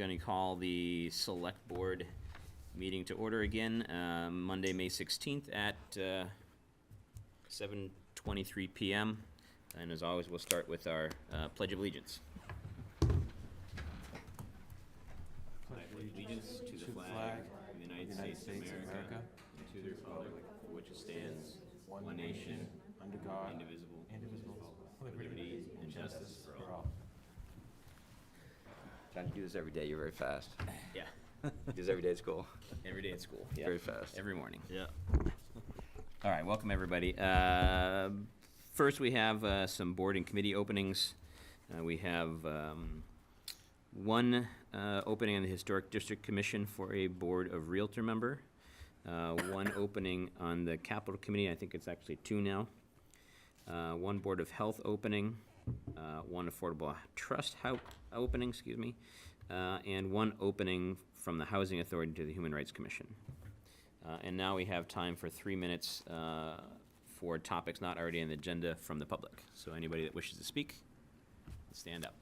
going to call the Select Board meeting to order again, Monday, May 16th at 7:23 p.m. And as always, we'll start with our Pledge of Allegiance. I pledge allegiance to the flag of the United States of America and to the republic for which it stands, one nation, under God, indivisible, with liberty and justice for all. Trying to do this every day. You're very fast. Yeah, Do this every day at school. every day at school. Yeah. Very fast. Every morning. Yeah. All right, welcome everybody. First, we have some board and committee openings. We have one opening on the Historic District Commission for a Board of Realtor member. One opening on the Capital Committee. I think it's actually two now. One Board of Health opening. One Affordable Trust opening, excuse me, and one opening from the Housing Authority to the Human Rights Commission. And now we have time for 3 minutes for topics not already on the agenda from the public. So anybody that wishes to speak, stand up.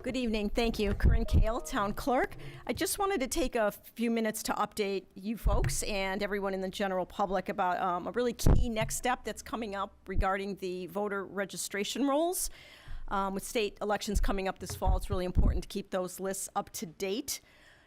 Good evening. Thank you. Corinne Kale, Town Clerk. I just wanted to take a few minutes to update you folks and everyone in the general public about a really key next step that's coming up regarding the voter registration rolls. With state elections coming up this fall, it's really important to keep those lists up to date.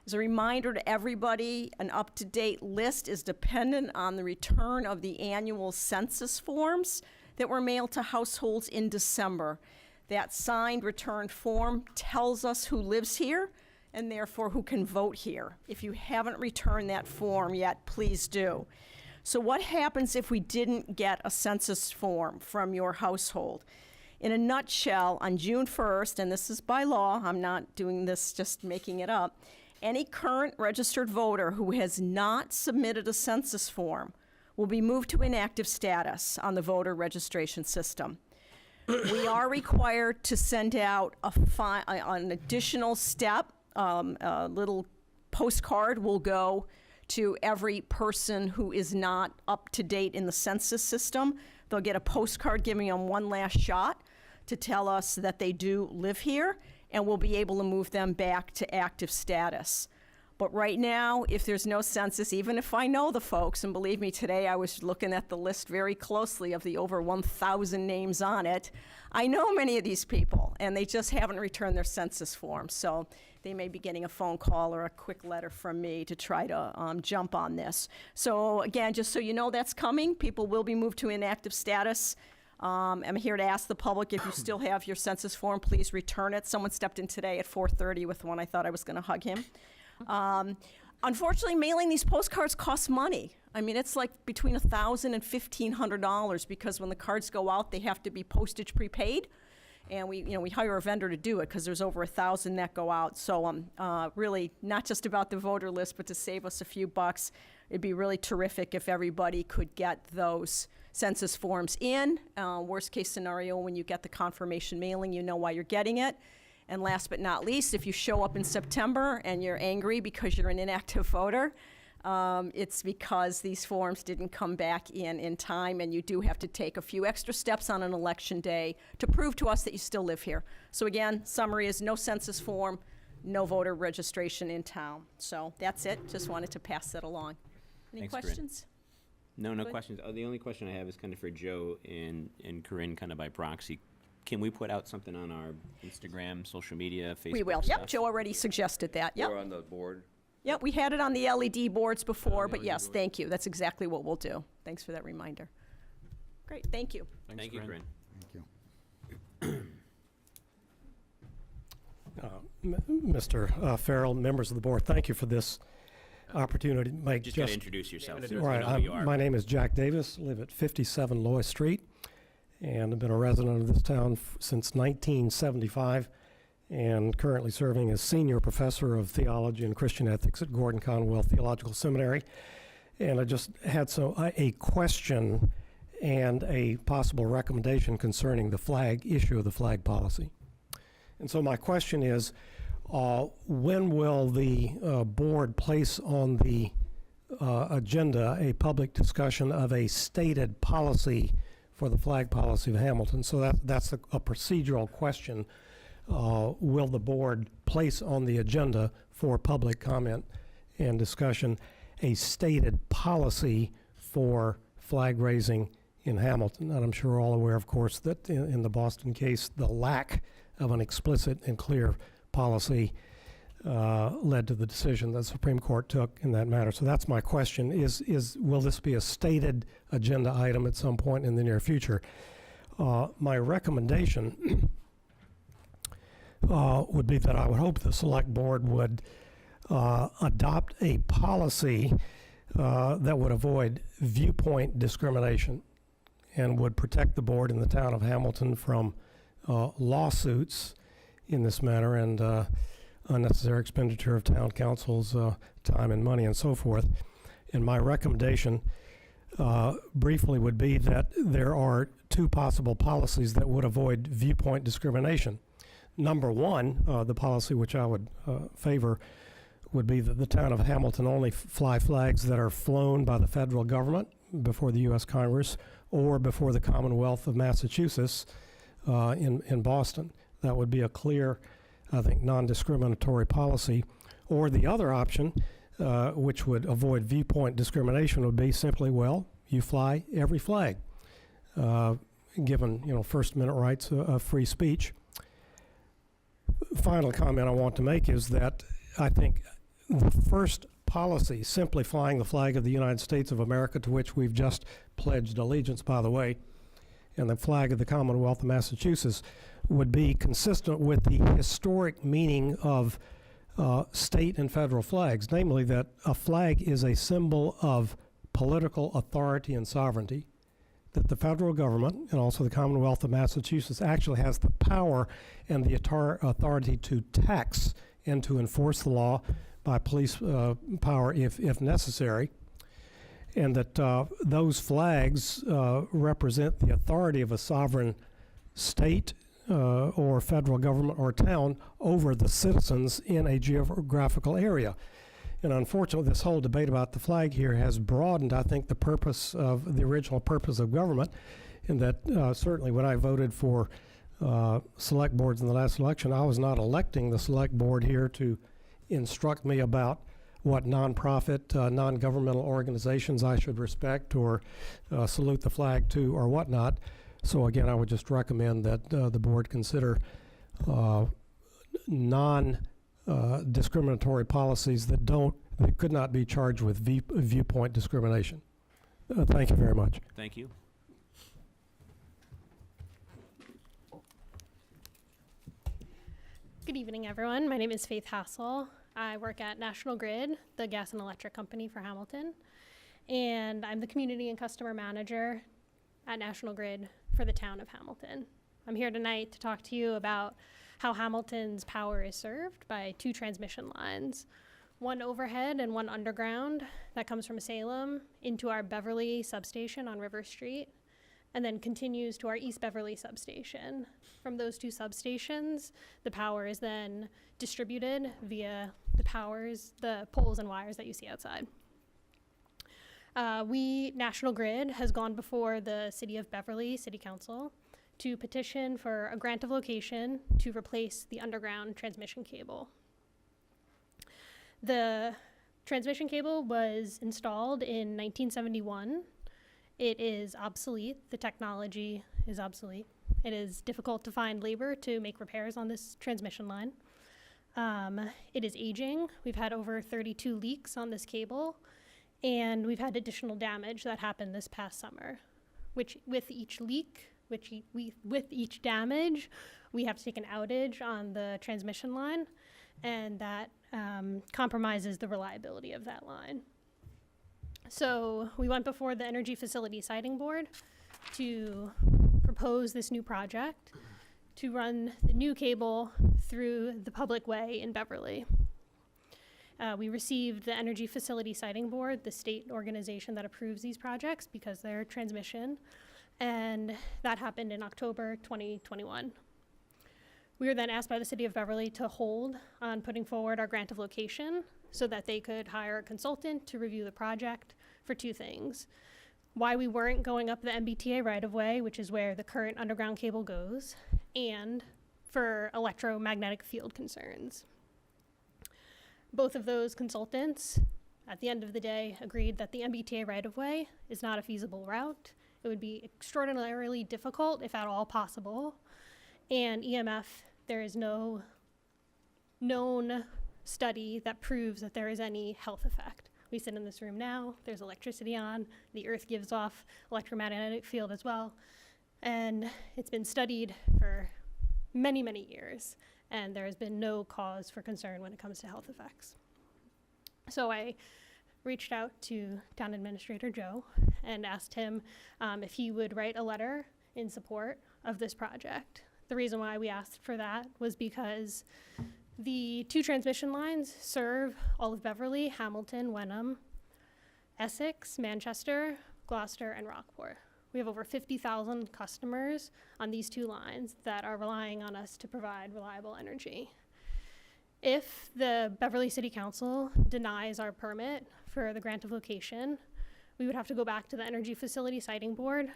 As a reminder to everybody, an up-to-date list is dependent on the return of the annual census forms that were mailed to households in December. That signed return form tells us who lives here and therefore who can vote here. If you haven't returned that form yet, please do. So what happens if we didn't get a census form from your household? In a nutshell, on June 1st, and this is by law, I'm not doing this just making it up, any current registered voter who has not submitted a census form will be moved to inactive status on the voter registration system. We are required to send out an additional step. A little postcard will go to every person who is not up to date in the census system. They'll get a postcard giving them one last shot to tell us that they do live here, and we'll be able to move them back to active status. But right now, if there's no census, even if I know the folks, and believe me, today I was looking at the list very closely of the over 1,000 names on it, I know many of these people, and they just haven't returned their census form. So they may be getting a phone call or a quick letter from me to try to jump on this. So again, just so you know that's coming, people will be moved to inactive status. I'm here to ask the public, if you still have your census form, please return it. Someone stepped in today at 4:30 with one. I thought I was going to hug him. Unfortunately, mailing these postcards costs money. I mean, it's like between $1,000 and $1,500 because when the cards go out, they have to be postage prepaid. And we hire a vendor to do it because there's over 1,000 that go out. So really not just about the voter list, but to save us a few bucks, it'd be really terrific if everybody could get those census forms in. Worst case scenario, when you get the confirmation mailing, you know why you're getting it. And last but not least, if you show up in September and you're angry because you're an inactive voter, it's because these forms didn't come back in time, and you do have to take a few extra steps on an election day to prove to us that you still live here. So again, summary is no census form, no voter registration in town. So that's it. Just wanted to pass that along. Any Thanks, Corinne. questions? No Good. questions. The only question I have is kind of for Joe and Corinne, kind of by proxy. Can we put out something on our Instagram, social media, Facebook We will. stuff? Yep, Joe already suggested that. Yep. Or on the board. Yep, we had it on the LED boards before, but yes, thank you. That's exactly what we'll do. Thanks for that reminder. Great, thank you. Thank you, Corinne. Mr. Farrell, members of the board, thank you for this opportunity to make Just got to introduce yourself. So we right. know who you are. My name is Jack Davis, live at 57 Lois Street, and I've been a resident of this town since 1975, and currently serving as senior professor of theology and Christian ethics at Gordon Conwell Theological Seminary. And I just had a question and a possible recommendation concerning the issue of the flag policy. And so my question is, when will the board place on the agenda a public discussion of a stated policy for the flag policy of Hamilton? So that's a procedural question. will the board place on the agenda for public comment and discussion a stated policy for flag raising in Hamilton? And I'm sure we're all aware, of course, that in the Boston case, the lack of an explicit and clear policy led to the decision that the Supreme Court took in that matter. So that's my question, will this be a stated agenda item at some point in the near future? My recommendation would be that I would hope the Select Board would adopt a policy that would avoid viewpoint discrimination and would protect the board in the town of Hamilton from lawsuits in this matter and unnecessary expenditure of town council's time and money and so forth. And my recommendation briefly would be that there are two possible policies that would avoid viewpoint discrimination. Number one, the policy which I would favor would be that the town of Hamilton only fly flags that are flown by the federal government before the U.S. Congress or before the Commonwealth of Massachusetts in Boston. That would be a clear, I think, non-discriminatory policy. Or the other option, which would avoid viewpoint discrimination, would be simply, well, you fly every flag, given, First Amendment rights of free speech. Final comment I want to make is that I think the first policy, simply flying the flag of the United States of America, to which we've just pledged allegiance, by the way, and the flag of the Commonwealth of Massachusetts, would be consistent with the historic meaning of state and federal flags, namely that a flag is a symbol of political authority and sovereignty, that the federal government and also the Commonwealth of Massachusetts actually has the power and the authority to tax and to enforce the law by police power if necessary, and that those flags represent the authority of a sovereign state or federal government or town over the citizens in a geographical area. And unfortunately, this whole debate about the flag here has broadened, I think, the purpose of the original purpose of government, in that certainly when I voted for select boards in the last election, I was not electing the select board here to instruct me about what nonprofit, non-governmental organizations I should respect or salute the flag to or whatnot. So again, I would just recommend that the board consider non-discriminatory policies that could not be charged with viewpoint discrimination. Thank you very much. Thank you. Good evening, everyone. My name is Faith Hassel. I work at National Grid, the gas and electric company for Hamilton, and I'm the community and customer manager at National Grid for the town of Hamilton. I'm here tonight to talk to you about how Hamilton's power is served by two transmission lines, one overhead and one underground that comes from Salem into our Beverly substation on River Street, and then continues to our East Beverly substation. From those two substations, the power is then distributed via the poles and wires that you see outside. National Grid has gone before the City of Beverly City Council to petition for a grant of location to replace the underground transmission cable. The transmission cable was installed in 1971. It is obsolete. The technology is obsolete. It is difficult to find labor to make repairs on this transmission line. It is aging. We've had over 32 leaks on this cable, and we've had additional damage that happened this past summer, which with each leak, with each damage, we have to take an outage on the transmission line, and that compromises the reliability of that line. So we went before the Energy Facility Siting Board to propose this new project to run the new cable through the public way in Beverly. We received the Energy Facility Siting Board, the state organization that approves these projects because they're transmission, and that happened in October 2021. We were then asked by the City of Beverly to hold on putting forward our grant of location so that they could hire a consultant to review the project for two things: why we weren't going up the MBTA right-of-way, which is where the current underground cable goes, and for electromagnetic field concerns. Both of those consultants, at the end of the day, agreed that the MBTA right-of-way is not a feasible route. It would be extraordinarily difficult, if at all possible. And EMF, there is no known study that proves that there is any health effect. We sit in this room now, there's electricity on, the earth gives off electromagnetic field as well. And it's been studied for many, many years, and there has been no cause for concern when it comes to health effects. So I reached out to Town Administrator Joe and asked him if he would write a letter in support of this project. The reason why we asked for that was because the 2 transmission lines serve all of Beverly, Hamilton, Wenham, Essex, Manchester, Gloucester, and Rockport. We have over 50,000 customers on these 2 lines that are relying on us to provide reliable energy. If the Beverly City Council denies our permit for the grant of location, we would have to go back to the Energy Facility Siting Board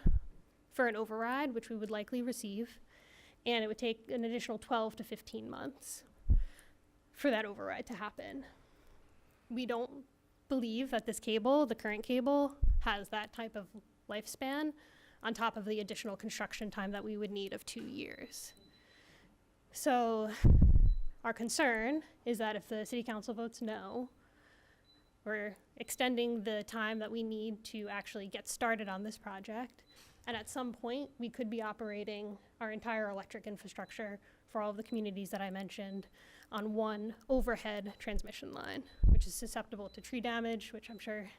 for an override, which we would likely receive, and it would take an additional 12 to 15 months for that override to happen. We don't believe that this cable, the current cable, has that type of lifespan on top of the additional construction time that we would need of 2 years. So our concern is that if the city council votes no, we're extending the time that we need to actually get started on this project. And at some point, we could be operating our entire electric infrastructure for all of the communities that I mentioned on one overhead transmission line, which is susceptible to tree damage, which I'm sure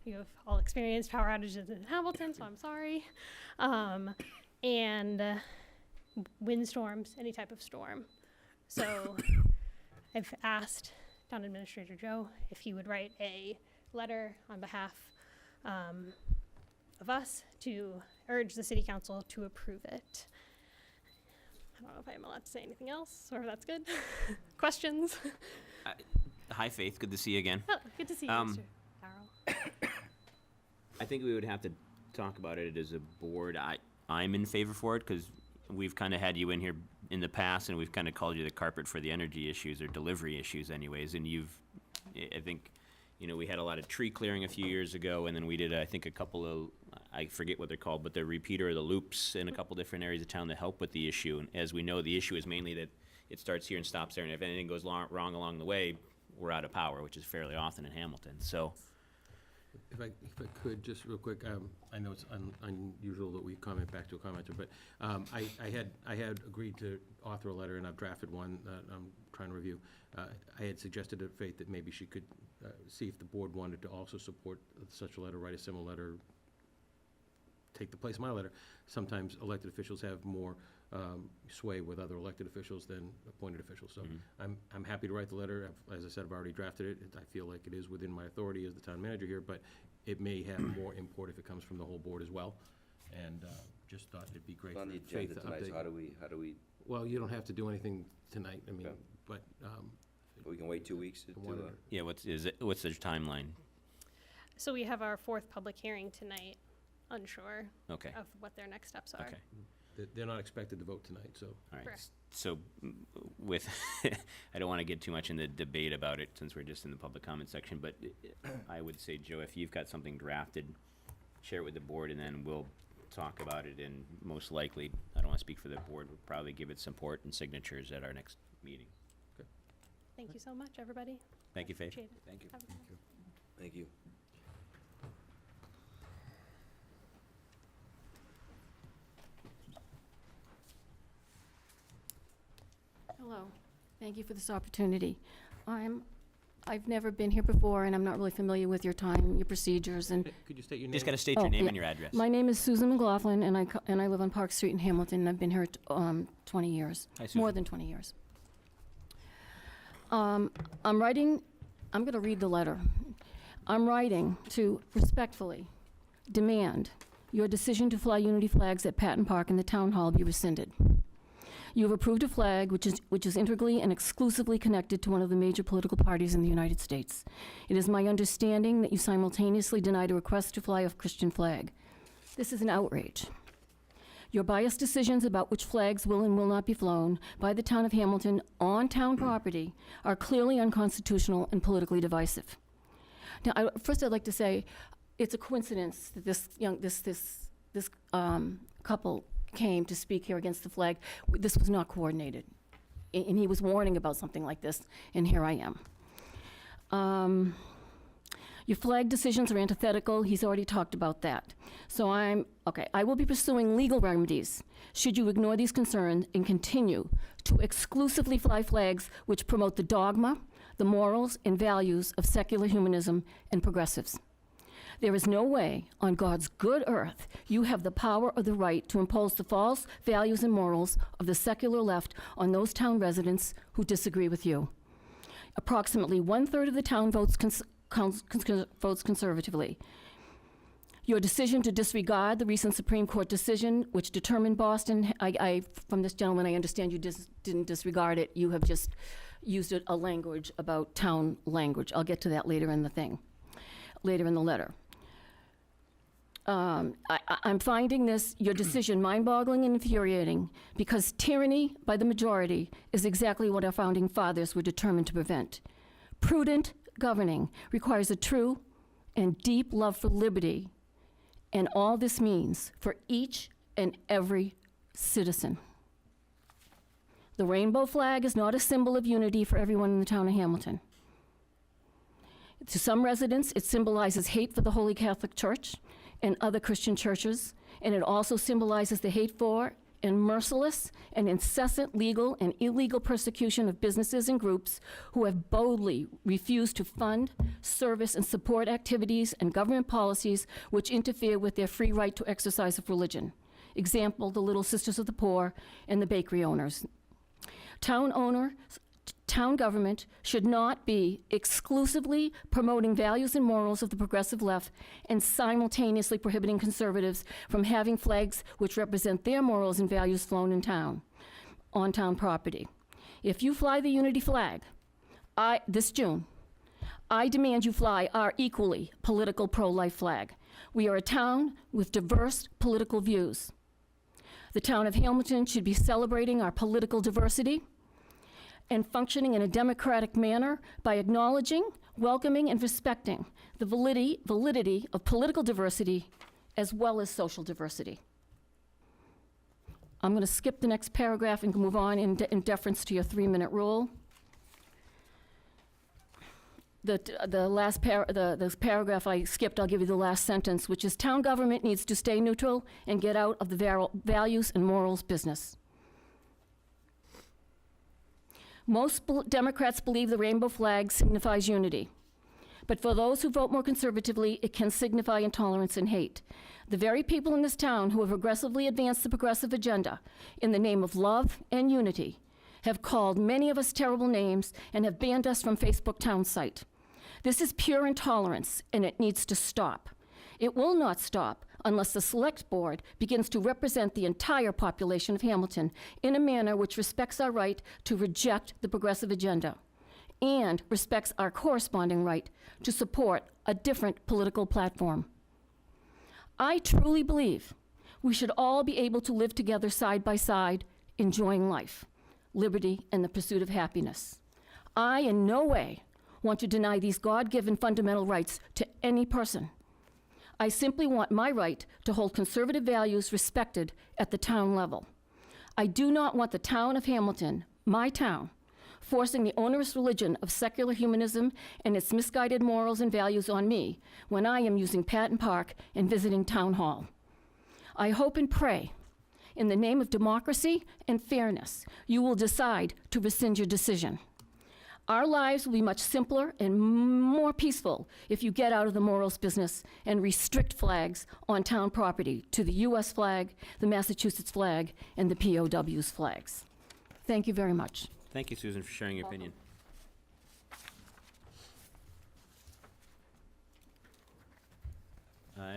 you have all experienced power outages in Hamilton, so I'm sorry. And windstorms, any type of storm. So I've asked Town Administrator Joe if he would write a letter on behalf of us to urge the city council to approve it. I don't know if I'm allowed to say anything else, or if that's good. Questions? Hi, Faith, good to see you again. Oh, good to see you, Mr. Farrell. I think we would have to talk about it as a board. I'm in favor for it, because we've kind of had you in here in the past, and we've kind of called you the carpet for the energy issues, or delivery issues anyways, and I think, we had a lot of tree clearing a few years ago, and then we did, I think, a couple of, I forget what they're called, but the repeater or the loops in a couple different areas of town to help with the issue. And as we know, the issue is mainly that it starts here and stops there, and if anything goes wrong along the way, we're out of power, which is fairly often in Hamilton, so. If I could, just real quick, I know it's unusual that we comment back to a commenter, but I had agreed to author a letter, and I've drafted one that I'm trying to review. I had suggested to Faith that maybe she could see if the board wanted to also support such a letter, write a similar letter, take the place of my letter. Sometimes elected officials have more sway with other elected officials than appointed officials. So I'm happy to write the letter. As I said, I've already drafted it. I feel like it is within my authority as the town manager here, but it may have more import if it comes from the whole board as well. And just thought it'd be great On the for Faith agenda to tonight, so update. how do we, Well, you don't have to do anything tonight, I mean, Okay. but we can wait 2 weeks to, wanted to- Yeah, what's the timeline? So we have our 4th public hearing tonight, unsure Okay, of what their next steps are. okay. they're not expected to vote tonight, so. All right, Correct. so with, I don't want to get too much in the debate about it since we're just in the public comment section, but I would say, Joe, if you've got something drafted, share it with the board, and then we'll talk about it, and most likely, I don't want to speak for the board, we'll probably give it support and signatures at our next meeting. Thank you so much, everybody. Thank you, Faith. Appreciate it. Thank you. Have a good one. Thank you. Hello. Thank you for this opportunity. I've never been here before, and I'm not really familiar with your time, your procedures, and Could you state your name? Just got to state your Oh, name yeah. and your address. my name is Susan McLaughlin, and I live on Park Street in Hamilton, and I've been here 20 years, Hi, Susan. more than 20 years. I'm going to read the letter. I'm writing to respectfully demand your decision to fly unity flags at Patton Park in the Town Hall be rescinded. You have approved a flag which is integrally and exclusively connected to one of the major political parties in the United States. It is my understanding that you simultaneously denied a request to fly a Christian flag. This is an outrage. Your biased decisions about which flags will and will not be flown by the town of Hamilton on town property are clearly unconstitutional and politically divisive. Now, first I'd like to say, it's a coincidence that this couple came to speak here against the flag. This was not coordinated. And he was warning about something like this, and here I am. Your flag decisions are antithetical. He's already talked about that. So I will be pursuing legal remedies should you ignore these concerns and continue to exclusively fly flags which promote the dogma, the morals, and values of secular humanism and progressives. There is no way on God's good earth you have the power or the right to impose the false values and morals of the secular left on those town residents who disagree with you. Approximately 1/3 of the town votes conservatively. Your decision to disregard the recent Supreme Court decision which determined Boston, from this gentleman, I understand you didn't disregard it. You have just used a language about town language. I'll get to that later in the letter. I'm finding your decision mind-boggling and infuriating because tyranny by the majority is exactly what our founding fathers were determined to prevent. Prudent governing requires a true and deep love for liberty, and all this means for each and every citizen. The rainbow flag is not a symbol of unity for everyone in the town of Hamilton. To some residents, it symbolizes hate for the Holy Catholic Church and other Christian churches, and it also symbolizes the hate for and merciless and incessant legal and illegal persecution of businesses and groups who have boldly refused to fund, service, and support activities and government policies which interfere with their free right to exercise of religion. Example, the Little Sisters of the Poor and the bakery owners. Town government should not be exclusively promoting values and morals of the progressive left and simultaneously prohibiting conservatives from having flags which represent their morals and values flown in town, on town property. If you fly the unity flag, this June, I demand you fly our equally political pro-life flag. We are a town with diverse political views. The town of Hamilton should be celebrating our political diversity and functioning in a democratic manner by acknowledging, welcoming, and respecting the validity of political diversity as well as social diversity. I'm going to skip the next paragraph and move on in deference to your 3-minute rule. The last the paragraph I skipped, I'll give you the last sentence, which is town government needs to stay neutral and get out of the values and morals business. Most Democrats believe the rainbow flag signifies unity. But for those who vote more conservatively, it can signify intolerance and hate. The very people in this town who have aggressively advanced the progressive agenda in the name of love and unity have called many of us terrible names and have banned us from Facebook town site. This is pure intolerance, and it needs to stop. It will not stop unless the Select Board begins to represent the entire population of Hamilton in a manner which respects our right to reject the progressive agenda and respects our corresponding right to support a different political platform. I truly believe we should all be able to live together side by side, enjoying life, liberty, and the pursuit of happiness. I in no way want to deny these God-given fundamental rights to any person. I simply want my right to hold conservative values respected at the town level. I do not want the town of Hamilton, my town, forcing the onerous religion of secular humanism and its misguided morals and values on me when I am using Patton Park and visiting Town Hall. I hope and pray, in the name of democracy and fairness, you will decide to rescind your decision. Our lives will be much simpler and more peaceful if you get out of the morals business and restrict flags on town property to the U.S. flag, the Massachusetts flag, and the POW's flags. Thank you very much. Thank you, Susan, for sharing your opinion.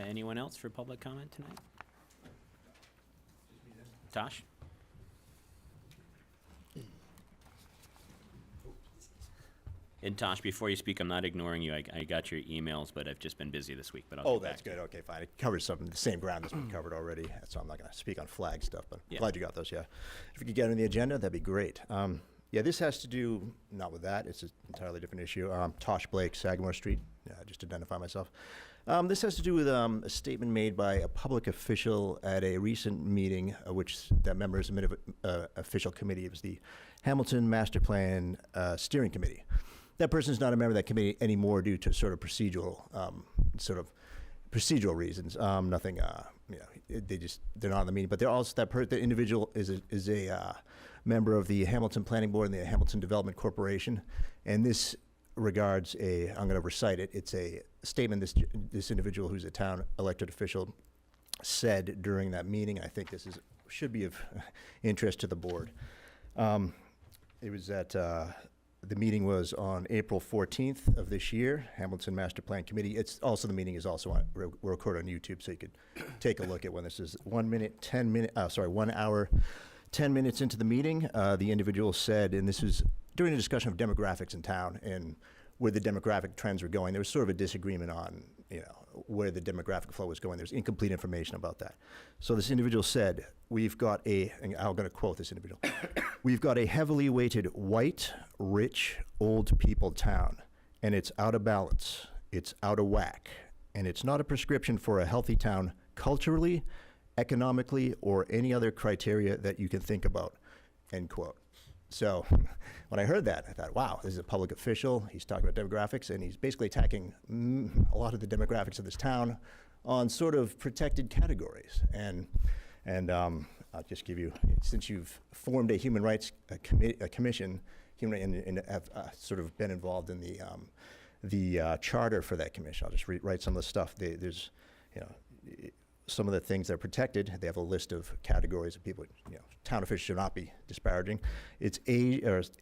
Anyone else for public comment tonight? Tosh? And Tosh, before you speak, I'm not ignoring you. I got your emails, but I've just been busy this week, but I'll Oh, get back that's to you. good. Okay, fine. It covers some of the same ground that's been covered already, so I'm not going to speak on flag stuff, but Yeah. glad you got those, yeah. If we could get on the agenda, that'd be great. Yeah, this has to do, not with that, it's an entirely different issue. Tosh Blake, Sagamore Street, just to identify myself. This has to do with a statement made by a public official at a recent meeting, which that member is admitted official committee. It was the Hamilton Master Plan Steering Committee. That person is not a member of that committee anymore due to sort of procedural reasons. Nothing, they're not on the meeting. But they're also the individual is a member of the Hamilton Planning Board and the Hamilton Development Corporation, and this regards I'm going to recite it. It's a statement this individual, who's a town elected official, said during that meeting. I think this should be of interest to the board. It was at the meeting was on April 14th of this year, Hamilton Master Plan Committee. It's also, the meeting is also we're recorded on YouTube, so you could take a look at when this is 1 hour, 10 minutes into the meeting. The individual said, and this was during a discussion of demographics in town and where the demographic trends were going. There was sort of a disagreement on, where the demographic flow was going. There's incomplete information about that. So this individual said, and I'm going to quote this individual, "We've got a heavily weighted white, rich, old people town, and it's out of balance. It's out of whack, and it's not a prescription for a healthy town culturally, economically, or any other criteria that you can think about," end quote. So when I heard that, I thought, wow, this is a public official. He's talking about demographics, and he's basically attacking a lot of the demographics of this town on sort of protected categories. And I'll just give you, since you've formed a human rights commission, and have sort of been involved in the charter for that commission, I'll just write some of the stuff. There's, some of the things that are protected. They have a list of categories of people. Town officials should not be disparaging. It's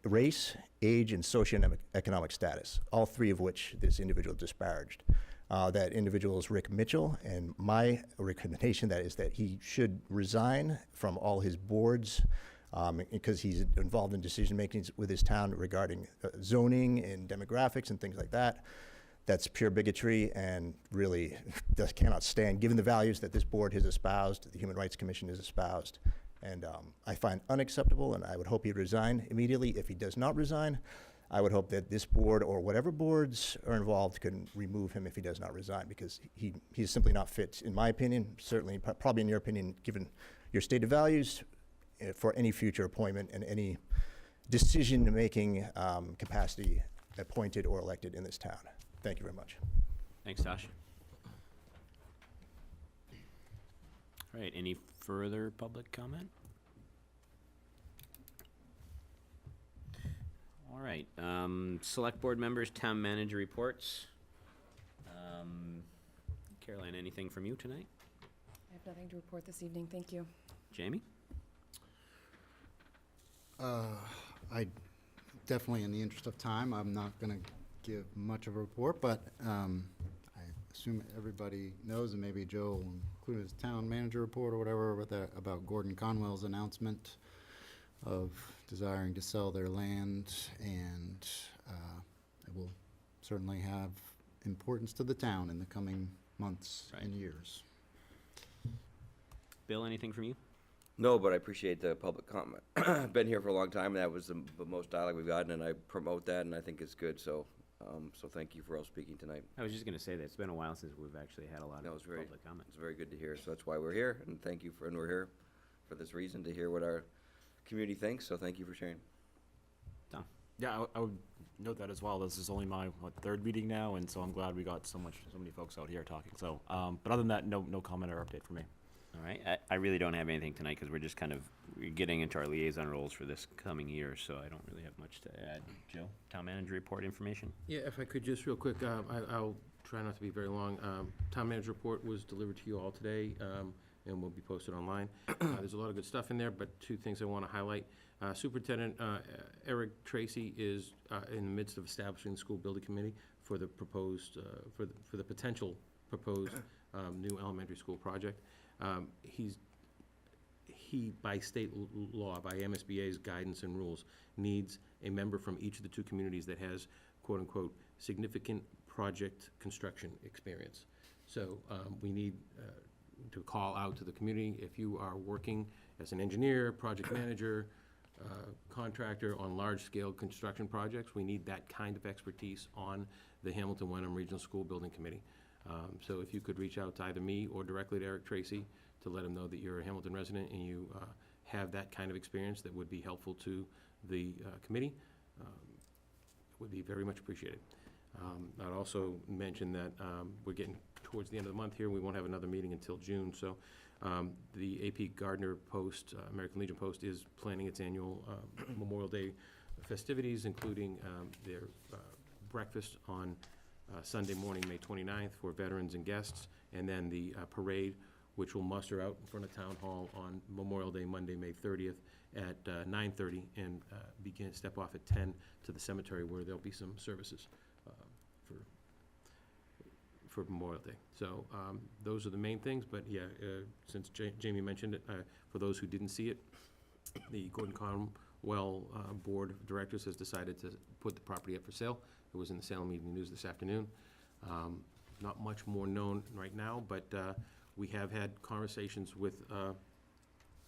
race, age, and socioeconomic status. All three of which this individual disparaged. That individual is Rick Mitchell, and my recommendation is that he should resign from all his boards because he's involved in decision making with his town regarding zoning and demographics and things like that. That's pure bigotry and really cannot stand, given the values that this board has espoused, the Human Rights Commission has espoused. And I find unacceptable, and I would hope he'd resign immediately. If he does not resign, I would hope that this board or whatever boards are involved can remove him if he does not resign, because he's simply not fit, in my opinion, certainly, probably in your opinion, given your stated values, for any future appointment and any decision-making capacity appointed or elected in this town. Thank you very much. Thanks, Tosh. All right, any further public comment? All right, select board members, town manager reports. Caroline, anything from you tonight? I have nothing to report this evening, thank you. Jamie? I definitely, in the interest of time, I'm not going to give much of a report, but I assume everybody knows, and maybe Joe will include his town manager report or whatever about Gordon Conwell's announcement of desiring to sell their land, and it will certainly have importance to the town in the coming months and years. Bill, anything from you? No, but I appreciate the public comment. I've been here for a long time, and that was the most dialogue we've gotten, and I promote that, and I think it's good, so thank you for all speaking tonight. I was just gonna say that it's been a while since we've actually had a lot That of was very, public comment. it's very good to hear, so that's why we're here, and thank you and we're here for this reason, to hear what our community thinks, so thank you for sharing. Tom? Yeah, I would note that as well. This is only my, third meeting now, and so I'm glad we got so many folks out here talking. So, but other than that, no comment or update from me. All right, I really don't have anything tonight because we're just we're getting into our liaison roles for this coming year, so I don't really have much to add. Joe, town manager report information? Yeah, if I could just real quick, I'll try not to be very long. Town manager report was delivered to you all today, and will be posted online. There's a lot of good stuff in there, but two things I want to highlight. Superintendent Eric Tracy is in the midst of establishing the school building committee for the proposed, for the potential proposed new elementary school project. He, by state law, by MSBA's guidance and rules, needs a member from each of the two communities that has quote-unquote, significant project construction experience. So we need to call out to the community, if you are working as an engineer, project manager, contractor on large-scale construction projects, we need that kind of expertise on the Hamilton Wenham Regional School Building Committee. So if you could reach out to either me or directly to Eric Tracy to let him know that you're a Hamilton resident and you have that kind of experience that would be helpful to the committee, would be very much appreciated. I'd also mention that we're getting towards the end of the month here. We won't have another meeting until June, so the AP Gardner Post, American Legion Post, is planning its annual Memorial Day festivities, including their breakfast on Sunday morning, May 29th, for veterans and guests, and then the parade, which will muster out in front of Town Hall on Memorial Day, Monday, May 30th, at 9:30, and step off at 10 to the cemetery, where there'll be some services for Memorial Day. So those are the main things, but yeah, since Jamie mentioned it, for those who didn't see it, the Gordon Conwell Board of Directors has decided to put the property up for sale. It was in the Salem Evening News this afternoon. Not much more known right now, but we have had conversations with the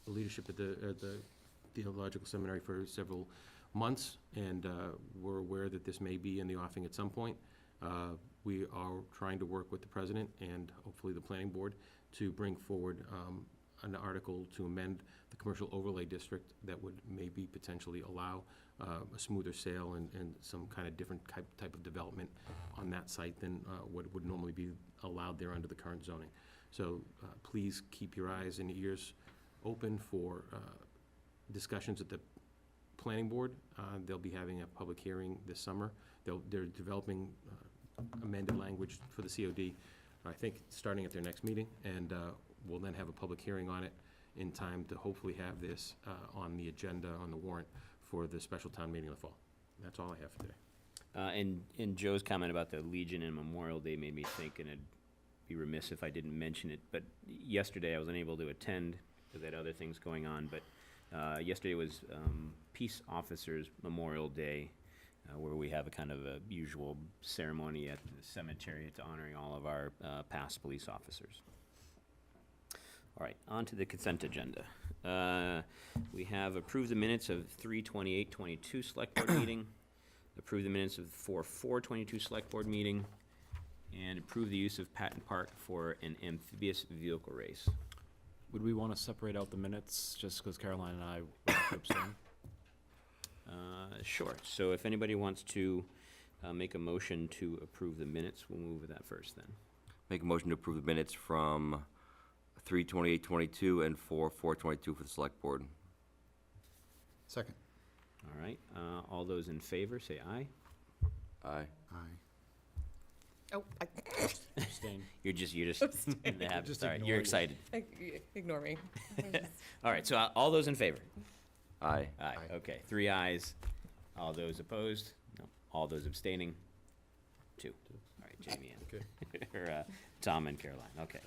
leadership at the Theological Seminary for several months, and we're aware that this may be in the offing at some point. We are trying to work with the president and hopefully the planning board to bring forward an article to amend the commercial overlay district that would maybe potentially allow a smoother sale and some kind of different type of development on that site than what would normally be allowed there under the current zoning. So please keep your eyes and ears open for discussions at the planning board. They'll be having a public hearing this summer. They're developing amended language for the COD, I think, starting at their next meeting, and we'll then have a public hearing on it in time to hopefully have this on the agenda, on the warrant, for the special town meeting in the fall. That's all I have for today. And Joe's comment about the Legion and Memorial Day made me think, and I'd be remiss if I didn't mention it, but yesterday I was unable to attend because I had other things going on, but yesterday was Peace Officers Memorial Day, where we have a kind of a usual ceremony at the cemetery to honoring all of our past police officers. All right, on to the consent agenda. We have approved the minutes of 3/28/22 Select Board meeting, approved the minutes of 4/4/22 Select Board meeting, and approved the use of Patton Park for an amphibious vehicle race. Would we want to separate out the minutes, just because Caroline and I were to abstain? Sure. So if anybody wants to make a motion to approve the minutes, we'll move with that first then. Make a motion to approve the minutes from 3/28/22 and 4/4/22 for the select board. Second. All right. All those in favor, say aye. Aye. Aye. Oh, Abstain. You're just in the habit. Just All right, ignore you're you. excited. ignore me. All right. So all those in favor? Aye. Aye. Aye. Okay. 3 ayes. All those opposed? No. All those abstaining? 2. All right, Jamie and or, Tom and Caroline. Okay.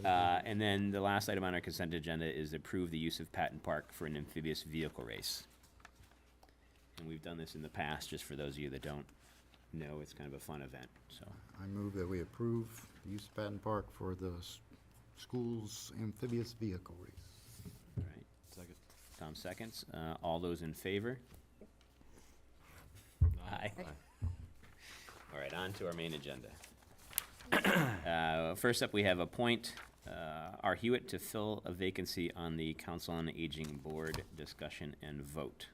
And then the last item on our consent agenda is approve the use of Patton Park for an amphibious vehicle race. And we've done this in the past, just for those of you that don't know, it's kind of a fun event, so. I move that we approve the use of Patton Park for the school's amphibious vehicle race. All right, Second. Tom seconds. All those in favor? Aye. All right, on to our main agenda. First up, we have appoint R. Hewitt to fill a vacancy on the Council on Aging Board, discussion and vote.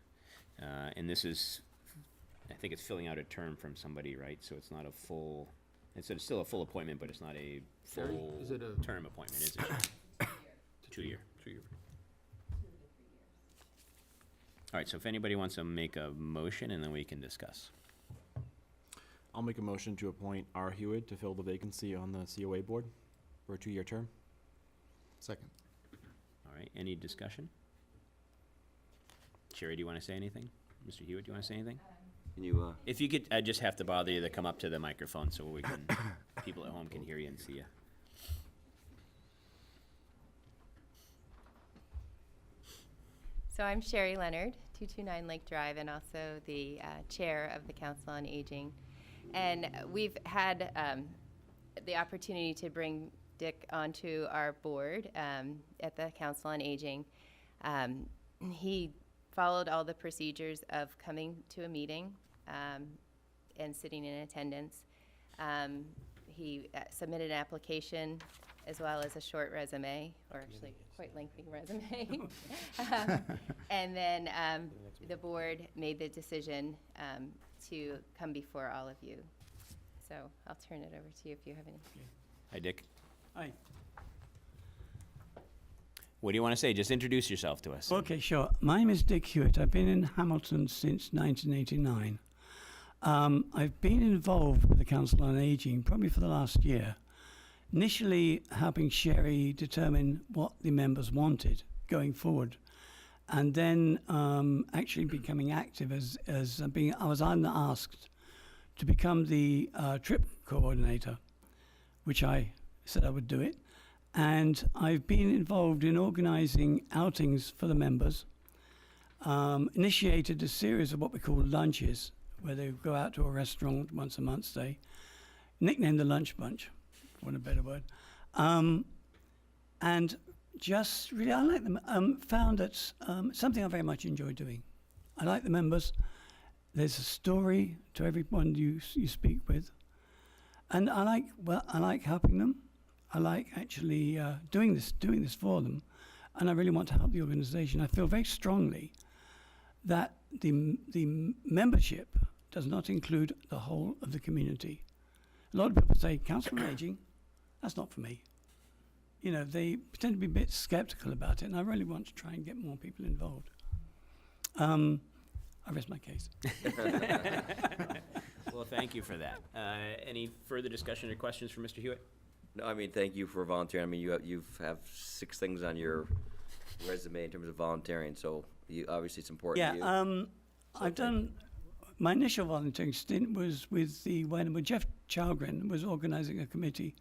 And this is, I think it's filling out a term from somebody, right? So it's not a full, it's still a full appointment, but it's not a full Is it a- term appointment, is it? 2-year. 2-year. All right, so if anybody wants to make a motion, and then we can discuss. I'll make a motion to appoint R. Hewitt to fill the vacancy on the COA board for a 2-year term. Second. All right, any discussion? Sherry, do you want to say anything? Mr. Hewitt, do you want to say anything? Can you, If you could, I just have to bother you to come up to the microphone so we can, people at home can hear you and see you. So I'm Sherry Leonard, 229 Lake Drive, and also the chair of the Council on Aging. And we've had the opportunity to bring Dick onto our board at the Council on Aging. He followed all the procedures of coming to a meeting and sitting in attendance. He submitted an application as well as a short resume, or actually quite lengthy resume. And then the board made the decision to come before all of you. So I'll turn it over to you if you have any. Hi, Dick. Hi. What do you want to say? Just introduce yourself to us. Okay, sure. My name is Dick Hewitt. I've been in Hamilton since 1989. I've been involved with the Council on Aging probably for the last year, initially helping Sherry determine what the members wanted going forward, and then actually becoming active I was asked to become the trip coordinator, which I said I would do it. And I've been involved in organizing outings for the members, initiated a series of what we call lunches, where they go out to a restaurant once a month, say, nicknamed the Lunch Bunch, for want of a better word. And just really, I like them, found that something I very much enjoy doing. I like the members. There's a story to everyone you speak with. And I like helping them. I like actually doing this for them, and I really want to help the organization. I feel very strongly that the membership does not include the whole of the community. A lot of people say, Council on Aging, that's not for me. You know, they tend to be a bit skeptical about it, and I really want to try and get more people involved. I rest my case. Well, thank you for that. Any further discussion or questions for Mr. Hewitt? No, I mean, thank you for volunteering. I mean, you have 6 things on your resume in terms of volunteering, so obviously it's important to you. Yeah, I've done, my initial volunteering stint was with when Jeff Chalgren was organizing a committee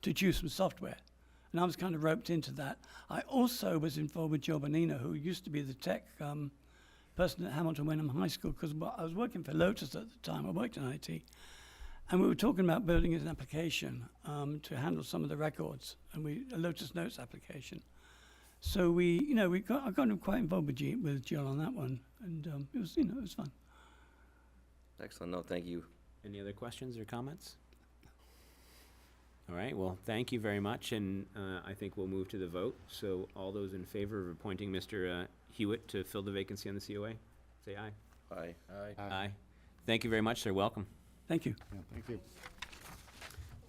to choose some software, and I was kind of roped into that. I also was involved with Joe Bonino, who used to be the tech person at Hamilton Wenham High School, because I was working for Lotus at the time. I worked in IT. And we were talking about building an application to handle some of the records, and a Lotus Notes application. So I got quite involved with Jill on that one, and it was fun. Excellent. No, thank you. Any other questions or comments? All right, well, thank you very much, and I think we'll move to the vote. So all those in favor of appointing Mr. Hewitt to fill the vacancy on the COA, say aye. Aye. Aye. Thank you very much, sir. Welcome. Thank you. Yeah, thank you.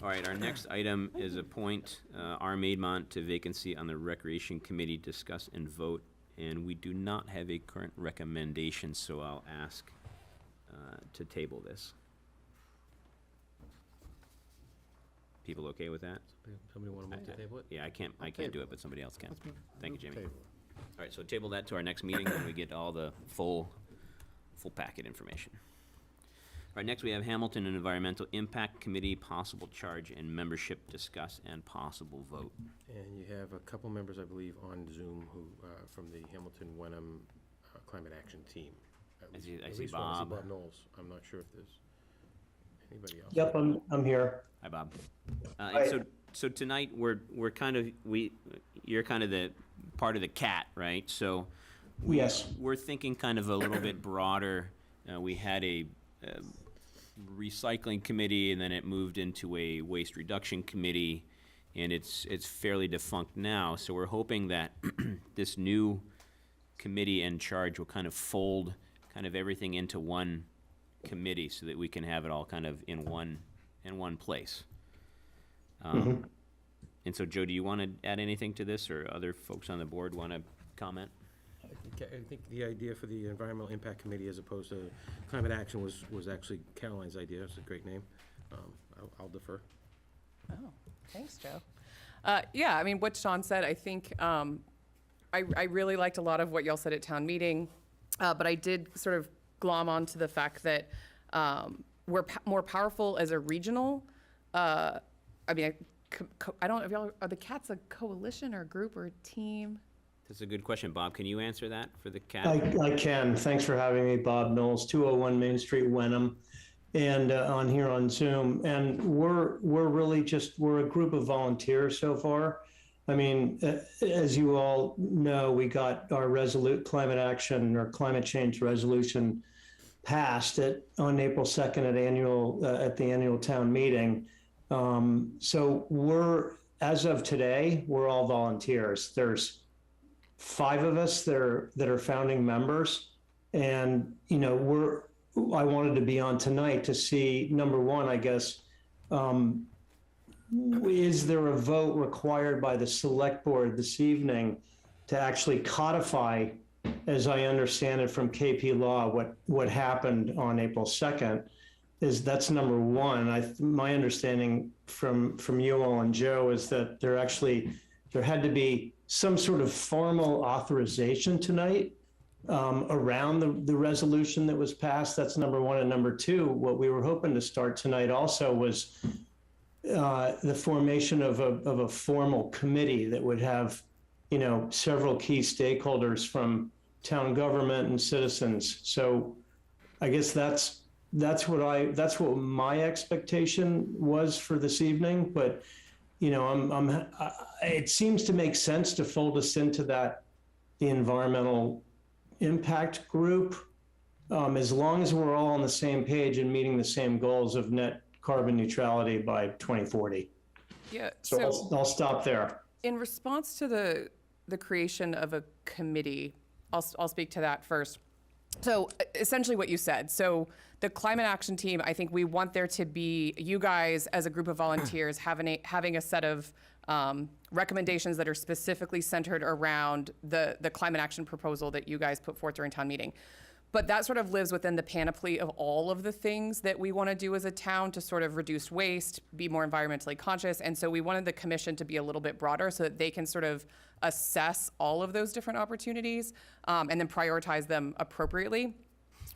All right, our next item is appoint R. Maidmont to vacancy on the Recreation Committee, discuss and vote. And we do not have a current recommendation, so I'll ask to table this. People okay with that? Somebody want to move to table it? Yeah, I can't do it, but somebody else can. Thank you, Jamie. Table. All right, so table that to our next meeting when we get all the full packet information. All right, next we have Hamilton Environmental Impact Committee, possible charge and membership, discuss and possible vote. And you have a couple members, I believe, on Zoom who, from the Hamilton Wenham Climate Action Team. I see At Bob. least one. I see Bob Knowles. I'm not sure if there's anybody else. Yep, I'm here. Hi, Bob. Hi. And so tonight you're kind of the part of the CAT, right? So Yes. we're thinking kind of a little bit broader. We had a recycling committee, and then it moved into a waste reduction committee, and it's fairly defunct now. So we're hoping that this new committee in charge will kind of fold kind of everything into one committee, so that we can have it all kind of in one place. And so, Joe, do you want to add anything to this, or other folks on the board want to comment? I think the idea for the Environmental Impact Committee as opposed to Climate Action was actually Caroline's idea. It's a great name. I'll defer. Oh, thanks, Joe. Yeah, I mean, what Sean said, I think I really liked a lot of what y'all said at town meeting, but I did sort of glom onto the fact that we're more powerful as a regional. I mean, I don't know if y'all, are the CATs a coalition or a group or a team? That's a good question. Bob, can you answer that for the CAT? I can. Thanks for having me, Bob Knowles, 201 Main Street, Wenham. and on here on Zoom, and we're really we're a group of volunteers so far. I mean, as you all know, we got our climate action or climate change resolution passed on April 2nd at the annual town meeting. So as of today, we're all volunteers. There's 5 of us that are founding members, and I wanted to be on tonight to see, number one, I guess, is there a vote required by the select board this evening to actually codify, as I understand it from KP Law, what happened on April 2nd? That's number one. My understanding from you all and Joe is that there had to be some sort of formal authorization tonight around the resolution that was passed. That's number one. And number two, what we were hoping to start tonight also was the formation of a formal committee that would have, several key stakeholders from town government and citizens. So I guess that's what my expectation was for this evening. But it seems to make sense to fold us into the environmental impact group, as long as we're all on the same page and meeting the same goals of net carbon neutrality by 2040. Yeah. So I'll stop there. In response to the creation of a committee, I'll speak to that first. So essentially what you said. So the climate action team, I think we want there to be you guys as a group of volunteers having a set of recommendations that are specifically centered around the climate action proposal that you guys put forth during town meeting. But that sort of lives within the panoply of all of the things that we want to do as a town to sort of reduce waste, be more environmentally conscious. And so we wanted the commission to be a little bit broader so that they can sort of assess all of those different opportunities and then prioritize them appropriately,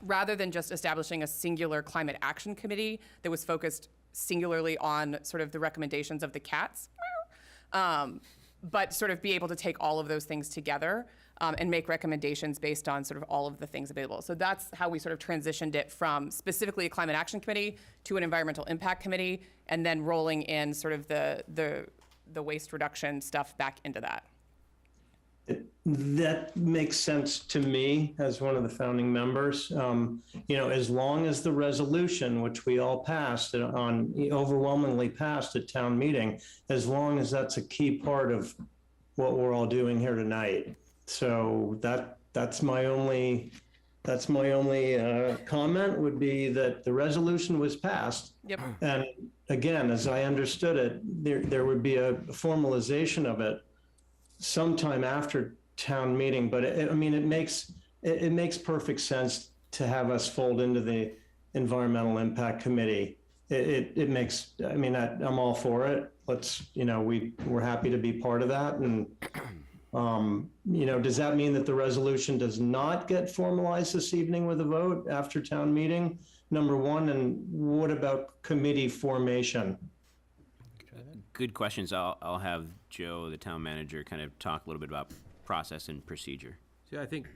rather than just establishing a singular climate action committee that was focused singularly on sort of the recommendations of the cats, but sort of be able to take all of those things together and make recommendations based on sort of all of the things available. So that's how we sort of transitioned it from specifically a climate action committee to an environmental impact committee, and then rolling in sort of the waste reduction stuff back into that. That makes sense to me as one of the founding members. As long as the resolution, which we all passed overwhelmingly passed at town meeting, as long as that's a key part of what we're all doing here tonight. So that's my only comment would be that the resolution was passed. Yep. And again, as I understood it, there would be a formalization of it sometime after town meeting. But it makes perfect sense to have us fold into the Environmental Impact Committee. I'm all for it. We're happy to be part of that. And does that mean that the resolution does not get formalized this evening with a vote after town meeting? Number one, and what about committee formation? Good questions. I'll have Joe, the town manager, kind of talk a little bit about process and procedure. So I think,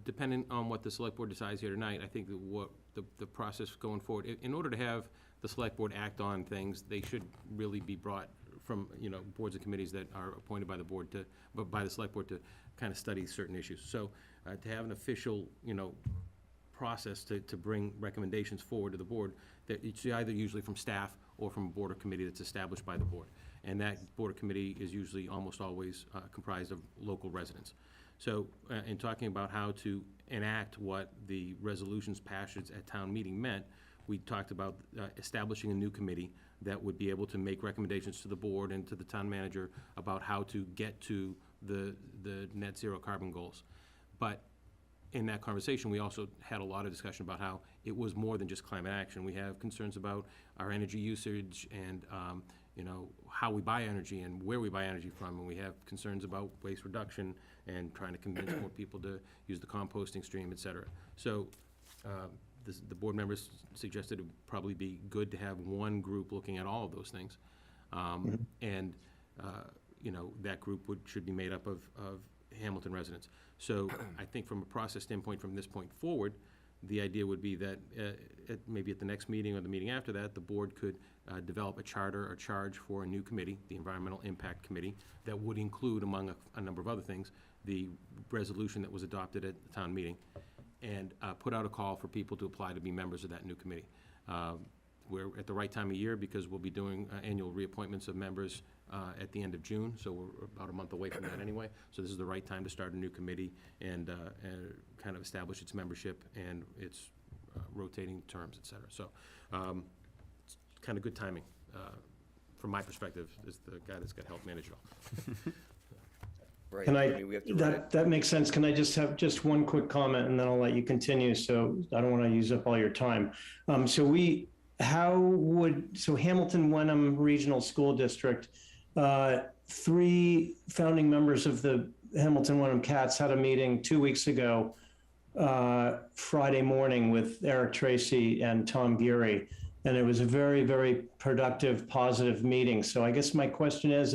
depending on what the select board decides here tonight, I think that what the process going forward, in order to have the select board act on things, they should really be brought from, boards and committees that are appointed by the board by the select board to kind of study certain issues. So to have an official, process to bring recommendations forward to the board, that it's either usually from staff or from a board or committee that's established by the board. And that board or committee is usually almost always comprised of local residents. So in talking about how to enact what the resolutions passage at town meeting meant, we talked about establishing a new committee that would be able to make recommendations to the board and to the town manager about how to get to the net zero carbon goals. But in that conversation, we also had a lot of discussion about how it was more than just climate action. We have concerns about our energy usage and how we buy energy and where we buy energy from, and we have concerns about waste reduction and trying to convince more people to use the composting stream, et cetera. So the board members suggested it would probably be good to have one group looking at all of those things. And that group should be made up of Hamilton residents. So I think from a process standpoint, from this point forward, the idea would be that maybe at the next meeting or the meeting after that, the board could develop a charter or charge for a new committee, the Environmental Impact Committee, that would include, among a number of other things, the resolution that was adopted at the town meeting, and put out a call for people to apply to be members of that new committee. We're at the right time of year because we'll be doing annual reappointments of members at the end of June, so we're about a month away from that anyway. So this is the right time to start a new committee and kind of establish its membership and its rotating terms, et cetera. So it's kind of good timing from my perspective as the guy that's got to help manage it all. Right. Can we have to run it. that makes sense. Can I just have just one quick comment and then I'll let you continue, so I don't want to use up all your time. So Hamilton Wenham Regional School District, 3 founding members of the Hamilton Wenham Cats had a meeting 2 weeks ago, Friday morning, with Eric Tracy and Tom Geary. And it was a very, very productive, positive meeting. So I guess my question is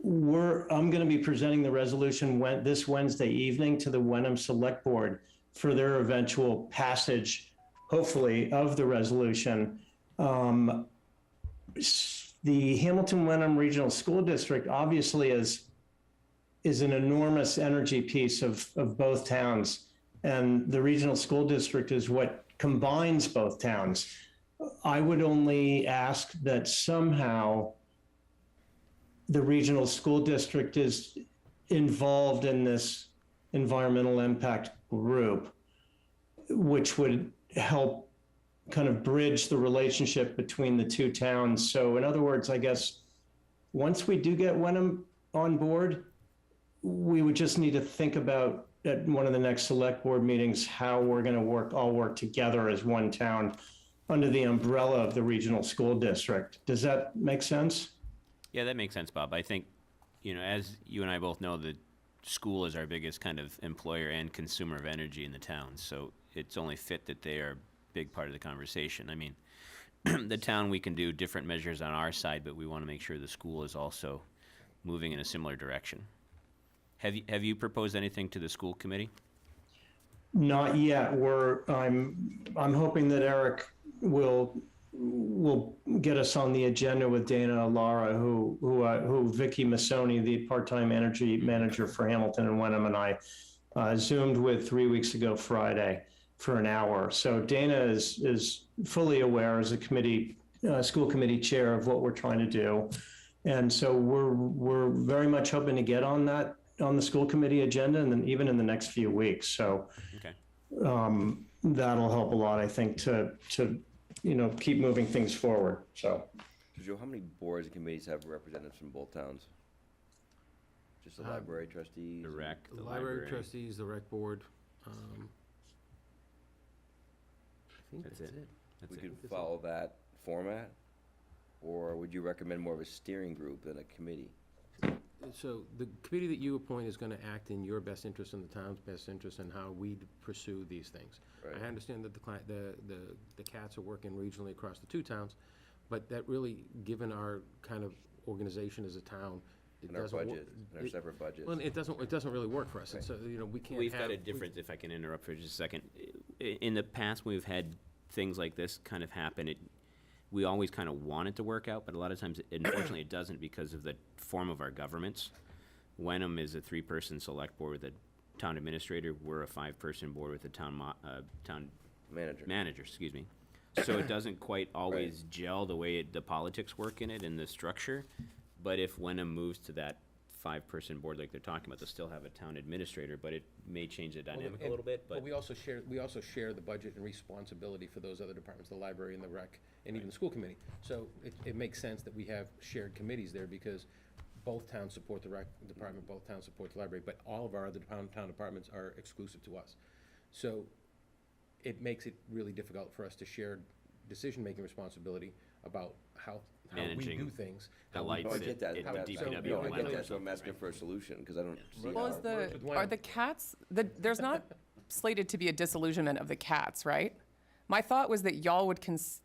I'm going to be presenting the resolution this Wednesday evening to the Wenham Select Board for their eventual passage, hopefully, of the resolution. The Hamilton Wenham Regional School District obviously is an enormous energy piece of both towns, and the regional school district is what combines both towns. I would only ask that somehow the regional school district is involved in this environmental impact group, which would help kind of bridge the relationship between the two towns. So in other words, I guess, once we do get Wenham on board, we would just need to think about at one of the next select board meetings how we're going to all work together as one town under the umbrella of the regional school district. Does that make sense? Yeah, that makes sense, Bob. I think, as you and I both know, the school is our biggest kind of employer and consumer of energy in the town. So it's only fit that they are a big part of the conversation. I mean, the town, we can do different measures on our side, but we want to make sure the school is also moving in a similar direction. Have you proposed anything to the school committee? Not yet. I'm hoping that Eric will get us on the agenda with Dana Lara, who Vicky Massoni, the part-time energy manager for Hamilton and Wenham, and I Zoomed with 3 weeks ago Friday for an hour. So Dana is fully aware as a committee, school committee chair of what we're trying to do. And so we're very much hoping to get on that, on the school committee agenda, and then even in the next few weeks. So Okay. That'll help a lot, I think, to keep moving things forward. So Joe, how many boards and committees have representatives from both towns? Just the library trustees? The rec, The library trustees, the rec board. I think That's it. We could follow that format? Or would you recommend more of a steering group than a committee? So the committee that you appoint is going to act in your best interest and the town's best interest in how we pursue these things. Right. I understand that the cats are working regionally across the two towns, but that really, given our kind of organization as a town, it And our doesn't work. budget, and our separate budgets? Well, it doesn't really work for us. And so, we can't We've have. got a difference, if I can interrupt for just a second. In the past, when we've had things like this kind of happen, we always kind of want it to work out, but a lot of times, unfortunately, it doesn't because of the form of our governments. Wenham is a 3-person select board with a town administrator. We're a 5-person board with a town manager, excuse me. So it doesn't quite always gel the way the politics work in it and the structure. But if Wenham moves to that 5-person board like they're talking about, they'll still have a town administrator, but it may change the dynamic a little bit. But we also share the budget and responsibility for those other departments, the library and the rec, and even the school committee. So it makes sense that we have shared committees there because both towns support the rec department, both towns support the library, but all of our other town departments are exclusive to us. So it makes it really difficult for us to share decision-making responsibility about how we Managing do things. the how we lights No, I budget. get that. at That's- DPW no, I and get Wenham. that, so I'm asking for a solution, because I don't see Well, how is it works. are the cats, there's not slated to be a disillusionment of the cats, right? My thought was that y'all would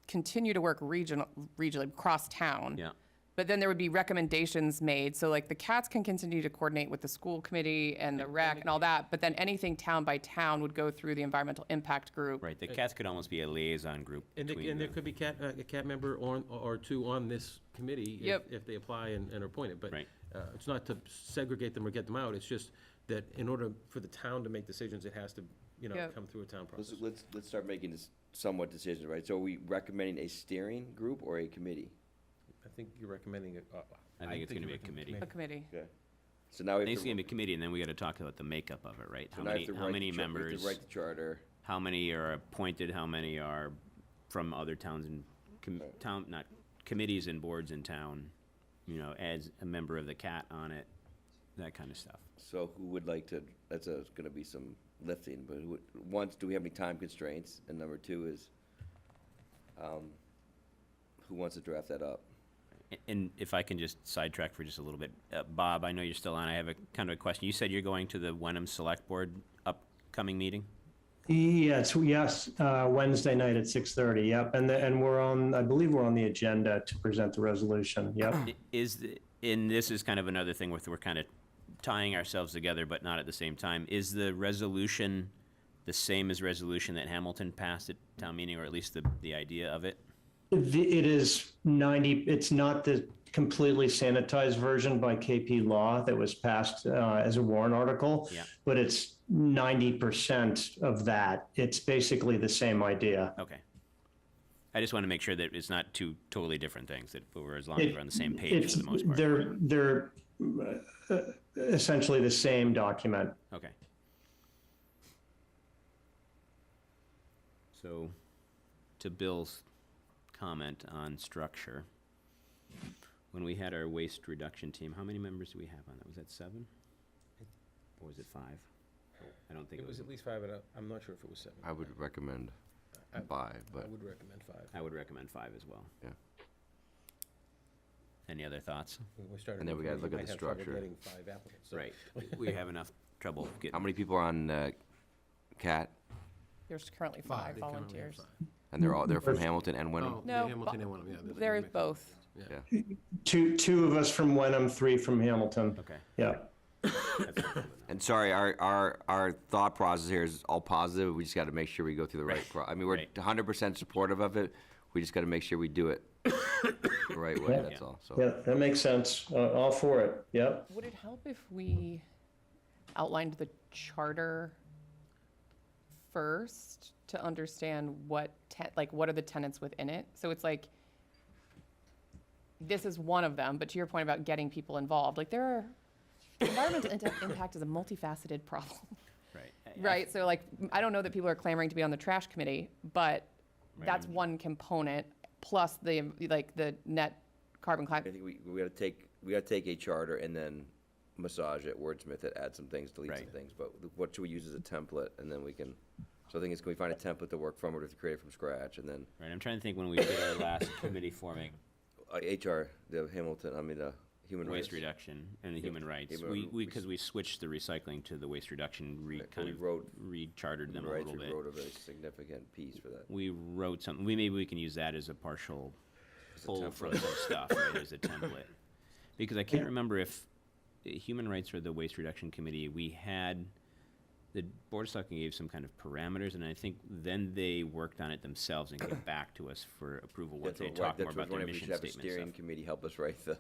continue to work regionally across town. yeah, but then there would be recommendations made. So like the CATS can continue to coordinate with the school committee and the rec and all that, but then anything town by town would go through the environmental impact group. Right, the CATS could almost be a liaison group And between there the- could be a CAT member or two on this committee Yep. if they apply and are appointed. But Right. it's not to segregate them or get them out, it's just that in order for the town to make decisions, it has to, Yep. come through a town process. Let's start making this somewhat decisions, right? So are we recommending a steering group or a committee? I think you're recommending it. I think it's gonna you're be a recommending committee. A committee. Okay. So now we It's have gonna to, be a committee, and then we gotta talk about the makeup of it, right? so now we have to How write many the char- we have members, to write the charter. how many are appointed, how many are from other towns and not committees and boards in town, as a member of the CAT on it, that kind of stuff. So who would like to, gonna be some lifting, but do we have any time constraints? And number two is, who wants to draft that up? And if I can just sidetrack for just a little bit, Bob, I know you're still on, I have a kind of a question. You said you're going to the Wenham Select Board upcoming meeting? Yes, Wednesday night at 6:30, yep. And we're on, I believe we're on the agenda to present the resolution, yep. And this is kind of another thing where we're kind of tying ourselves together, but not at the same time. Is the resolution the same as resolution that Hamilton passed at town meeting, or at least the idea of it? It is it's not the completely sanitized version by KP Law that was passed as a warrant article, Yeah. but it's 90% of that. It's basically the same idea. Okay. I just want to make sure that it's not two totally different things, that we're, as long as we're on the same page for the most part. They're essentially the same document. Okay. So, to Bill's comment on structure, when we had our waste reduction team, how many members do we have on that? Was that 7? Or was it 5? I don't think It was at least 5, and I'm not sure if it was 7. I would recommend I- 5, but. I would recommend 5. I would recommend 5 as well. Yeah. Any other thoughts? We started And then we gotta with look three, at the might have trouble structure. Getting 5 applicants. So- Right. We have enough trouble getting. How many people are on, CAT? There's currently 5 They currently have volunteers. 5. And they're from Hamilton and Wenham? Oh, No, Hamilton and Wenham, yeah. there's a There is mix. both. Yeah. Two of us from Wenham, 3 from Hamilton. Okay. Yeah. And sorry, our thought process here is all positive. We just got to make sure we go through the right. I mean, we're Right. 100% supportive of it. We just got to make sure we do it the right way. Yeah. That's all. So Yeah, that makes sense. All for it. Yep. Would it help if we outlined the charter first to understand what are the tenets within it? So it's like, this is one of them, but to your point about getting people involved, like environmental impact is a multifaceted problem, Right. right? So like, I don't know that people are clamoring to be on the trash committee, but Right. that's one component, plus the net carbon I climate. think we got to take a charter and then massage it, wordsmith it, add some things, delete some Right. things. But what should we use as a template, and then we can. So I think can we find a template to work from, or to create it from scratch, and then Right, I'm trying to think when we did our last committee forming, HR, the human waste rights. reduction and the human rights, human- because we switched the recycling to the waste reduction, Right, kind we of wrote- rechartered them a Human rights, little we bit. wrote a very significant piece for that. We wrote something, maybe we can use that as a partial pull from template. some stuff, right, as a template. Because I can't remember if Human Rights or the Waste Reduction Committee, the Board of Selectmen gave some kind of parameters, and I think then they worked on it themselves and came back to us for approval once they talked more about their we mission should have a statement steering stuff. committee help us write the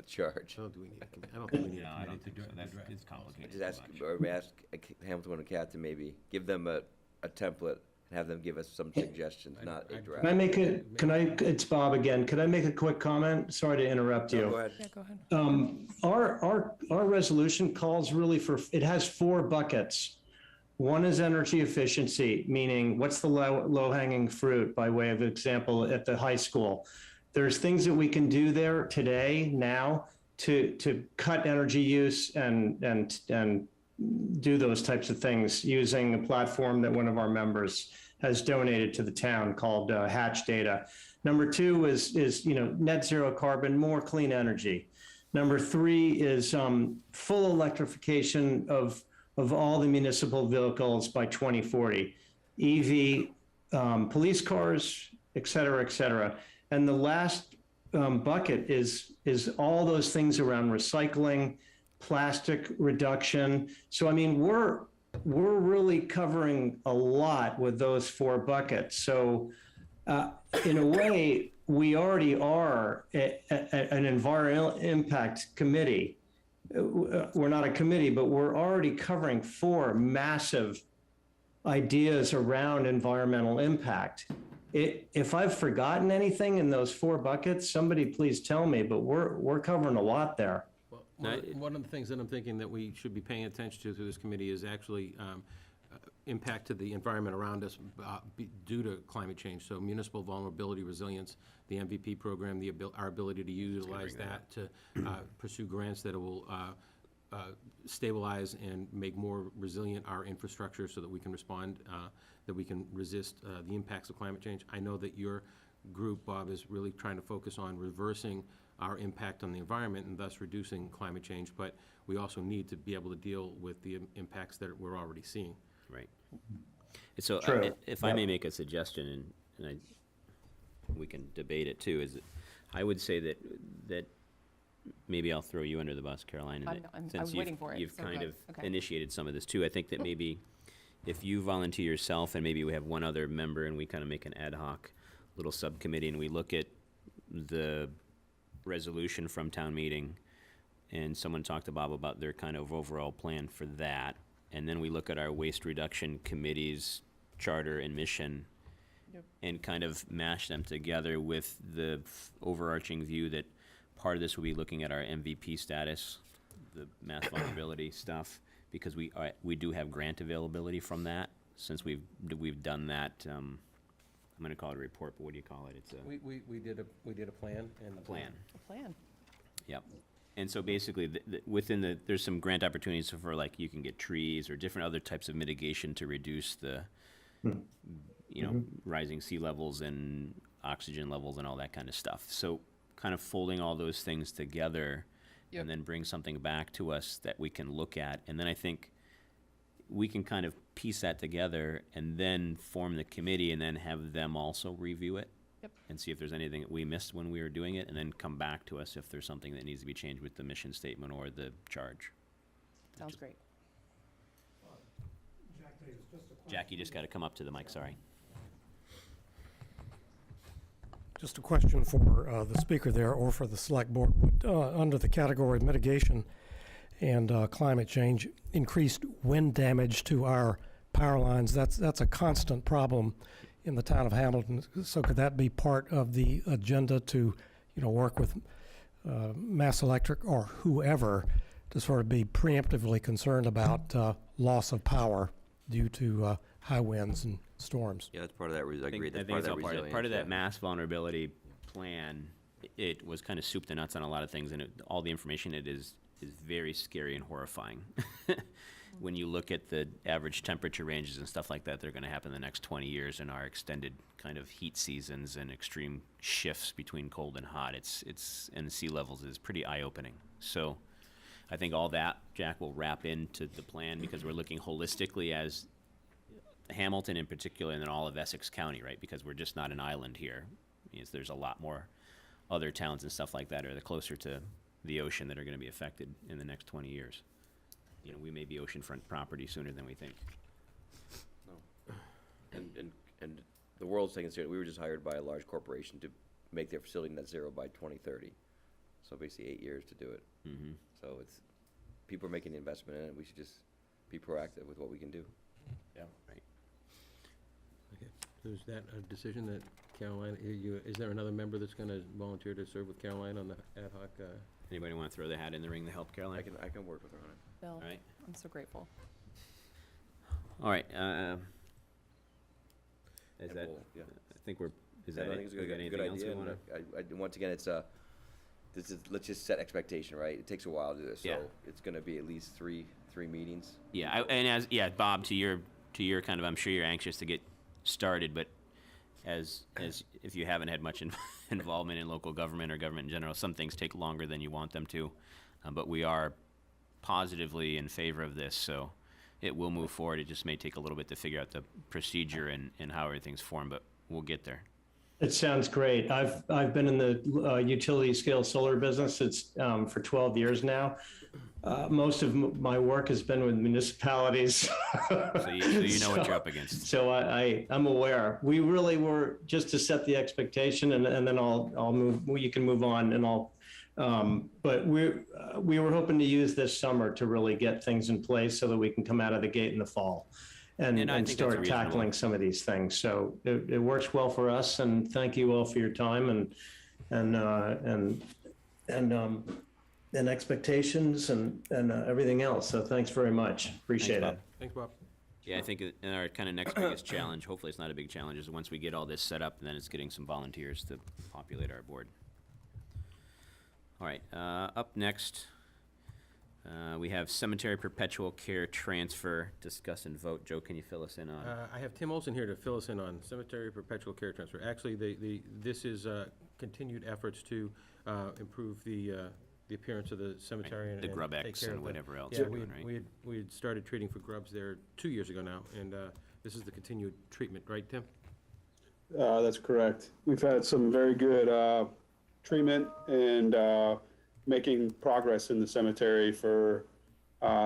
charge. I don't think we need No, a I committee don't to think do so, it. it's complicated Just too ask, much. or we ask Hamilton and Cat to maybe give them a template and have them give us some suggestions, not a draft. It's Bob again. Could I make a quick comment? Sorry to interrupt you. No, go ahead. Yeah, go ahead. Our resolution calls really it has 4 buckets. One is energy efficiency, meaning what's the low-hanging fruit, by way of example, at the high school. There's things that we can do there today, now, to cut energy use and do those types of things using a platform that one of our members has donated to the town called Hatch Data. Number 2 is net zero carbon, more clean energy. Number 3 is full electrification of all the municipal vehicles by 2040, EV, police cars, et cetera, et cetera. And the last bucket is all those things around recycling, plastic reduction. So, I mean, we're really covering a lot with those 4 buckets. So, in a way, we already are an environmental impact committee. We're not a committee, but we're already covering 4 massive ideas around environmental impact. If I've forgotten anything in those 4 buckets, somebody please tell me, but we're covering a lot there. Well, one of the things that I'm thinking that we should be paying attention to through this committee is actually impact to the environment around us due to climate change. So municipal vulnerability resilience, the MVP program, our ability to utilize that to pursue grants that will stabilize and make more resilient our infrastructure so that we can respond, that we can resist the impacts of climate change. I know that your group, Bob, is really trying to focus on reversing our impact on the environment and thus reducing climate change, but we also need to be able to deal with the impacts that we're already seeing. Right. So True. if I may make a suggestion, and we can debate it too, is that I would say that maybe I'll throw you under the bus, Caroline. I'm since waiting for it, You've so kind go. of Okay. initiated some of this too. I think that maybe if you volunteer yourself and maybe we have one other member and we kind of make an ad hoc little subcommittee and we look at the resolution from town meeting and someone talked to Bob about their kind of overall plan for that. And then we look at our waste reduction committee's charter and mission and kind of mash them together with the overarching view that part of this will be looking at our MVP status, the mass vulnerability stuff, because we do have grant availability from that, since we've done that, I'm gonna call it a report, but what do you call it? It's a We did a plan and. plan. A plan. Yep. And so basically, within there's some grant opportunities for, like, you can get trees or different other types of mitigation to reduce the, rising sea levels and oxygen levels and all that kind of stuff. So kind of folding all those things together and then bring something back to us that we can look at. And then I think we can kind of piece that together and then form the committee and then have them also review it. And see if there's anything that we missed when we were doing it, and then come back to us if there's something that needs to be changed with the mission statement or the charge. Sounds great. Jack, you just gotta come up to the mic, sorry. Just a question for the speaker there or for the select board. Would, under the category of mitigation and climate change, increased wind damage to our power lines, that's a constant problem in the town of Hamilton. So could that be part of the agenda to, work with Mass Electric or whoever to sort of be preemptively concerned about loss of power due to high winds and storms? Yeah, that's part of that, I agree, I that's think part of it's that all part resilience. of that yeah. mass vulnerability plan. It was kind of soup to nuts on a lot of things, and all the information it is very scary and horrifying. When you look at the average temperature ranges and stuff like that, they're going to happen in the next 20 years in our extended kind of heat seasons and extreme shifts between cold and hot. And sea levels is pretty eye-opening. So I think all that, Jack, will wrap into the plan because we're looking holistically as Hamilton in particular and then all of Essex County, right? Because we're just not an island here. There's a lot more other towns and stuff like that are closer to the ocean that are going to be affected in the next 20 years. We may be oceanfront property sooner than we think. No. And the world's taking seriously. We were just hired by a large corporation to make their facility net zero by 2030. So basically 8 years to do it. Mm-hmm. So people are making the investment in it. We should just be proactive with what we can do. Yeah. Right. Okay. So is that a decision that Caroline, is there another member that's gonna volunteer to serve with Caroline on the ad hoc? Anybody want to throw their hat in the ring to help Caroline? I can work with her on it. Bill, All right. I'm so grateful. All right. Is And that? yeah. I think we're. Is Yeah, that I it? think it's a We got good anything else we idea. wanna- And once again, let's just set expectation, right? It takes a while to do this, Yeah. so it's going to be at least three meetings. Yeah, Bob, to your kind of, I'm sure you're anxious to get started, but as if you haven't had much involvement in local government or government in general, some things take longer than you want them to. But we are positively in favor of this, so it will move forward. It just may take a little bit to figure out the procedure and how everything's formed, but we'll get there. It sounds great. I've been in the utility scale solar business. It's for 12 years now. Most of my work has been with municipalities. So you know what you're up against. So I'm aware. We really were just to set the expectation, and then I'll move. You can move on, and I'll. But we were hoping to use this summer to really get things in place so that we can come out of the gate in the fall, and I think that's start reasonable. tackling some of these things. So it works well for us, and thank you all for your time and expectations and everything else. So thanks very much. Appreciate Bob. it. Thanks, Bob. Yeah, I think in our kind of next biggest challenge, hopefully it's not a big challenge, is once we get all this set up, and then it's getting some volunteers to populate our board. All right, up next, we have cemetery perpetual care transfer, discuss and vote. Joe, can you fill us in on? I have Tim Olson here to fill us in on cemetery perpetual care transfer. Actually, this is continued efforts to improve the appearance of the cemetery The and grub take X care and of whatever else Yeah, we're doing, right? we had started treating for grubs there 2 years ago now, and this is the continued treatment, right, Tim? That's correct. We've had some very good treatment and making progress in the cemetery for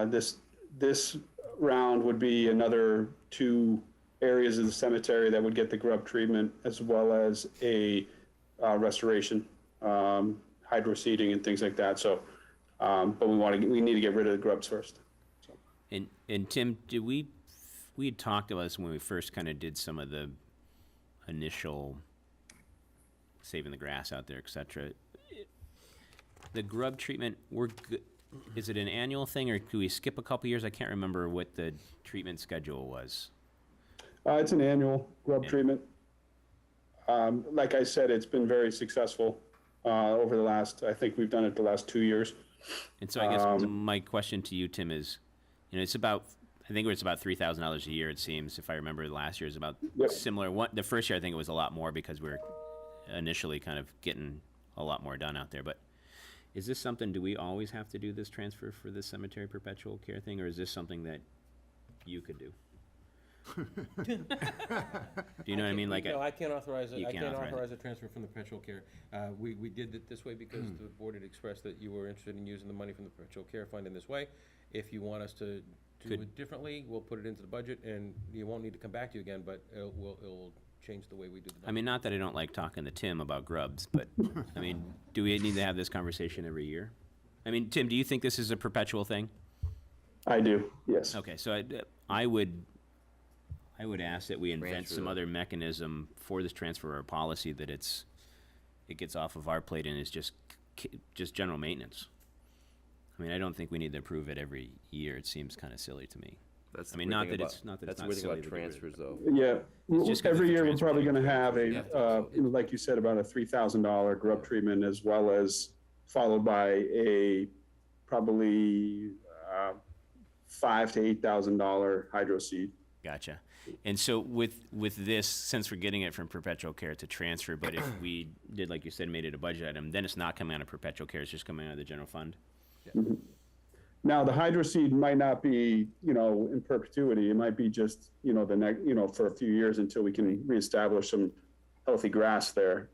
this round would be another 2 areas of the cemetery that would get the grub treatment, as well as a restoration, hydro seeding and things like that. So, but we need to get rid of the grubs first. So. And Tim, we had talked about this when we first kind of did some of the initial saving the grass out there, et cetera. The grub treatment, is it an annual thing, or do we skip a couple years? I can't remember what the treatment schedule was. It's an annual grub treatment. Like I said, it's been very successful over the last, I think we've done it the last 2 years. And so I guess my question to you, Tim, is, it's about, I think it's about $3,000 a year, it seems, if I remember last year is about similar. The first year I think it was a lot more because we were initially kind of getting a lot more done out there. But is this something, do we always have to do this transfer for the cemetery perpetual care thing, or is this something that you could do? Do you know what I mean? Like, No, I can't authorize it. You I can't can't authorize authorize a transfer from the perpetual care. We did it this way because the board had expressed that you were interested in using the money from the perpetual care fund in this way. If you want us to do it differently, we'll put it into the budget, and you won't need to come back to you again, but it'll change the way we do the budget. I mean, not that I don't like talking to Tim about grubs, but, I mean, do we need to have this conversation every year? I mean, Tim, do you think this is a perpetual thing? I do, yes. Okay, so I would ask that we invent Transfer some that. other mechanism for this transfer or policy that it gets off of our plate and is just general maintenance. I mean, I don't think we need to approve it every year. It seems kind of silly to me. That's I mean, not that it's not that's the silly. weird thing about to get rid of it. transfers, though. Yeah, just 'cause every it's a year we're transfer. probably going to have Yeah. like you said, about a $3,000 grub treatment, as well as followed by a probably $5,000 to $8,000 hydro seed. Gotcha. And so with this, since we're getting it from perpetual care to transfer, but if we did, like you said, made it a budget item, then it's not coming out of perpetual care, it's just coming out of the general fund? Now, the hydro seed might not be, in perpetuity. It might be just, the next, for a few years until we can reestablish some healthy grass there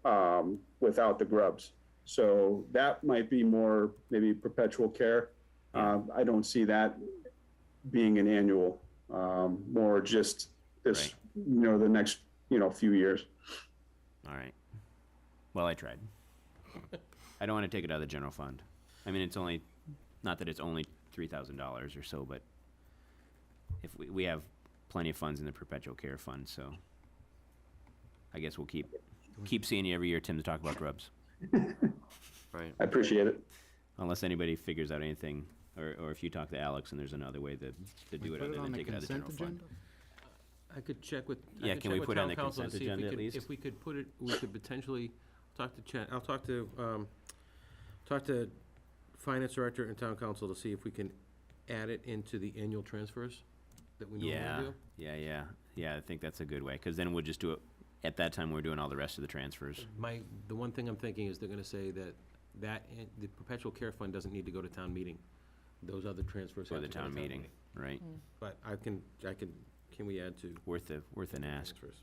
without the grubs. So that might be more maybe perpetual care. I don't see that being an annual, more just this, the next, few years. All right. Well, I tried. I don't want to take it out of the general fund. I mean, it's only, not that it's only $3,000 or so, but if we have plenty of funds in the perpetual care fund, so I guess we'll keep seeing you every year, Tim, to talk about grubs. Right. I appreciate it. Unless anybody figures out anything, or if you talk to Alex and there's another way to do it other than take it out of the general fund. I could check with. Yeah, can we put it on the consent agenda at least? If we could put it, we could potentially talk to Chen, I'll talk to finance director and town council to see if we can add it into the annual transfers that we normally do. Yeah, I think that's a good way, because then we'll just do it, at that time, we're doing all the rest of the transfers. The one thing I'm thinking is they're gonna say that the perpetual care fund doesn't need to go to town meeting. Those other transfers For have the to go to town meeting, right? But can we add to Worth an ask. transfers?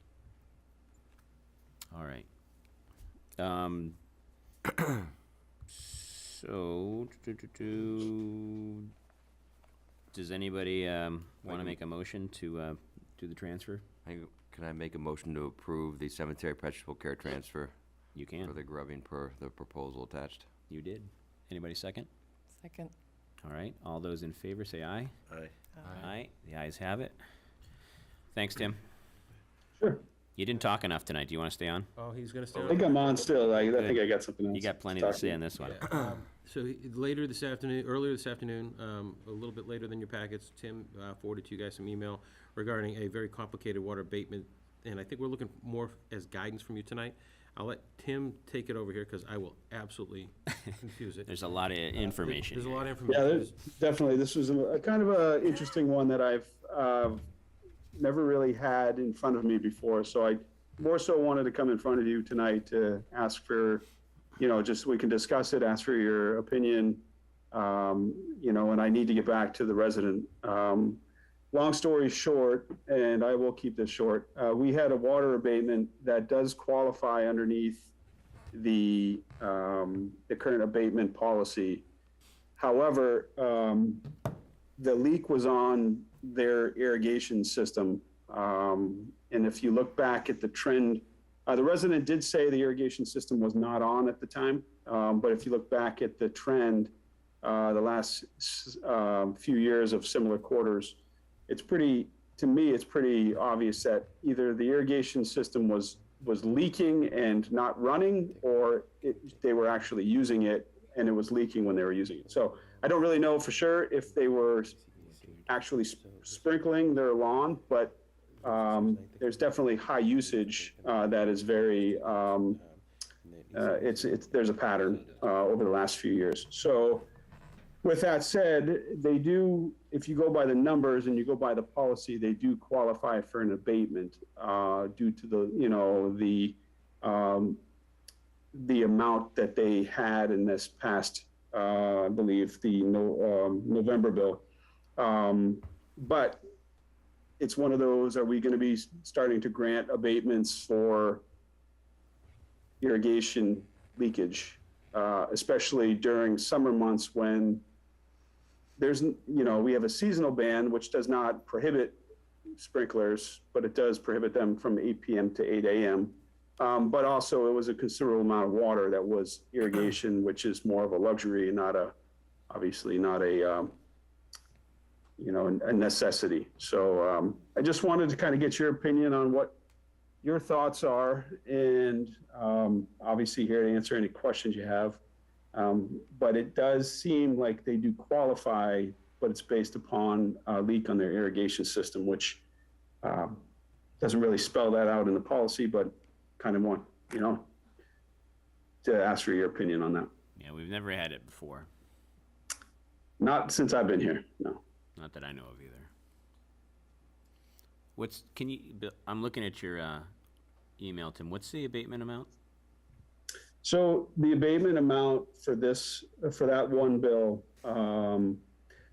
All right. So, does anybody want to make a motion to do the transfer? Can I make a motion to approve the cemetery perpetual care transfer You can. for the grubbing per the proposal attached? You did. Anybody second? Second. All right, all those in favor say aye. Aye. Aye, the ayes have it. Thanks, Tim. Sure. You didn't talk enough tonight. Do you want to stay on? Oh, he's gonna stay I on? think I'm on still. I think I got something else. You got plenty to say on this one. So later this afternoon, earlier this afternoon, a little bit later than your packets, Tim forwarded to you guys some email regarding a very complicated water abatement, and I think we're looking more as guidance from you tonight. I'll let Tim take it over here, because I will absolutely confuse it. There's a lot of information. There's a lot of Yeah, information. definitely. This was a kind of a interesting one that I've never really had in front of me before. So I more so wanted to come in front of you tonight to ask for, just we can discuss it, ask for your opinion, and I need to get back to the resident. Long story short, and I will keep this short, we had a water abatement that does qualify underneath the current abatement policy. However, the leak was on their irrigation system. And if you look back at the trend, the resident did say the irrigation system was not on at the time. But if you look back at the trend, the last few years of similar quarters, to me, it's pretty obvious that either the irrigation system was leaking and not running, or they were actually using it and it was leaking when they were using it. So I don't really know for sure if they were actually sprinkling their lawn, but there's definitely high usage that is very, there's a pattern over the last few years. So with that said, they do, if you go by the numbers and you go by the policy, they do qualify for an abatement due to the amount that they had in this past, I believe, the November bill. But it's one of those, are we going to be starting to grant abatements for irrigation leakage, especially during summer months when there's, we have a seasonal ban, which does not prohibit sprinklers, but it does prohibit them from 8 p.m. to 8 a.m. But also it was a considerable amount of water that was irrigation, which is more of a luxury, obviously not a necessity. So I just wanted to kind of get your opinion on what your thoughts are, and obviously here to answer any questions you have. But it does seem like they do qualify, but it's based upon a leak on their irrigation system, which doesn't really spell that out in the policy, but kind of want, to ask for your opinion on that. Yeah, we've never had it before. Not since I've been here, no. Not that I know of either. I'm looking at your email, Tim. What's the abatement amount? So the abatement amount for that one bill,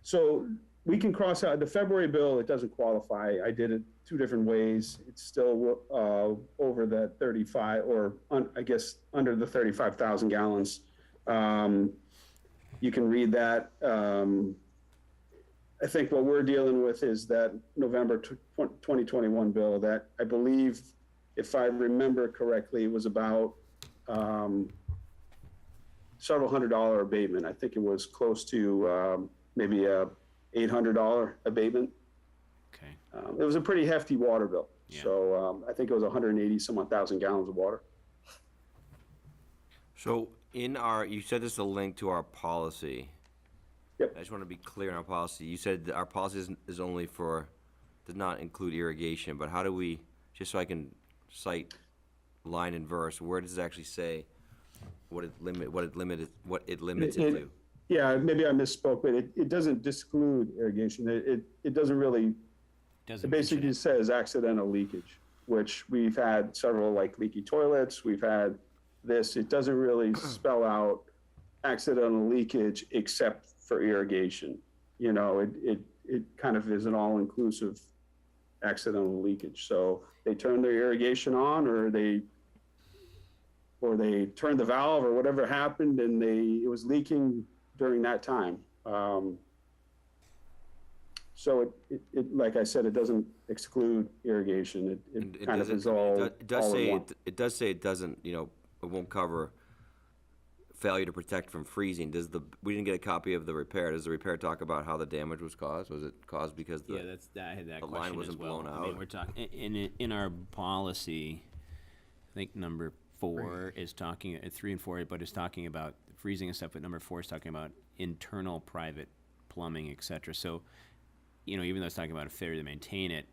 so we can cross out the February bill. It doesn't qualify. I did it two different ways. It's still over the 35, or I guess under the 35,000 gallons. You can read that. I think what we're dealing with is that November 2021 bill that I believe, if I remember correctly, it was about several $100 abatement. I think it was close to maybe a $800 abatement. Okay. It was a pretty hefty water bill. Yeah. So I think it was 180 some odd thousand gallons of water. So you said this is a link to our policy. Yep. I just want to be clear on our policy. You said that our policy is only does not include irrigation, but how do we, just so I can cite line and verse, where does it actually say what it limits it to? Yeah, maybe I misspoke, but it doesn't disclude irrigation. It doesn't really, it basically says accidental leakage, which we've had several, like leaky toilets, we've had this. It doesn't really spell out accidental leakage except for irrigation. It kind of is an all-inclusive accidental leakage. So they turn their irrigation on, or they or they turned the valve or whatever happened and it was leaking during that time. So it, like I said, it doesn't exclude irrigation. It kind of is all, It does all in say, one. it does say it doesn't, you know, it won't cover failure to protect from freezing. We didn't get a copy of the repair. Does the repair talk about how the damage was caused? Was it caused because Yeah, I had that the question line as wasn't well. blown I mean, out? we're talking, in our policy, I think number 4 is talking, 3 and 4, but it's talking about freezing and stuff, but number 4 is talking about internal private plumbing, et cetera. So, you know, even though it's talking about a failure to maintain it,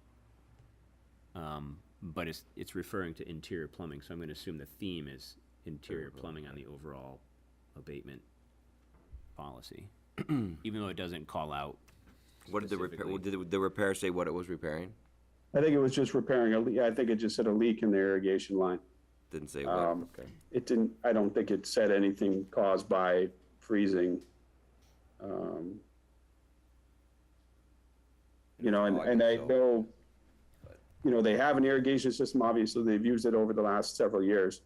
but it's referring to interior plumbing, so I'm gonna assume the theme is interior plumbing on the overall abatement policy, even though it doesn't call out. What did the repair, specifically. did the repair say what it was repairing? I think it was just repairing a leak. I think it just said a leak in the irrigation line. Didn't say what, okay. It didn't, I don't think it said anything caused by freezing. You know, and I know, you know, they have an irrigation system, obviously, they've used it over the last several years.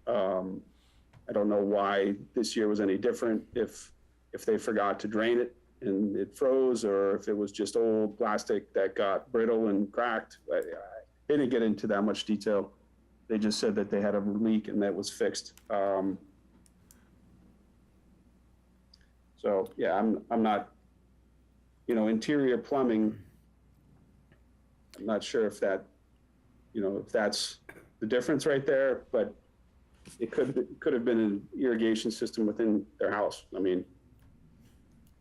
I don't know why this year was any different, if they forgot to drain it and it froze, or if it was just old plastic that got brittle and cracked. They didn't get into that much detail. They just said that they had a leak and that was fixed. So, yeah, I'm not, you know, interior plumbing, I'm not sure if that, you know, if that's the difference right there, but it could have been an irrigation system within their house. I mean,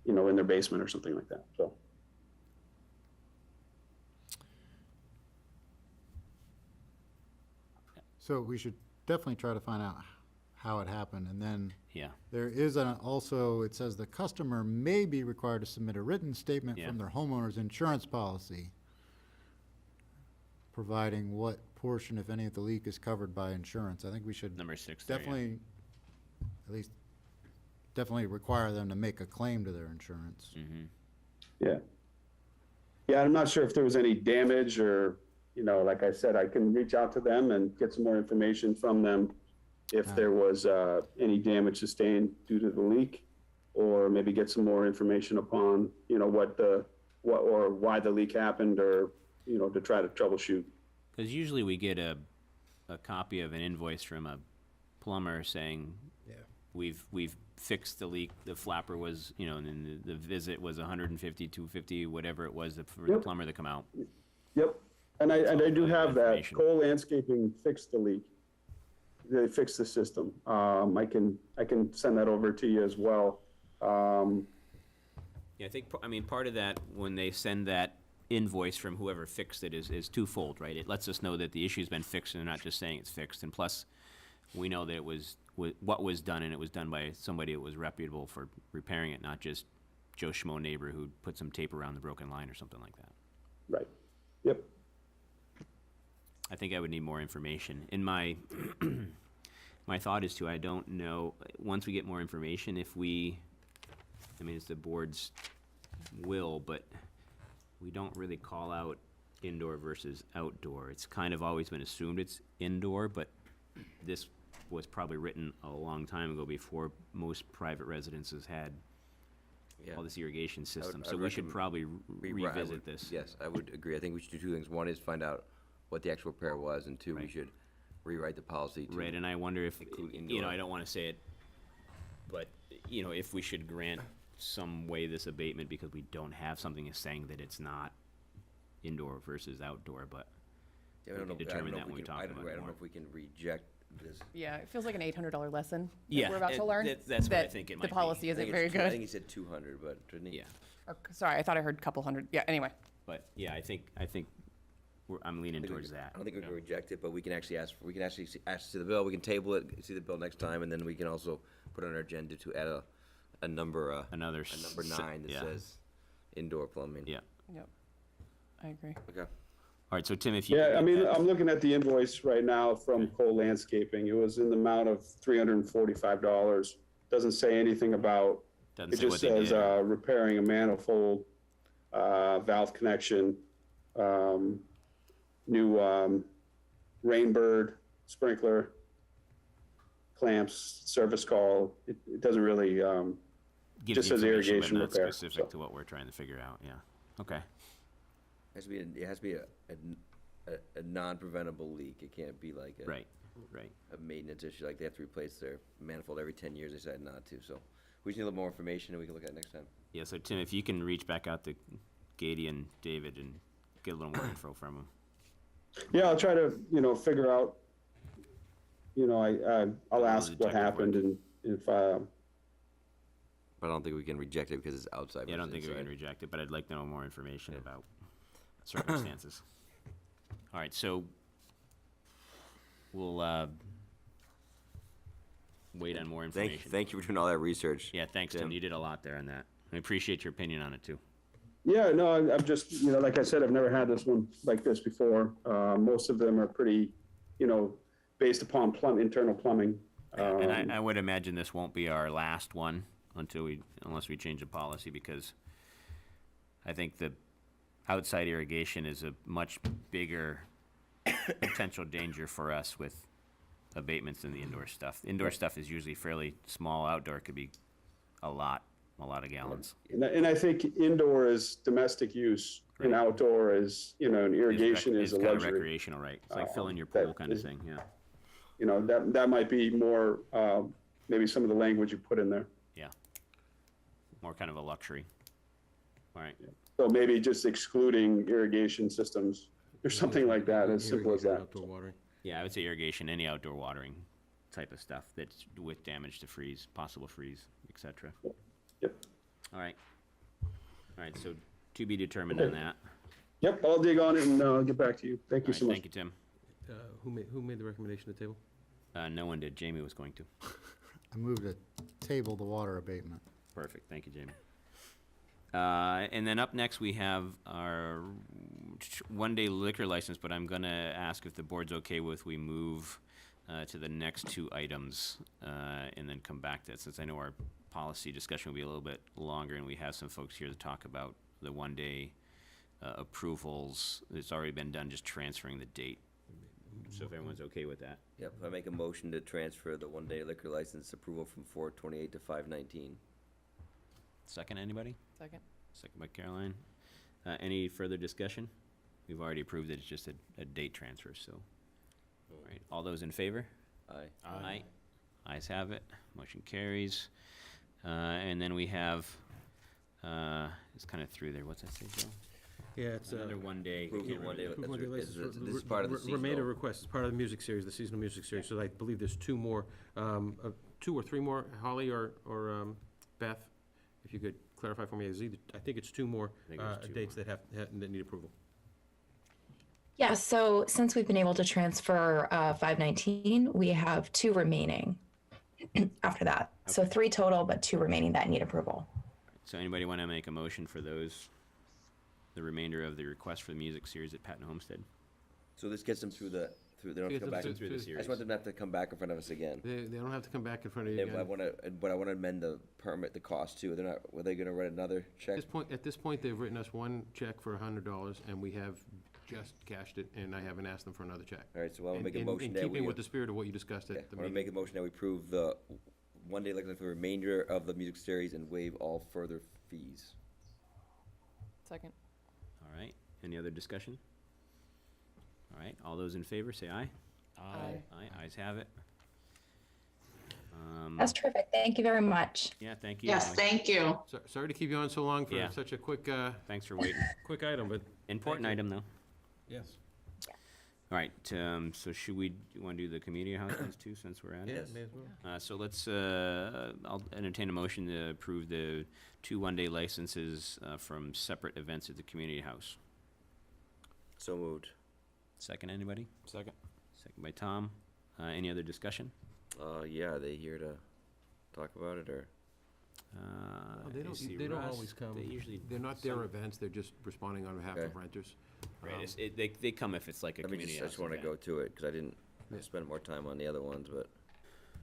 you know, in their basement or something like that, so. So we should definitely try to find out how it happened, and then Yeah. there is also, it says the customer may be required to submit a written statement Yeah. from their homeowner's insurance policy, providing what portion, if any, of the leak is covered by insurance. I think we should Number 6 there, yeah. definitely, at least, definitely require them to make a claim to their insurance. Yeah. Yeah, I'm not sure if there was any damage or, you know, like I said, I can reach out to them and get some more information from them if there was any damage sustained due to the leak, or maybe get some more information upon, you know, what or why the leak happened, or, you know, to try to troubleshoot. Because usually we get a copy of an invoice from a plumber saying, we've fixed the leak, the flapper was, you know, and then the visit was 150, 250, whatever it was for the Yep. plumber to come out. Yep, and I do have that. Information. Cole Landscaping fixed the leak. They fixed the system. I can send that over to you as well. Yeah, I think, I mean, part of that, when they send that invoice from whoever fixed it is twofold, right? It lets us know that the issue's been fixed and they're not just saying it's fixed. And plus, we know that it was, what was done, and it was done by somebody that was reputable for repairing it, not just Joe Schmo neighbor who put some tape around the broken line or something like that. Right, yep. I think I would need more information. In my, my thought is I don't know, once we get more information, if we, I mean, it's the board's will, but we don't really call out indoor versus outdoor. It's kind of always been assumed it's indoor, but this was probably written a long time ago before most private residences had Yeah. all this irrigation system. I'd So we should recommend- probably I revisit would- this. Yes, I would agree. I think we should do two things. One is find out what the actual repair was, and two, we Right. should rewrite the policy to. Right, and I wonder if, include you know, indoor. I don't wanna say it, but, you know, if we should grant some way this abatement because we don't have something that's saying that it's not indoor versus outdoor, but Yeah, we I don't can know- I don't determine know that if when we can- talk I don't- about I it don't know more. if we can reject this. Yeah, it feels like an $800 lesson Yeah, that we're about to learn. that's what I that think it The might be. policy I isn't think very it's I think good. he said 200, but didn't he? Yeah, Sorry, I thought I heard a couple hundred. Yeah, anyway. but, yeah, I think I'm leaning towards I that. don't think we can reject it, but we can actually ask to see the bill. We can table it, see the bill next time, and then we can also put on our agenda to add a number, Another a number s- 9 that yeah. says indoor plumbing. Yeah. Yep. I agree. Okay. All right, so Tim, if you. Yeah, could I get mean, that- I'm looking at the invoice right now from Cole Landscaping. It was in the amount of $345. Doesn't say anything about, Doesn't it say what just they says did. repairing a manifold, valve connection, new Rainbird sprinkler. clamps, service call. It doesn't really, Gives just you says information, irrigation but not repair. specific so. to what we're trying to figure out, yeah. Okay. It has to be a non-preventable leak. It can't be like Right, right. a maintenance issue, like they have to replace their manifold every 10 years, they decided not to, so. We just need a little more information and we can look at it next time. Yeah, so Tim, if you can reach back out to Gady and David and get a little more info from them. Yeah, I'll try to, figure out, I'll ask what detective happened and if, But I don't think we can reject it because it's outside. Yeah, I don't think versus we can inside. reject it, but I'd like to know more information about circumstances. All right, so we'll wait on more information. Thank you for doing all that research. Yeah, thanks, Tim. You did a lot there on that. I appreciate your opinion on it, too. Yeah, no, I'm just, like I said, I've never had this one like this before. Most of them are pretty, based upon internal plumbing. And I would imagine this won't be our last one unless we change the policy, because I think the outside irrigation is a much bigger potential danger for us with abatements than the indoor stuff. Indoor stuff is usually fairly small. Outdoor could be a lot of gallons. And I think indoor is domestic use and outdoor is, an irrigation is a It's kind of luxury. recreational, right? It's like filling your pool kind of thing, yeah. That might be more, maybe some of the language you put in there. Yeah. More kind of a luxury. All right. So maybe just excluding irrigation systems or something like that, as simple as Irrigation, that. Outdoor watering. Yeah, I would say irrigation, any outdoor watering type of stuff that's with damage to freeze, possible freeze, et cetera. Yep. All right. All right, so to be determined on that. Yep, I'll dig on it and I'll get back to you. Thank All you right, so much. thank you, Tim. Who made the recommendation to table? No one did. Jamie was going to. I moved to table the water abatement. Perfect. Thank you, Jamie. And then up next, we have our one-day liquor license, but I'm going to ask if the board's okay with we move to the next two items and then come back to it, since I know our policy discussion will be a little bit longer and we have some folks here to talk about the one-day approvals. It's already been done, just transferring the date. So if everyone's okay with that. Yep, I make a motion to transfer the one-day liquor license approval from 4/28 to 5/19. Second, anybody? Second. Second by Caroline. Any further discussion? We've already approved that it's just a date transfer, so. All right, all those in favor? Aye. Aye. Ayes have it. Motion carries. And then we have, it's kind of through there. What's that say, Joe? Yeah, it's Another one-day. Approval of one-day, Approve one-day license for- this is part of the Remainder seasonal. request, it's part of the music series, the seasonal music series, so I believe there's two more, 2 or 3 more, Holly or Beth, if you could clarify for me, I think it's 2 more I think it's 2 dates that that need approval. Yeah, so since we've been able to transfer 519, we have 2 remaining after that. So 3 total, but 2 remaining that need approval. So anybody want to make a motion for those, the remainder of the request for the music series at Patton Homestead? So this gets them through they don't have to come back. through the I series. just want them to have to come back in front of us again. They don't have to come back in front of you And I again. want to amend the permit, the cost too. Were they gonna write another check? At this point, they've written us 1 check for $100, and we have just cashed it, and I haven't asked them for another check. All right, so I'll In- make a in- motion In that keeping we, with the spirit of what you discussed yeah, at the I want to meeting. make a motion that we approve the one-day liquor for the remainder of the music series and waive all further fees. Second. All right, any other discussion? All right, all those in favor, say aye. Aye. Aye, ayes have it. That's terrific. Thank you very much. Yeah, thank you. Yes, Molly. thank you. Sorry to keep you on so long for Yeah. such a quick, Thanks for waiting. quick item, but Important item, though. yes. All right, so should we, want to do the community house ones too, since we're at it? Yes. May as well. So let's, I'll entertain a motion to approve the 2 one-day licenses from separate events at the community house. So moved. Second, anybody? Second. Second by Tom. Any other discussion? Yeah, are they here to talk about it or? They I see don't Russ. always come. They usually, They're not their events, they're just responding on behalf of Okay. renters. right, they come if it's like a Let me community just, I house just want to event. go to it because I didn't Yeah. spend more time on the other ones, but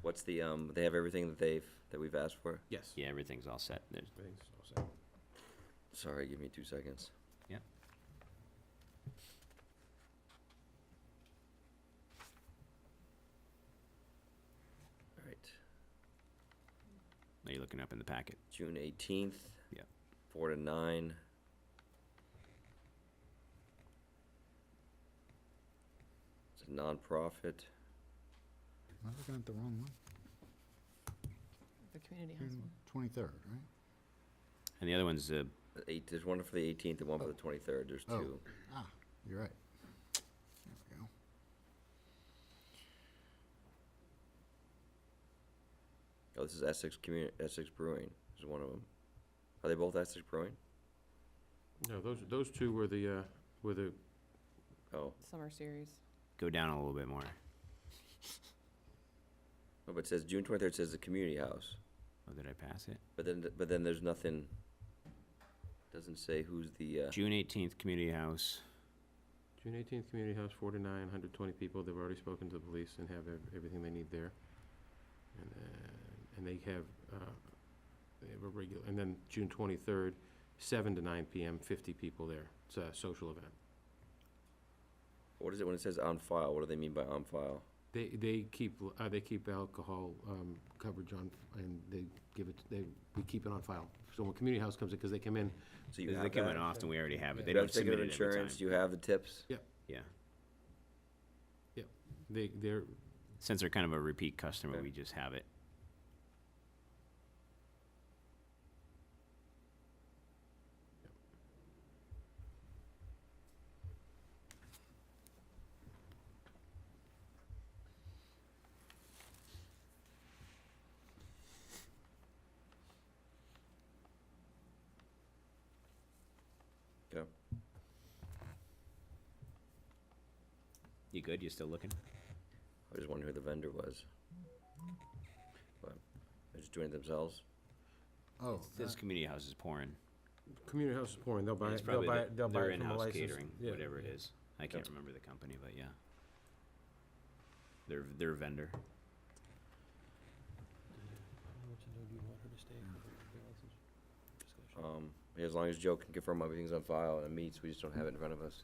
what's the, they have everything that we've asked for? Yes. Yeah, everything's all set. Everything's all set. Sorry, give me 2 seconds. Yep. All Are you looking up in the packet? June 18th. Yeah. 4 to 9. It's a nonprofit. Am I looking at the wrong one? The community house June one. 23rd, right? And the other one's, There's one for the 18th and one for the 23rd. There's Oh. two. Ah, you're right. There we go. Oh, this is Essex Brewing. This is one of them. Are they both Essex Brewing? No, those two were the, Oh, Summer series. go down a little bit more. no, but it says June 23rd. It says the community house, Oh, did I pass it? but then there's nothing. Doesn't say who's the. June 18th, Community House. June 18th, Community House, 4 to 9, 120 people. They've already spoken to the police and have everything they need there. And they have a regular, and then June 23rd, 7 to 9 PM, 50 people there. It's a social event. What is it when it says on file? What do they mean by on file? They keep alcohol coverage on, and they give it, we keep it on file. So when Community House comes in, because they come in, So you They have come in that? often, we already have it. They You have don't a ticket submit of it every time. insurance. You have the tips. Yeah. they're, Since they're kind of a repeat customer, Okay. we just have it. Okay. You good? You still looking? I was just wondering who the vendor was. But they're just doing it themselves. Oh, This Community House is pouring. Community House is pouring, they'll buy It's it, they'll probably buy it, they'll buy their it from a in-house licensed. catering, Yeah. whatever it is. I can't remember the company, but yeah. Their vendor. As long as Joe can confirm everything's on file and it meets, we just don't have it in front of us.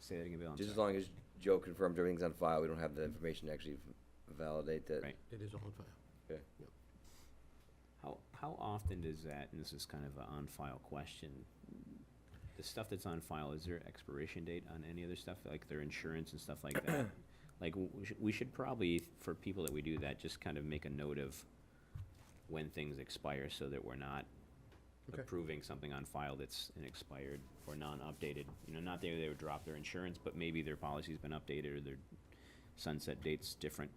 Say that again, Bill. I'm Just as sorry. long as Joe confirms everything's on file, we don't have the information to actually validate that. Right. It is all on file. Okay. How often does that, and this is kind of an on-file question, the stuff that's on file, is there expiration date on any other stuff, like their insurance and stuff like that? Like, we should probably, for people that we do that, just kind of make a note of when things expire so that we're not Okay. approving something on file that's an expired or non-updated. You know, not that they would drop their insurance, but maybe their policy's been updated or their sunset date's different.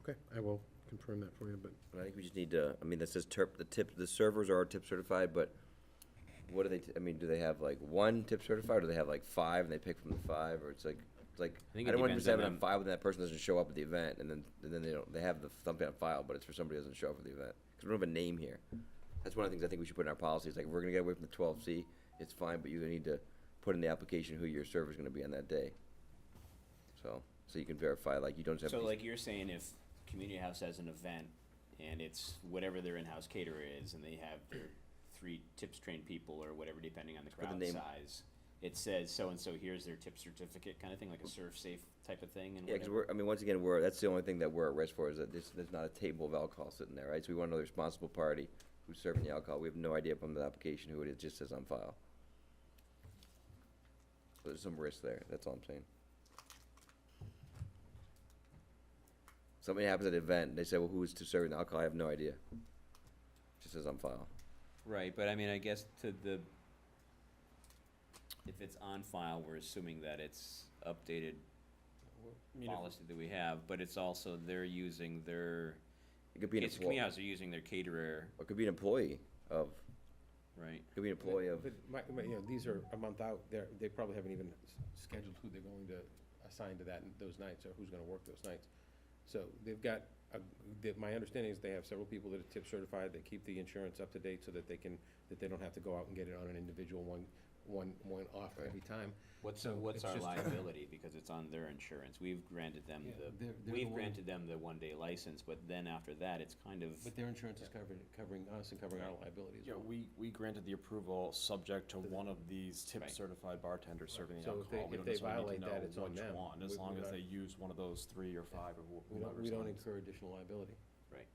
Okay, I will confirm that for you, but I think we just need to, I mean, that says the servers are tip certified, but what do they, I mean, do they have like one tip certified, or do they have like 5 and they pick from the 5, or it's like, think I it don't want to depends just have on it on them. file, but that person doesn't show up at the event, and then they have something on file, but it's for somebody who doesn't show up at the event. Because we don't have a name here. That's one of the things I think we should put in our policies, like, if we're gonna get away from the 12C, it's fine, but you need to put in the application who your server's gonna be on that day. So you can verify, like, you don't just have. So these- like you're saying, if Community House has an event and it's whatever their in-house caterer is, and they have their 3 tips trained people or whatever, depending on the put the crowd name- size, it says so-and-so, here's their tip certificate kind of thing, like a serve safe type of thing and Yeah, because whatever. I mean, once again, that's the only thing that we're at risk for, is that there's not a table of alcohol sitting there, right? So we want to know the responsible party who's serving the alcohol. We have no idea from the application who it is, just says on file. So there's some risk there, that's all I'm saying. Something happens at an event, and they say, well, who is to serving the alcohol? I have no idea. Just says on file. Right, but I mean, I guess if it's on file, we're assuming that it's updated policy that we have, but it's also they're using their, It could be an it's Community employee, House are using their caterer, or it could be an employee of, right? could be an employee of, But you know, these are a month out, they probably haven't even scheduled who they're going to assign to those nights, or who's gonna work those nights. So they've got, my understanding is they have several people that are tip certified, they keep the insurance up to date so that they don't have to go out and get it on an individual one off every time. What's So what's it's our just- liability, because it's on their insurance? We've granted them Yeah, the, they're the we've one- granted them the 1-day license, but then after that, it's kind of, But their insurance is covering us and covering our liability as Yeah, well. we granted the approval subject to one of these Right. tip-certified bartenders serving the So if they- alcohol. We if don't they necessarily violate need to that, know it's on which them. one, as We- long we're as not- they use one of those 3 or 5 or We whoever's don't on it. incur additional liability. right.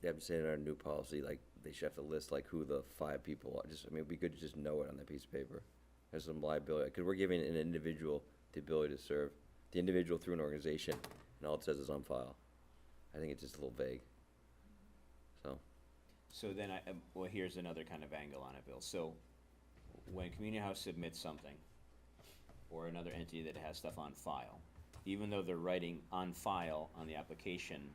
Yeah, I'm saying in our new policy, like, they should have to list like who the 5 people are. Just, I mean, it'd be good to just know it on that piece of paper. There's some liability, because we're giving an individual the ability to serve, the individual through an organization, and all it says is on file. I think it's just a little vague. So then well, here's another kind of angle on it, Bill. So when Community House submits something, or another entity that has stuff on file, even though they're writing on file on the application,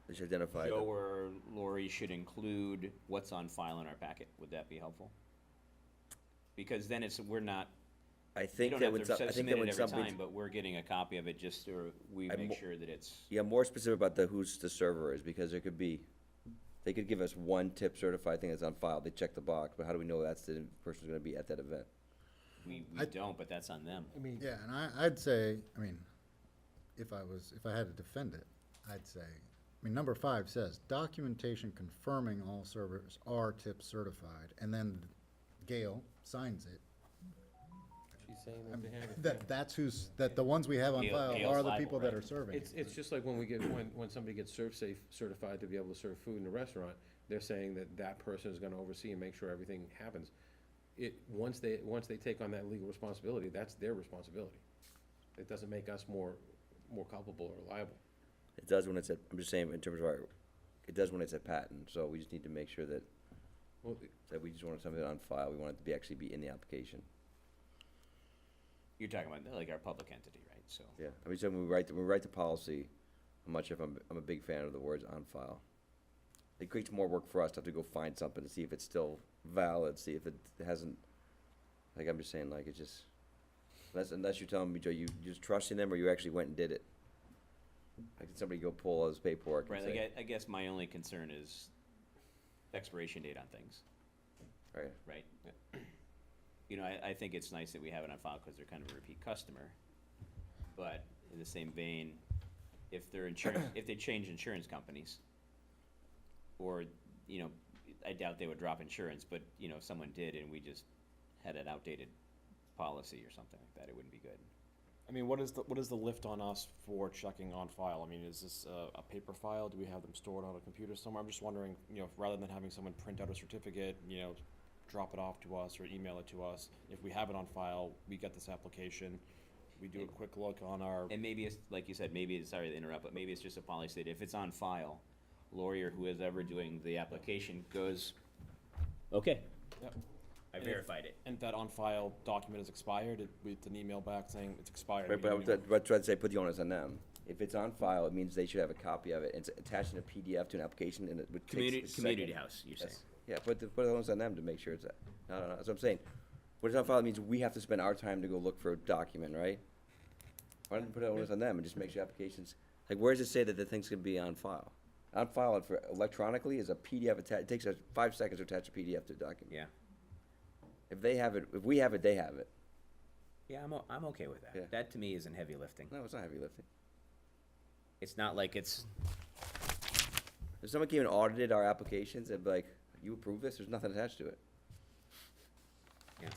They should identify Joe the, or Lori should include what's on file in our packet. Would that be helpful? Because then we're not, I we think don't that have when to some, I think submit that it when every somebody, time, but we're getting a copy of it just so we I'm make mo- sure that it's. yeah, more specific about who's the server is, because there could be, they could give us one tip certified thing that's on file, they check the box, but how do we know that's the person who's gonna be at that event? We don't, but that's on them. Yeah, and I'd say, I mean, if I had to defend it, I'd say, I mean, number 5 says, documentation confirming all servers are tip certified, and then Gail signs it. She's saying that they have it. That's that the ones we have on Gail- file Gail's are the liable, people that right? are serving. It's just like when we get, when somebody gets ServSafe certified to be able to serve food in a restaurant, they're saying that that person is gonna oversee and make sure everything happens. Once they take on that legal responsibility, that's their responsibility. It doesn't make us more culpable or liable. It does when it's at, I'm just saying in terms of our, it does when it's at patent, so we just need to make sure that, Well, that we just want something on file, we want it to be, actually be in the application. You're talking about like our public entity, right? So. Yeah, I mean, so when we write the policy, I'm a big fan of the words on file. It creates more work for us to have to go find something to see if it's still valid, see if it hasn't, like, I'm just saying, like, it's just, unless you're telling me, Joe, you just trusting them, or you actually went and did it. Like, did somebody go pull all this paperwork and Right, say, like, I guess my only concern is expiration date on things, right? right? You know, I think it's nice that we have it on file because they're kind of a repeat customer. But in the same vein, if they're if they change insurance companies, or, you know, I doubt they would drop insurance, but, you know, if someone did and we just had an outdated policy or something like that, it wouldn't be good. I mean, what is the lift on us for checking on file? I mean, is this a paper file? Do we have them stored on a computer somewhere? I'm just wondering, you know, rather than having someone print out a certificate, you know, drop it off to us or email it to us, if we have it on file, we get this application, we do a quick look on our. And maybe it's, like you said, maybe, sorry to interrupt, but maybe it's just a policy that if it's on file, Lori or who is ever doing the application goes, okay, Yep. I And verified it. And that on file document is expired, it's an email back saying it's expired. Right, we but don't even- what I'd say, put the onus on them. If it's on file, it means they should have a copy of it, it's attached in a PDF to an application, and it would take a Community second. house, you're saying. Yes. Yeah, put the onus on them to make sure it's that. No, that's what I'm saying. What is on file means we have to spend our time to go look for a document, right? Why don't you put the onus on them and just make sure applications, like, where does it say that the thing's gonna be on file? On file for electronically is a PDF attached, it takes us 5 seconds to attach a PDF to a document. Yeah. If they have it, if we have it, they have it. Yeah, I'm okay with that. Yeah. That to me isn't heavy lifting. No, it's not heavy lifting. It's not like it's, If someone came and audited our applications, they'd be like, you approve this, there's nothing attached to it. yeah.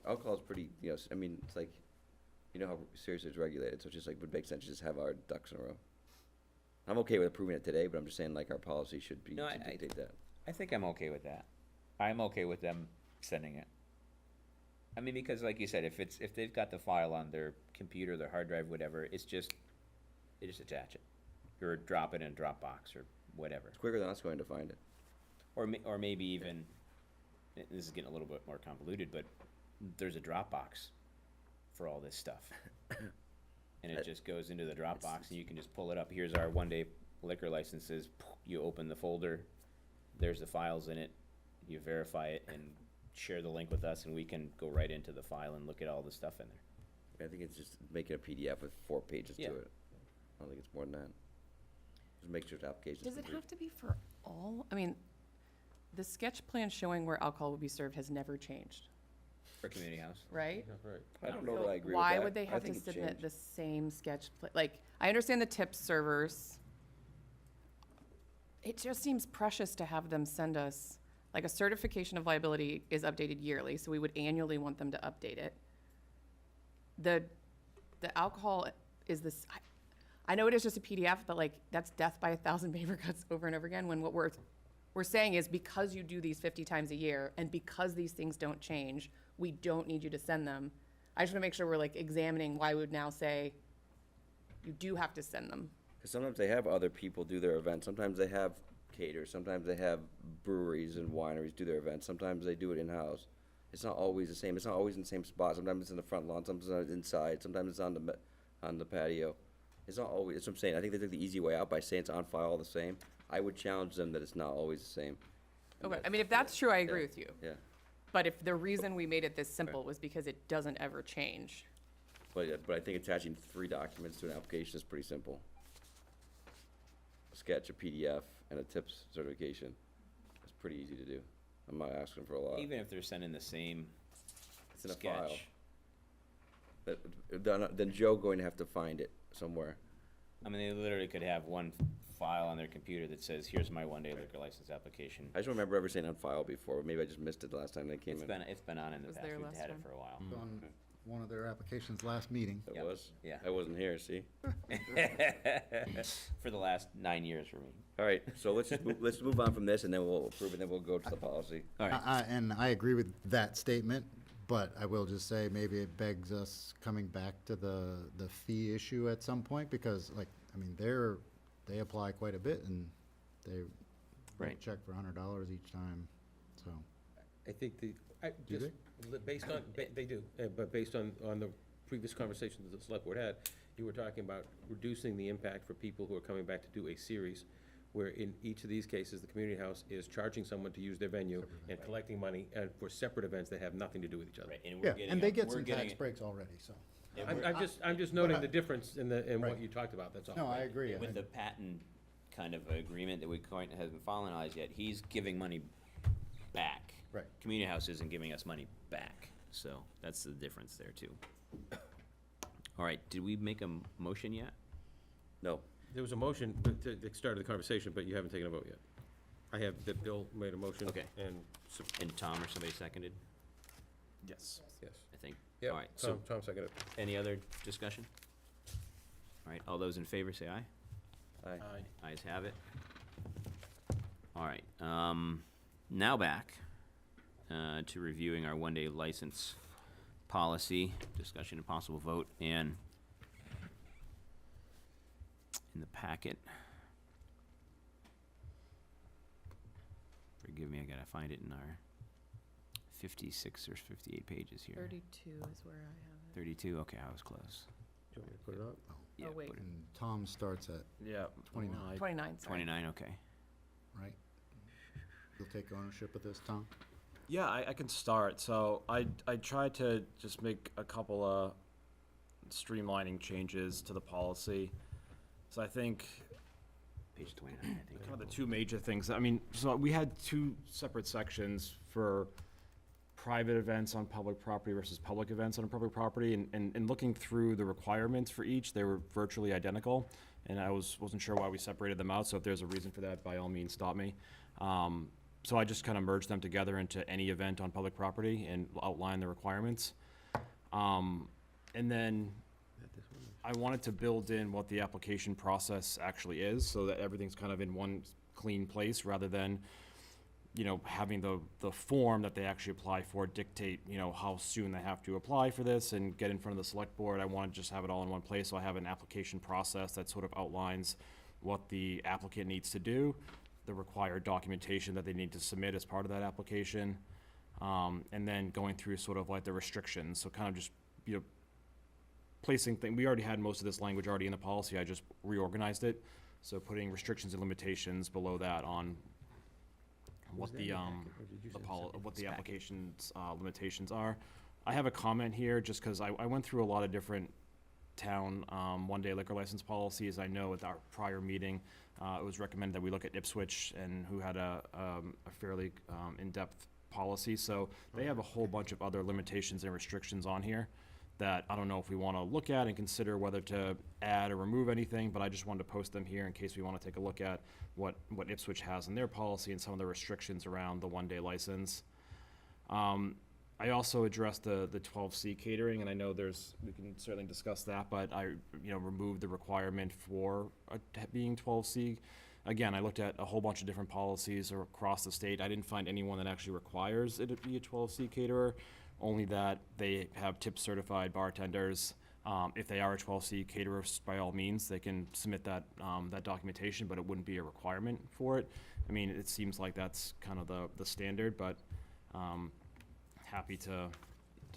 Alcohol's pretty, you know, I mean, it's like, you know how seriously it's regulated, so it's just like, would make sense to just have our ducks in a row. I'm okay with approving it today, but I'm just saying, like, our policy should be, No, to dictate that. I think I'm okay with that. I'm okay with them sending it. I mean, because like you said, if they've got the file on their computer, their hard drive, whatever, it's just, they just attach it. Or drop it in a Dropbox or whatever. It's quicker than us going to find it. Or maybe even, this is getting a little bit more convoluted, but there's a Dropbox for all this stuff. And it just goes into the Dropbox and you can just pull it up. Here's our one-day liquor licenses. You open the folder, there's the files in it. You verify it and share the link with us and we can go right into the file and look at all the stuff in there. I think it's just making a PDF with 4 pages to Yeah. it. I don't think it's more than that. Just make sure the application's Does it complete. have to be for all? I mean, the sketch plan showing where alcohol will be served has never changed, For community house. right? That's right. I don't know So that I agree with that. why would they I have to think it's submit changed. the same sketch like, I understand the tip servers. It just seems precious to have them send us, like, a certification of liability is updated yearly, so we would annually want them to update it. The alcohol is this, I know it is just a PDF, but like, that's death by 1,000 paper cuts over and over again, when what we're saying is because you do these 50 times a year, and because these things don't change, we don't need you to send them. I just wanna make sure we're like examining why we would now say you do have to send them. Because sometimes they have other people do their events. Sometimes they have caterers. Sometimes they have breweries and wineries do their events. Sometimes they do it in-house. It's not always the same. It's not always in the same spot. Sometimes it's in the front lawn. Sometimes it's inside. Sometimes it's on the patio. It's not always. That's what I'm saying. I think they took the easy way out by saying it's on file all the same. I would challenge them that it's not always the same. Okay, I mean, if that's true, I agree with you. Yeah. But if the reason we made it this simple was because it doesn't ever change. But I think attaching 3 documents to an application is pretty simple. A sketch, a PDF, and a TIPS certification. It's pretty easy to do. I'm not asking for a lot. Even if they're sending the same It's in a sketch. file. Then Joe going to have to find it somewhere. I mean, they literally could have one file on their computer that says, here's my one-day liquor license application. I just don't remember ever saying on file before. Maybe I just missed it the last time they came It's in. been on in the Was past. there We've last had it time? for a while. On one of their applications last meeting. It Yep. was? Yeah. I wasn't here, see? For the last 9 years for me. All right, so let's move on from this, and then we'll approve it, then we'll go to the policy. All right. And I agree with that statement, but I will just say maybe it begs us coming back to the fee issue at some point, because like, I mean, they apply quite a bit, and they Right. check for $100 each time, so. I think Do just, based on, they do, but based on the previous conversations that the select board had, you were talking about reducing the impact for people who are coming back to do a series, where in each of these cases, the community house is charging someone to use their venue and collecting money, and for separate events that have nothing to do with each other. Right, and Yeah, we're getting and they get we're some getting tax breaks already, so. I'm just noting I- the difference in what Right. you talked about, that's all. No, I agree. With the patent kind of agreement that we hasn't finalized yet, he's giving money back. Right. Community House isn't giving us money back, so that's the difference there too. All right, did we make a motion yet? No. There was a motion to start the conversation, but you haven't taken a vote yet. I have, that Bill made a motion. Okay. And, And Tom or somebody seconded, yes. I think. Yeah, All right, so Tom seconded. any other discussion? All right, all those in favor say aye. Aye. Ayes have it. All right, now back to reviewing our one-day license policy, discussion and possible vote, and in the packet. Forgive me, I gotta find it in our 56 or 58 pages here. 32 is where I have it. 32, okay, I was close. Do you want me to put it up? Yeah, wait. put it- And Tom starts at Yeah. 29, 29, sorry. 29, okay. right? You'll take ownership of this, Tom? Yeah, I can start. So I tried to just make a couple of streamlining changes to the policy. So I think Page 29, I think. kind of the two major things. I mean, so we had 2 separate sections for private events on public property versus public events on public property, and looking through the requirements for each, they were virtually identical, and I wasn't sure why we separated them out, so if there's a reason for that, by all means, stop me. So I just kind of merged them together into any event on public property and outline the requirements. And then I wanted to build in what the application process actually is, so that everything's kind of in one clean place, rather than, having the form that they actually apply for dictate, how soon they have to apply for this and get in front of the select board. I want to just have it all in one place, so I have an application process that sort of outlines what the applicant needs to do, the required documentation that they need to submit as part of that application, and then going through sort of like the restrictions, so kind of just, placing we already had most of this language already in the policy, I just reorganized it, so putting restrictions and limitations below that on what what the application's limitations are. I have a comment here, just because I went through a lot of different town one-day liquor license policies. I know at our prior meeting, it was recommended that we look at Ipswich, and who had a fairly in-depth policy. So they have a whole bunch of other limitations and restrictions on here that I don't know if we want to look at and consider whether to add or remove anything, but I just wanted to post them here in case we want to take a look at what Ipswich has in their policy and some of the restrictions around the one-day license. I also addressed the 12C catering, and I know we can certainly discuss that, but I, removed the requirement for being 12C. Again, I looked at a whole bunch of different policies across the state. I didn't find anyone that actually requires it to be a 12C caterer, only that they have tip certified bartenders. If they are a 12C caterer, by all means, they can submit that documentation, but it wouldn't be a requirement for it. I mean, it seems like that's kind of the standard, but happy to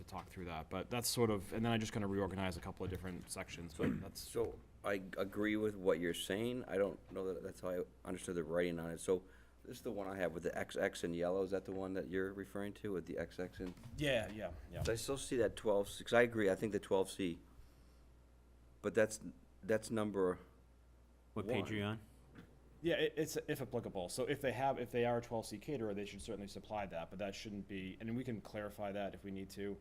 talk through that. But that's sort of, and then I'm just gonna reorganize a couple of different sections, but that's. So I agree with what you're saying. I don't know that that's how I understood the writing on it. So this is the one I have with the XX in yellow. Is that the one that you're referring to with the XX in? Yeah. I still see that 12C, because I agree, I think the 12C, but that's number What page are you on? Yeah, it's if applicable. So if they are a 12C caterer, they should certainly supply that, but that shouldn't be, and we can clarify that if we need to,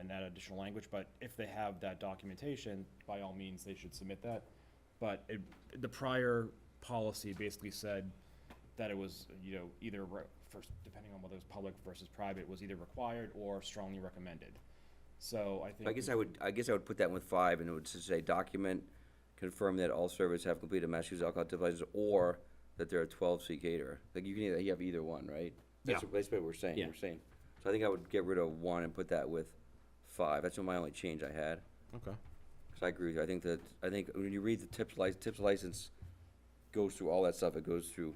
and add additional language, but if they have that documentation, by all means, they should submit that. But the prior policy basically said that it was, either, depending on whether it was public versus private, was either required or strongly recommended. So I think. I guess I would put that with 5, and it would just say document, confirm that all servers have completed Massachusetts alcohol devices, or that they're a 12C caterer. Like you have either one, right? That's what we're saying. Yeah. So I think I would get rid of 1 and put that with 5. That's my only change I had. Okay. So I agree with you. I think when you read the tips license goes through all that stuff. It goes through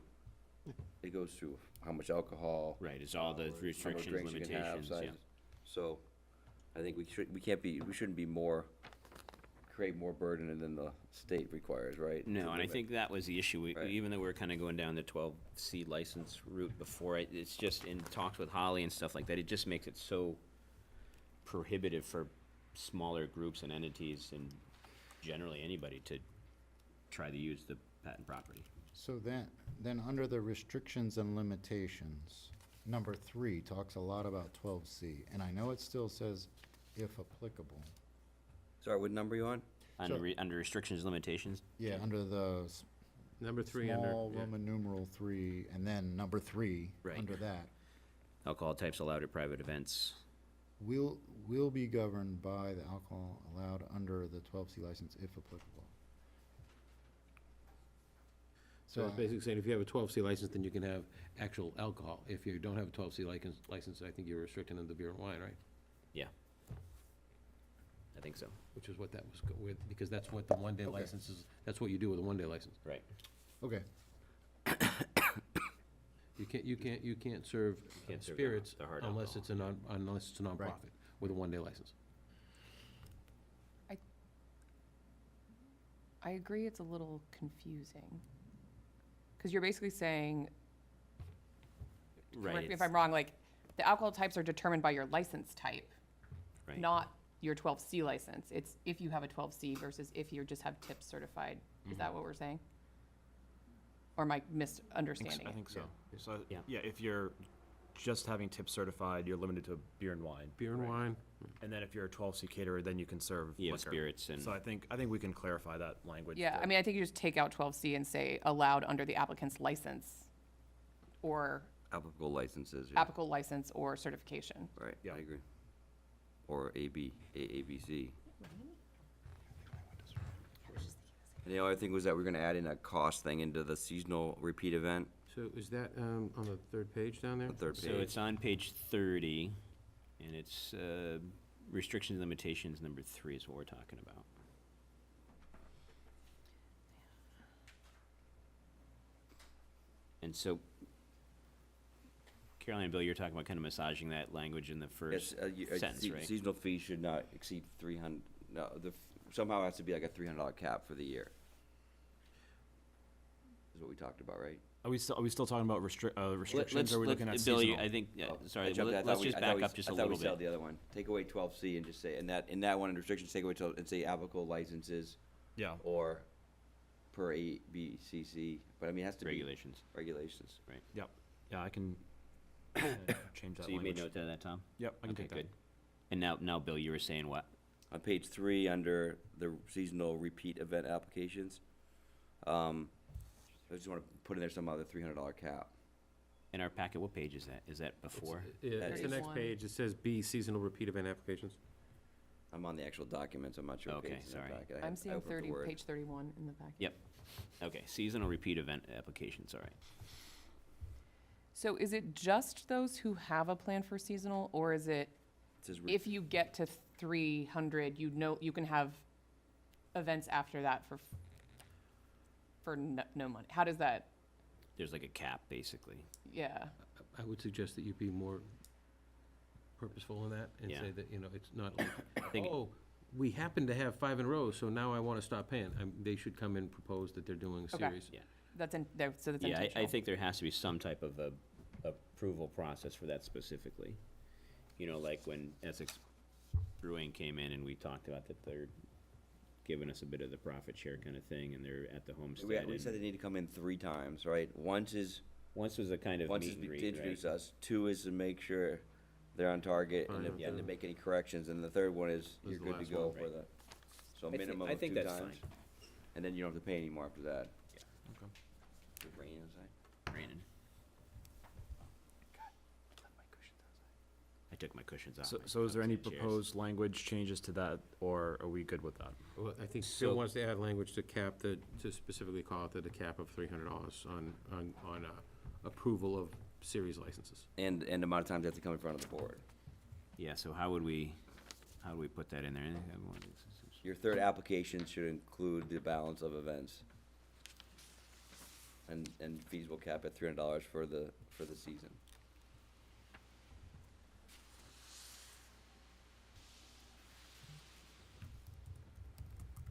how much alcohol. Right, it's all the how much restrictions, drinks you can have, limitations, yeah. sizes. So I think we shouldn't be create more burden than the state requires, right? No, To and I limit. think that was the issue. Right. Even though we were kind of going down the 12C license route before, it's just in talks with Holly and stuff like that, it just makes it so prohibitive for smaller groups and entities and generally anybody to try to use the patent property. So then under the restrictions and limitations, number 3 talks a lot about 12C, and I know it still says if applicable. Sorry, what number are you on? Under restrictions, limitations? Yeah, under the Number 3 small under, yeah. Roman numeral 3, and then number 3 Right. under that. Alcohol types allowed at private events. Will be governed by the alcohol allowed under the 12C license if applicable. So it's basically saying if you have a 12C license, then you can have actual alcohol. If you don't have a 12C license, I think you're restricting them to beer and wine, right? Yeah. I think so. Which is what that was with, because that's what the one-day Okay. license is, that's what you do with a one-day license. Right. Okay, You can't serve Can't serve spirits the hard unless it's a nonprofit with a one-day license. I agree it's a little confusing. Because you're basically saying, Right. correct me if I'm wrong, like, the alcohol types are determined by your license type, Right. not your 12C license. It's if you have a 12C versus if you just have tips certified. Is that what we're saying? Or am I misunderstanding I it? think so. So, Yeah. yeah, if you're just having tip certified, you're limited to beer and wine. Beer and wine, And then if you're a 12C caterer, then you can serve Yeah, liquor. spirits and. So I think we can clarify that language. Yeah, to- I mean, I think you just take out 12C and say allowed under the applicant's license or Applicable licenses. Yeah. applicable license or certification. Right, Yeah. I agree. Or AABC. And the other thing was that we're gonna add in a cost thing into the seasonal repeat event, so is that on the third page down there? the third So page. it's on page 30, and it's restrictions and limitations, number 3 is what we're talking about. And so, Caroline and Bill, you're talking about kind of massaging that language in the Yes, first sentence, right? Seasonal fees should not exceed 300, no, somehow it has to be like a $300 cap for the year. Is what we talked about, right? Are we still talking about restrictions, Let's- or are we looking at let's- Bill, seasonal? I think, Oh, sorry, I jumped well, ahead. I let's thought we- just I thought back we- up just a I little thought we said bit. the other one. Take away 12C and just say, in that one, restrictions, take away 12, and say applicable licenses Yeah. or per ABCC, but I mean, it has to be. Regulations. Regulations. Right. Yep. Yeah, I can change that So you made language. note of that, Tom? Yep, I can Okay, take that. good. And now, Bill, you were saying what? On page 3, under the seasonal repeat event applications, I just want to put in there some other $300 cap. In our packet, what page is that? Is that before? It's the next 31. page, it says B, seasonal repeat event applications. I'm on the actual documents, I'm not sure what Okay, page it's in the sorry. back. I I'm I seeing opened the Word. page 31 in the packet. Yep. Okay, seasonal repeat event applications, all right. So is it just those who have a plan for seasonal, or is it, It says if you get to 300, you can have events after that for no money? How does that, There's like a cap, basically. yeah. I would suggest that you be more purposeful in that and Yeah. say that, it's not like, think- oh, we happen to have 5 in a row, so now I want to stop paying. They should come and propose that they're doing a Okay. series. Yeah. That's so that's Yeah, intentional. I think there has to be some type of a approval process for that specifically. Like when Essex Brewing came in and we talked about that they're giving us a bit of the profit share kind of thing, and they're at the homestead. We said and they need to come in 3 times, right? Once is Once was a kind of meet and to greet, introduce right? us, 2 is to make sure they're on target and Fine, to, and to yeah. make any corrections, and the third one is Was you're the good to last go one. for Right. the, so I thi- minimum I of 2 think times. that's fine. And then you don't have to pay anymore after that. Yeah. Okay. Good rain inside. Raining. I took my cushions off. So is there any chairs. proposed language changes to that, or are we good with that? Well, I think So- Bill wants to add language to cap to specifically call it the cap of $300 on approval of series licenses. And the amount of times they have to come in front of the board. Yeah, so how would we put that in there? Your third application should include the balance of events. And fees will cap at $300 for the season.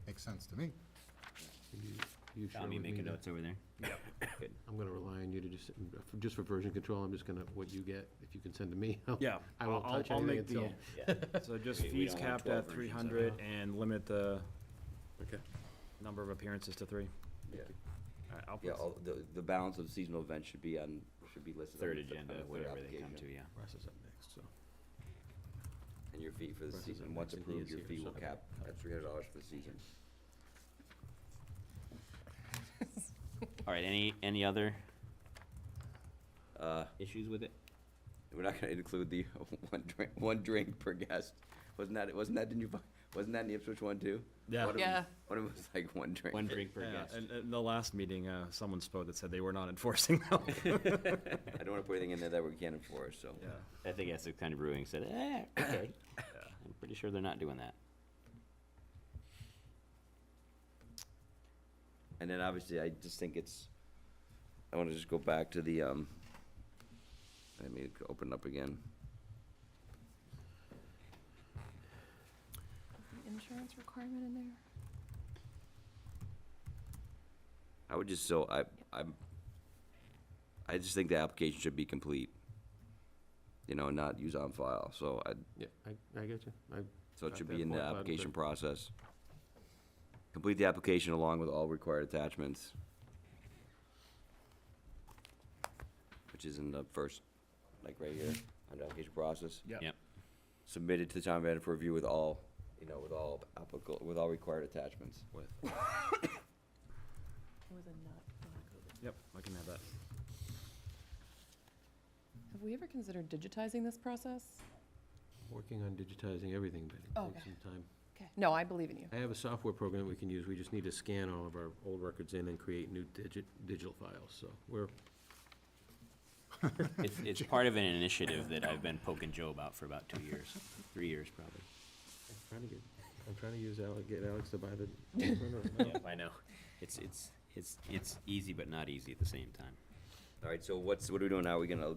Makes sense to me. You share Tommy with me making that- notes over there? Good. I'm gonna rely on you to just for version control, I'm just gonna, what you get, if you can send to me. Yeah, I won't touch I'll anything make the, until. so just We fees don't want capped 12 at versions of 300 and limit the Okay. number of appearances to 3. Yeah. All right, I'll Yeah, put, the balance of the seasonal events should be listed. Third on the agenda, on the third whatever they come application. to, yeah. Russ is up next, so. And your fee for the Russ is season, up once next, and he approved, is your here, fee will so- cap at $300 for the season. All right, any other Uh, issues with it? We're not gonna include the one drink per guest. Wasn't that in the Ipswich one too? Yeah. One of them- Yeah. One of them was like one drink. One drink per yeah, guest. and in the last meeting, someone spoke that said they were not enforcing that. I don't wanna put anything in there that we can't enforce, so. Yeah. I think Essex County Brewing said, okay. I'm pretty sure they're not doing that. And then obviously, I just think I wanna just go back to the, let me open it up again. The insurance requirement in there? I would just, I just think the application should be complete. Not use on file, so Yeah, I get you. so it Got should that be in the point, but- application process. Complete the application along with all required attachments. Which is in the first, like right here, under application process. Yep. Yep. Submitted to the town manager for review with all, with all required attachments. Yep, I can have that. Have we ever considered digitizing this process? Working on digitizing everything, but Oh, it takes okay. some time. Okay. No, I believe in you. I have a software program we can use. We just need to scan all of our old records in and create new digital files, so we're, It's part of an initiative that I've been poking Joe about for about 2 years, 3 years probably. I'm trying to get Alex to buy the. Yeah, I know. It's easy but not easy at the same time. All right, so what are we doing now? Are we gonna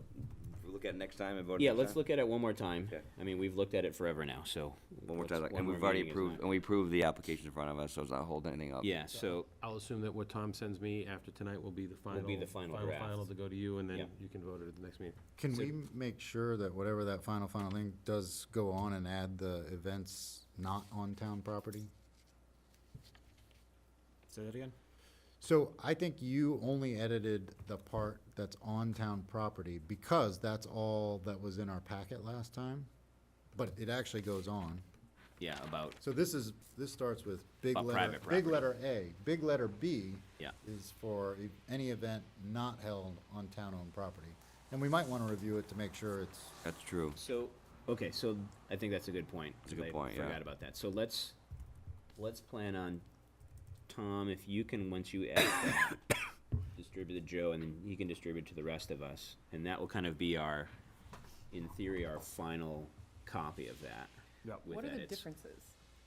look at it next time and vote? Yeah, next let's time? look at it one more time. Okay. I mean, we've looked at it forever now, so. One more what's- time, one and more we've already meeting is approved, not- and we approved the application in front of us, so it's not holding anything up. Yeah, so, I'll assume that what Tom sends me after tonight will be the final. be the final draft. Final to go to you, and then Yeah. you can vote it at the next meeting. Can we make sure that whatever that final thing does go on and add the events not on town property? Say that again? So I think you only edited the part that's on town property because that's all that was in our packet last time. But it actually goes on. yeah, about, So this starts with big About letter, private big property. letter A. Big letter B Yeah. is for any event not held on town-owned property. And we might want to review it to make sure it's, That's true. So, okay, so I think that's a good point. It's a good 'cause point, I yeah. forgot about that. So let's plan on, Tom, if you can, once you edit that, distribute to Joe, and then he can distribute to the rest of us. And that will kind of be our, in theory, our final copy of that. With What are the edits. differences?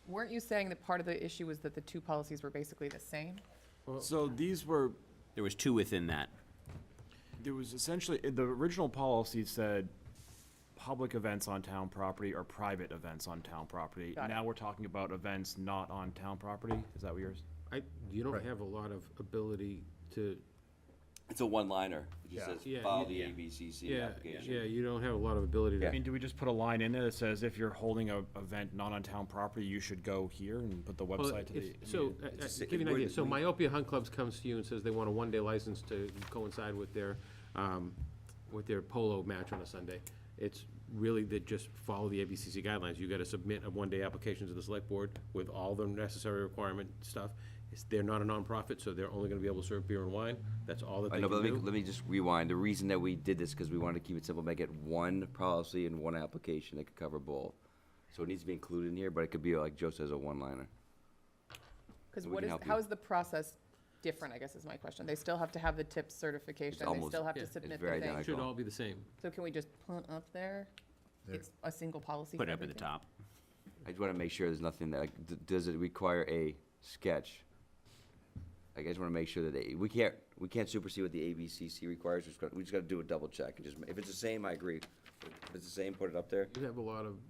Weren't you saying that part of the issue was that the two policies were basically the same? So these were, There was two within that. there was essentially, the original policy said public events on town property or private events on town property. Got it. Now we're talking about events not on town property. Is that what yours? You don't Right. have a lot of ability to, It's a one-liner. It just Yeah. says, Yeah, follow you- the yeah. ABCC yeah, application. yeah, you don't have a lot of ability to. I mean, do we just put a line in there that says if you're holding a event not on town property, you should go here and put the Well, website to the? it's- So, it's a si- give you an where idea, did so we- Myopia Hunt Clubs comes to you and says they want a one-day license to coincide with their polo match on a Sunday. It's really, they just follow the ABCC guidelines. You gotta submit a one-day application to the select board with all the necessary requirement stuff. They're not a nonprofit, so they're only gonna be able to serve beer and wine. That's all that I they know, can but do. let me just rewind. The reason that we did this, because we wanted to keep it simple, make it one policy and one application that could cover both. So it needs to be included in here, but it could be, like Joe says, a one-liner. Because We what can is, help how you. is the process different, I guess is my question. They still have to have the TIPS certification, they almost- still have yeah, to it's submit the very thing. identical. Should all be the same. So can we just put up there? There. It's a single policy Put for it up at the everything? top. I just want to make sure there's nothing that, like, does it require a sketch? I just want to make sure that we can't supersede what the ABCC requires. We just got to do a double check and just, if it's the same, I agree. If it's the same, put it up there.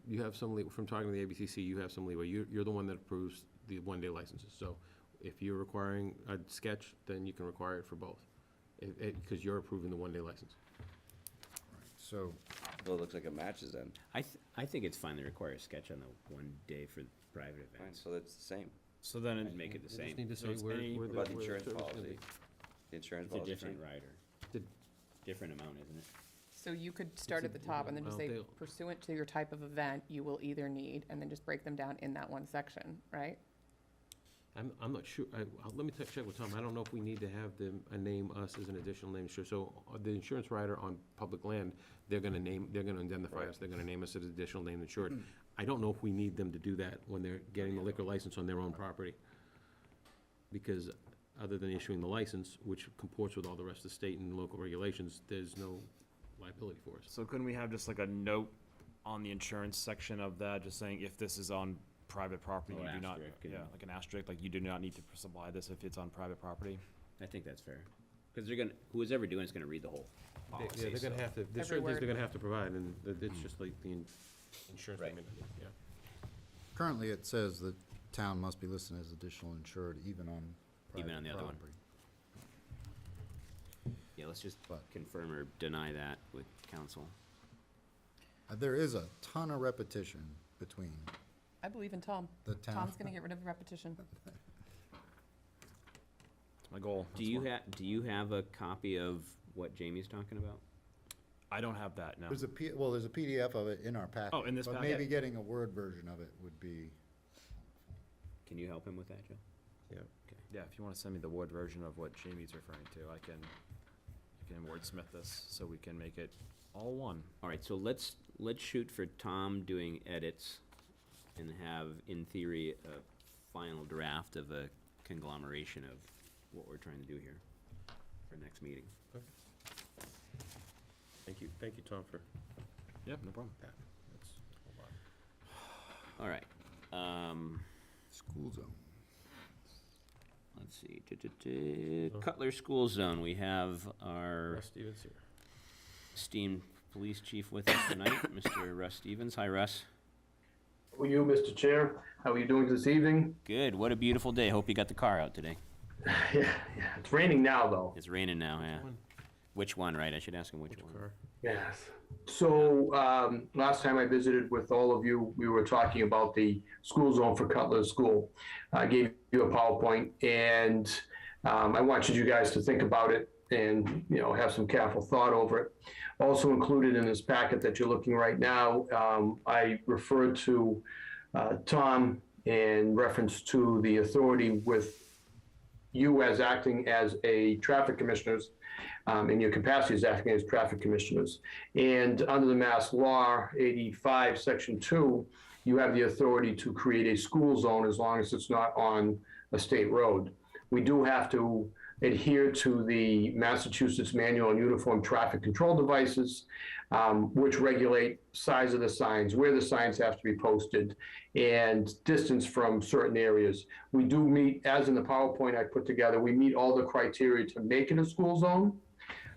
You have some from talking to the ABCC, you have some leeway. You're the one that approves the one-day licenses. So if you're requiring a sketch, then you can require it for both. Because you're approving the one-day license. so, Well, it looks like it matches then. I think it's fine to require a sketch on the one day for private Fine, events. so that's the same. So then I'd make it the You same. just need to So say it's where, any- where What the. about the where insurance service is gonna policy? be. The insurance It's a policy. different rider. Did- Different amount, isn't it? So you could start at the top and then just well, say they'll- pursuant to your type of event, you will either need, and then just break them down in that one section, right? I'm not sure, let me check with Tom, I don't know if we need to have them, name us as an additional name, sure, so the insurance rider on public land, they're gonna indemnify us, they're gonna name us as additional name insured. I don't know if we need them to do that when they're getting the liquor license on their own property. Because other than issuing the license, which comports with all the rest of the state and local regulations, there's no liability for us. So couldn't we have just like a note on the insurance section of that, just saying if this is on private property, Oh, you do not, asterisk, yeah, yeah. like an asterisk, like you do not need to supply this if it's on private property? I think that's fair. Because they're gonna, who's ever doing it's gonna read the whole Yeah, policy. they're gonna so- have to, there's Every certain things they're word. gonna have to provide, and it's just like the insurance Right. payment, yeah. currently it says that town must be listed as additional insured even on Even on private the other one. property. Yeah, let's just But- confirm or deny that with council. There is a ton of repetition between I believe in Tom. the town. Tom's gonna get rid of repetition. It's my goal. Do you have a copy of what Jamie's talking about? I don't have that, no. There's a PDF of it in our packet. Oh, in this But packet? maybe getting a Word version of it would be, Can you help him with that, Joe? Yeah, if you want to send me the Word version of what Jamie's referring to, I can wordsmith this so we can make it all one. All right, so let's shoot for Tom doing edits and have, in theory, a final draft of a conglomeration of what we're trying to do here for next meeting. Thank you, Tom, for Yep, no problem. that. That's a lot. All right, school zone. let's see. Cutler School Zone, we have our Russ Stevens here. esteemed police chief with us tonight, Mr. Russ Stevens. Hi, Russ. How are you, Mr. Chair? How are you doing this evening? Good. What a beautiful day. Hope you got the car out today. Yeah, it's raining now, though. It's raining now, yeah. one? Which one, right? I should ask him which one. Car. Yes. So, last time I visited with all of you, we were talking about the school zone for Cutler School. I gave you a PowerPoint, and I wanted you guys to think about it and, have some careful thought over it. Also included in this packet that you're looking right now, I referred to Tom in reference to the authority with you as acting as a traffic commissioners in your capacity as acting as traffic commissioners. And under the Mass Law 85, Section 2, you have the authority to create a school zone as long as it's not on a state road. We do have to adhere to the Massachusetts Manual on Uniform Traffic Control Devices, which regulate size of the signs, where the signs have to be posted, and distance from certain areas. We do meet, as in the PowerPoint I put together, we meet all the criteria to make it a school zone.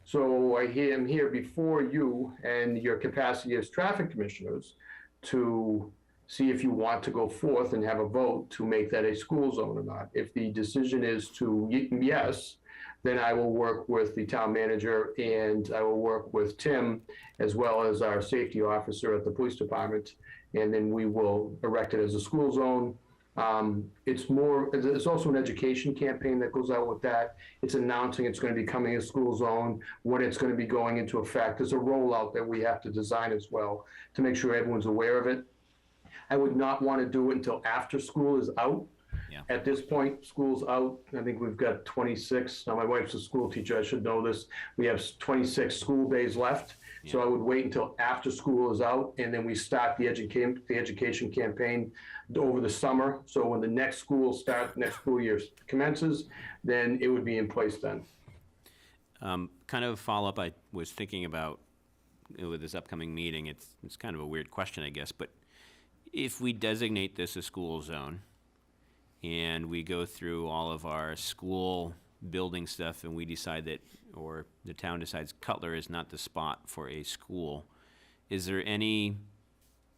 So I am here before you and your capacity as traffic commissioners to see if you want to go forth and have a vote to make that a school zone or not. If the decision is to yes, then I will work with the town manager and I will work with Tim as well as our safety officer at the police department. And then we will erect it as a school zone. It's also an education campaign that goes out with that. It's announcing it's going to be becoming a school zone, when it's going to be going into effect. There's a rollout that we have to design as well to make sure everyone's aware of it. I would not want to do it until after school is out. Yeah. At this point, school's out. I think we've got 26. Now, my wife's a school teacher. I should know this. We have 26 school days left. Yeah. So I would wait until after school is out, and then we start the education campaign over the summer. So when the next school year commences, then it would be in place then. Kind of follow-up, I was thinking about with this upcoming meeting, it's kind of a weird question, I guess, but if we designate this a school zone and we go through all of our school building stuff and we decide that, or the town decides Cutler is not the spot for a school, is there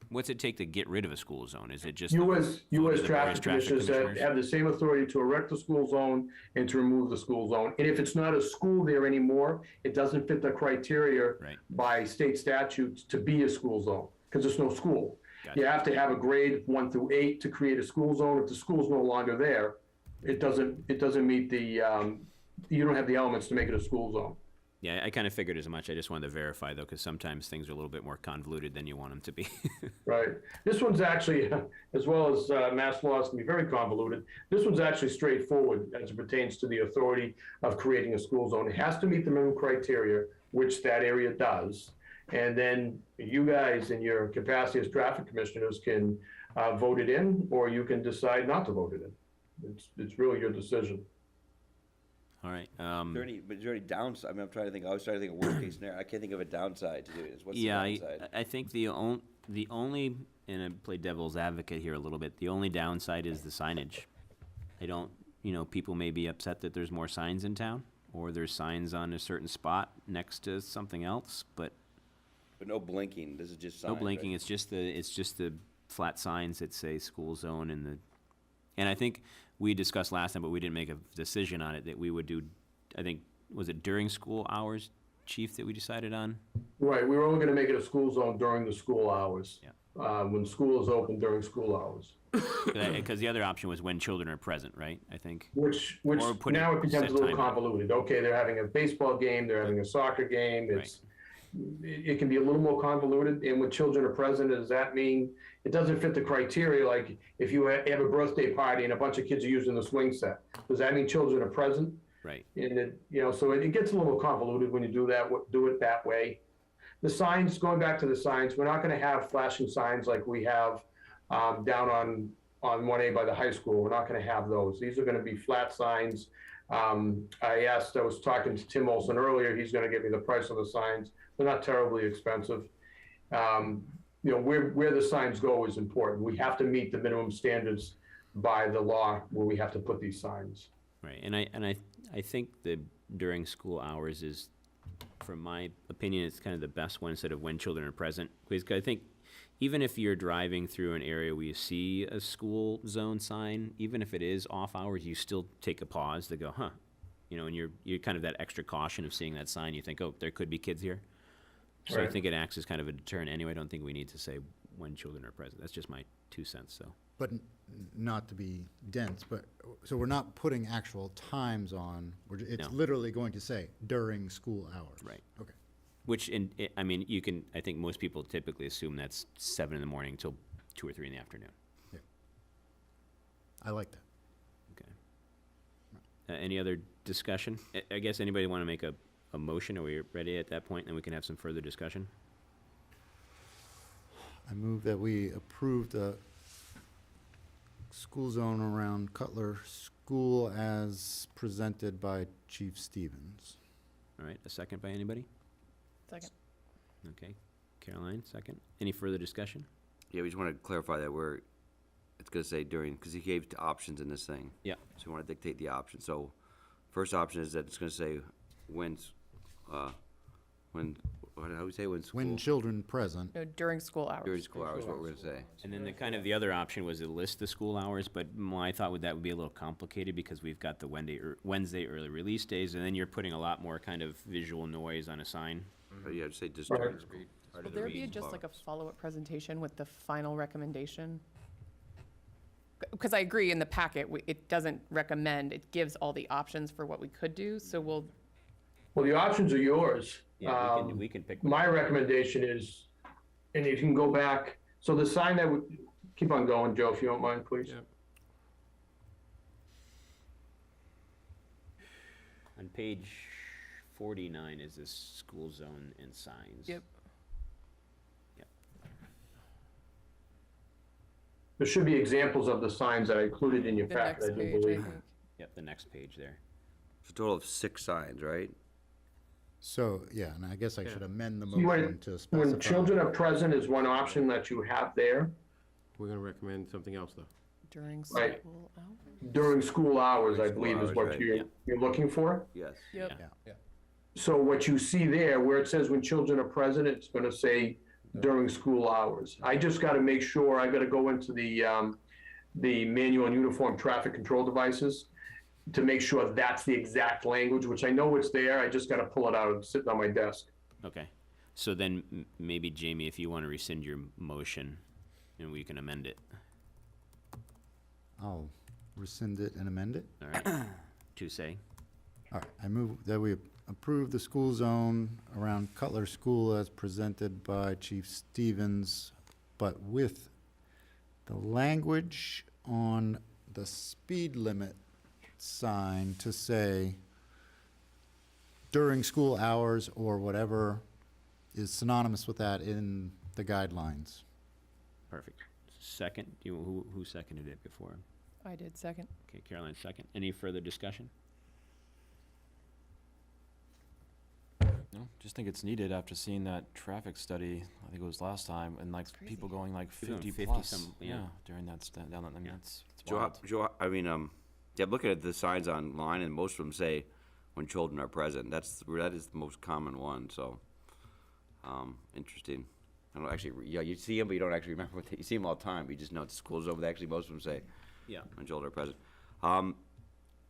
what's it take to get rid of a school zone? Is it just You as the traffic commissioners have the same authority to erect the school zone and to remove the school zone. And if it's not a school there anymore, it doesn't fit the criteria Right. by state statutes to be a school zone, because there's no school. Gotcha. You have to have a grade 1 through 8 to create a school zone. If the school's no longer there, it doesn't meet the, you don't have the elements to make it a school zone. Yeah, I kind of figured as much. I just wanted to verify, though, because sometimes things are a little bit more convoluted than you want them to be. Right. This one's actually, as well as mass laws can be very convoluted, this one's actually straightforward as it pertains to the authority of creating a school zone. It has to meet the minimum criteria, which that area does. And then you guys in your capacity as traffic commissioners can vote it in, or you can decide not to vote it in. It's really your decision. All right. Is there any downside? I mean, I was trying to think of worst case scenario. I can't think of a downside to doing this. What's Yeah, the downside? I think the only, and I play devil's advocate here a little bit, the only downside is the signage. People may be upset that there's more signs in town, or there's signs on a certain spot next to something else, but But no blinking. This is just signs, no blinking. right? It's just the flat signs that say school zone and I think we discussed last time, but we didn't make a decision on it, that we would do, I think, was it during school hours, Chief, that we decided on? Right. We were only going to make it a school zone during the school hours. Yeah. When school is open during school hours. Because the other option was when children are present, right? I think. Which Or put now it it becomes set a little time out. convoluted. Okay, they're having a baseball game, they're having a soccer game. It can be a little more convoluted. And when children are present, does that mean it doesn't fit the criteria? Like if you have a birthday party and a bunch of kids are using the swing set, does that mean children are present? Right. And so it gets a little convoluted when you do it that way. The signs, going back to the signs, we're not going to have flashing signs like we have down on 1A by the high school. We're not going to have those. These are going to be flat signs. I was talking to Tim Olson earlier. He's going to give me the price of the signs. They're not terribly expensive. Where the signs go is important. We have to meet the minimum standards by the law where we have to put these signs. Right, and I think the during school hours is, from my opinion, it's kind of the best one instead of when children are present. Because I think even if you're driving through an area where you see a school zone sign, even if it is off hours, you still take a pause to go, huh? And you're kind of that extra caution of seeing that sign. You think, oh, there could be kids here. So I Right. think it acts as kind of a deterrent anyway. I don't think we need to say when children are present. That's just my 2 cents, so. But not to be dense, so we're not putting actual times on, it's No. literally going to say during school hours. Right. Okay. Which, I think most people typically assume that's 7 in the morning till 2 or 3 in the afternoon. I like that. Okay. Any other discussion? I guess anybody want to make a a motion? Are we ready at that point? Then we can have some further discussion? I move that we approve the school zone around Cutler School as presented by Chief Stevens. All right, a second by anybody? Second. Okay, Caroline, second. Any further discussion? Yeah, we just want to clarify that it's gonna say during, because he gave options in this thing. Yeah. So we want to dictate the option. So first option is that it's gonna say when, how do we say when school? When children present. No, during school hours. During school hours, what we're gonna say. And then the other option was to list the school hours, but my thought that would be a little complicated because we've got the Wednesday early release days, and then you're putting a lot more kind of visual noise on a sign. But yeah, just say just Right. during school. Will there be just like a follow-up presentation with the final recommendation? Because I agree, in the packet, it doesn't recommend, it gives all the options for what we could do, so we'll, Well, the options are yours. Yeah, we can pick. My recommendation is, and you can go back, so the sign that would, keep on going, Joe, if you don't mind, please. Yep. On page 49 is this school zone and signs. Yep. Yep. There should be examples of the signs that I included in your the packet, I next do page, I believe. think. Yep, the next page there. It's a total of 6 signs, right? So, yeah, and I guess I Yeah. should amend the See, motion to When specify. children are present is one option that you have there. We're gonna recommend something else, though. During Right. school hours? During school hours, I School believe is hours, what right, you're looking for. Yes. Yep. Yeah. So what you see there, where it says when children are present, it's gonna say during school hours. I just gotta make sure, I gotta go into the manual and uniform traffic control devices to make sure that's the exact language, which I know it's there, I just gotta pull it out and sit on my desk. Okay. So then maybe Jamie, if you want to rescind your motion, and we can amend it. I'll rescind it and amend it. All right. To say. All right, I move that we approve the school zone around Cutler School as presented by Chief Stevens, but with the language on the speed limit sign to say during school hours or whatever is synonymous with that in the guidelines. Perfect. Second, who seconded it before? I did second. Okay, Caroline, second. Any further discussion? No, just think it's needed after seeing that traffic study, I think it was last time, and like people going like People going 50 50 plus. some, yeah. Yeah, during that, down that, I mean, it's Joe, wild. I mean, yeah, I'm looking at the signs online, and most of them say when children are present. That is the most common one, so, interesting. I don't actually, yeah, you see them, but you don't actually remember you see them all the time, you just know it's school's over, actually, most of them say Yeah. when children are present.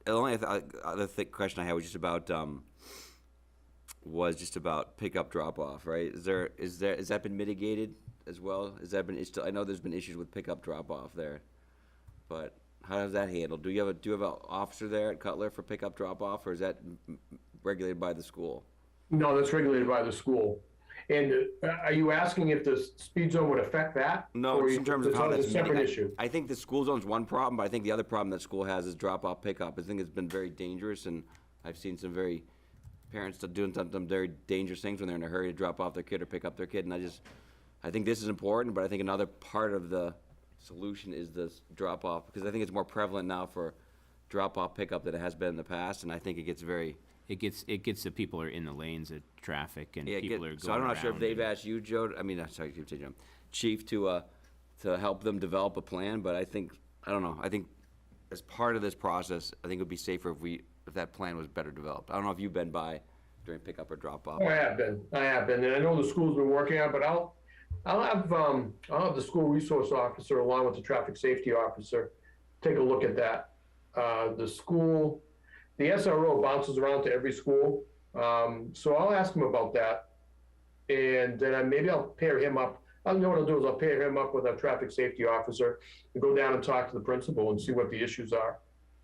The only other question I had was just about, pickup drop-off, right? Has that been mitigated as well? I know there's been issues with pickup drop-off there, but how is that handled? Do you have an officer there at Cutler for pickup drop-off, or is that regulated by the school? No, that's regulated by the school. And are you asking if the speed zone would affect that? No, Or just in terms of how it's that's a separate mitigated. issue. I think the school zone's one problem, but I think the other problem that school has is drop-off pickup. I think it's been very dangerous, and I've seen some parents doing some very dangerous things when they're in a hurry to drop off their kid or pick up their kid, and I think this is important, but I think another part of the solution is this drop-off, because I think it's more prevalent now for drop-off pickup than it has been in the past, and I think it gets the people are in the lanes of traffic and yeah, people are going so I'm not sure if around they've and- asked you, Joe, Chief, to help them develop a plan, but I don't know, I think as part of this process, I think it would be safer if that plan was better developed. I don't know if you've been by during pickup or drop-off. Oh, I have been, and I know the school's been working on it, but I'll have the school resource officer along with the traffic safety officer take a look at that. The SRO bounces around to every school, so I'll ask him about that. And then maybe I'll pair him up. I know what I'll do is I'll pair him up with our traffic safety officer and go down and talk to the principal and see what the issues are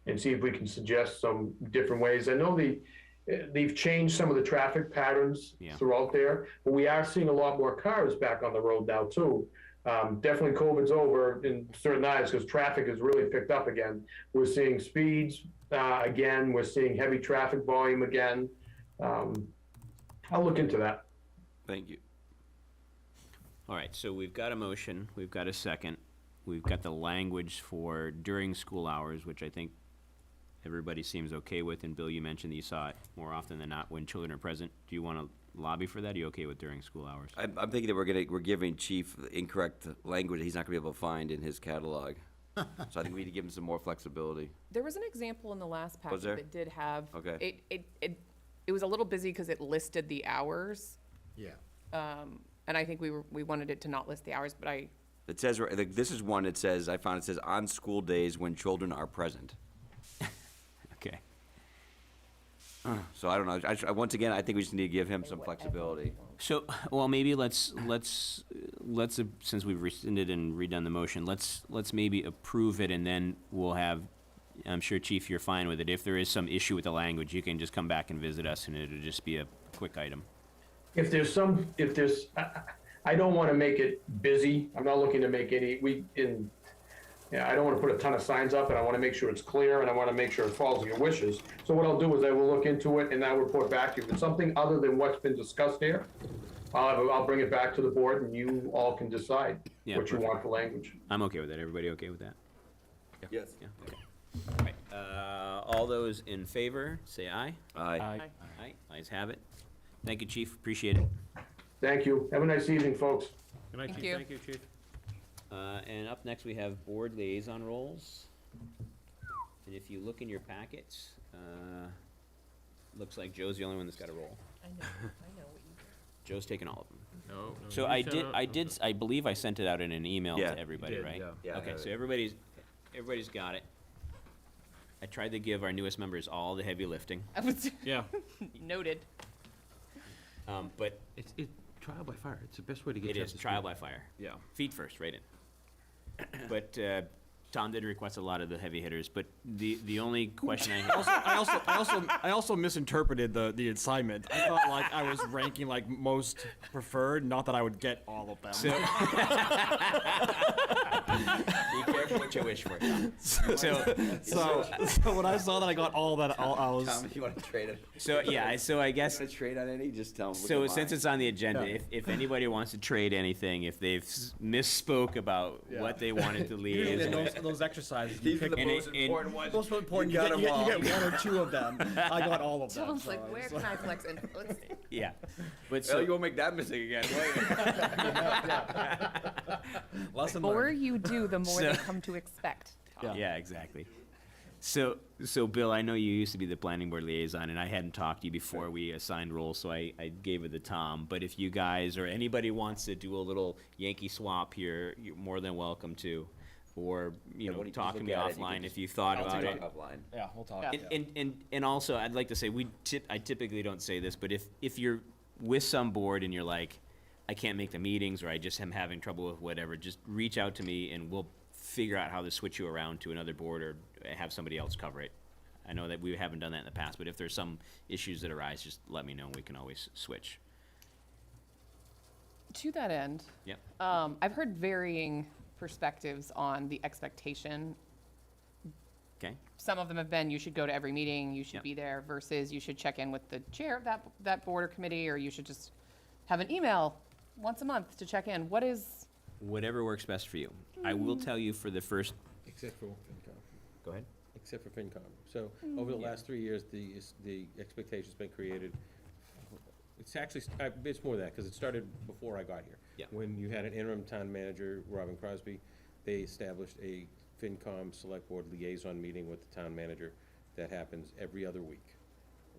and see if we can suggest some different ways. I know they've changed some of the traffic patterns throughout there, but we are seeing a lot more cars back on the road now too. Definitely COVID's over in certain eyes because traffic has really picked up again. We're seeing speeds again. We're seeing heavy traffic volume again. I'll look into that. Thank you. All right, so we've got a motion, we've got a second, we've got the language for during school hours, which I think everybody seems okay with, and Bill, you mentioned that you saw it more often than not when children are present. Do you want to lobby for that? Are you okay with during school hours? I'm thinking that we're giving Chief the incorrect language that he's not gonna be able to find in his catalog. So I think we need to give him some more flexibility. There was an example in the last packet Was there? that did have. Okay. It was a little busy because it listed the hours, Yeah. and I think we wanted it to not list the hours, but It says, this is one that says, I found it says, on school days when children are present. Okay. So I don't know, once again, I think we just need to give him some flexibility. So, well, maybe let's, since we've rescinded and redone the motion, let's maybe approve it, and then we'll have, I'm sure, Chief, you're fine with it. If there is some issue with the language, you can just come back and visit us, and it'll just be a quick item. If there's, I don't want to make it busy. I'm not looking to make I don't want to put a ton of signs up, and I want to make sure it's clear, and I want to make sure it follows your wishes. So what I'll do is I will look into it, and I'll report back to you. If it's something other than what's been discussed here, I'll bring it back to the board, and you all can decide Yeah, what you perfect. want for language. I'm okay with that. Everybody okay with that? Yes. Yeah, okay. All right, all those in favor, say aye. Aye. Aye, ayes have it. Thank you, Chief, appreciate it. Thank you. Have a nice evening, folks. Good night, Thank Chief. you. Thank you, Chief. And up next, we have board liaison roles. And if you look in your packets, looks like Joe's the only one that's got a role. I know what you Joe's taken all of them. No, So I believe I sent it out in an email Yeah, to everybody, did, right? yeah. Yeah, I Okay, have so it. everybody's got it. I tried to give our newest members all the heavy lifting, Yeah. noted. but It's trial by fire. It's the best way to get it you up is to trial speed. by fire. Yeah. Feet first, right in. But Tom did request a lot of the heavy hitters, but the only question I have. I also misinterpreted the assignment. I thought like I was ranking like most preferred, not that I would get all of them. Be careful what you wish for, Tom. So when I saw that I got all that, I was. Tom, if you want to trade it. So yeah, so I guess Want to trade on any, just tell him. so. Since it's on the agenda, if anybody wants to trade anything, if they've misspoke about what they wanted to Usually liaise, those exercises. These are the And most it- important ones. Most important. You got 'em you all. get one or two of them. I got all of them. Tom's so like, I where was can I flex influence? yeah. But Well, so you won't make that mistake again, will you? Lesson The more learned. you do, the more So- they come to expect. Tom. yeah, exactly. So Bill, I know you used to be the planning board liaison, and I hadn't talked to you before we assigned roles, so I gave it to Tom. But if you guys or anybody wants to do a little Yankee swap here, you're more than welcome to. Or, when you talk to look me at it, you offline can if you thought I'll about take it. offline. Yeah, we'll talk. Yeah. Yeah. And also, I'd like to say, I typically don't say this, but if you're with some board and you're like, I can't make the meetings, or I just am having trouble with whatever, just reach out to me and we'll figure out how to switch you around to another board or have somebody else cover it. I know that we haven't done that in the past, but if there's some issues that arise, just let me know, we can always switch. To that end, Yep. I've heard varying perspectives on the expectation. Okay? Some of them have been, you should go to every meeting, you should Yep. be there, versus you should check in with the chair of that board or committee, or you should just have an email once a month to check in. What is, Whatever works best for you. I will tell you for the first, Except for FinCom. go ahead. Except for FinCom. So over the last 3 years, the expectation's been created. It's actually, it's more than that, because it started before I got here. Yeah. When you had an interim town manager, Robin Crosby, they established a FinCom Select Board liaison meeting with the town manager that happens every other week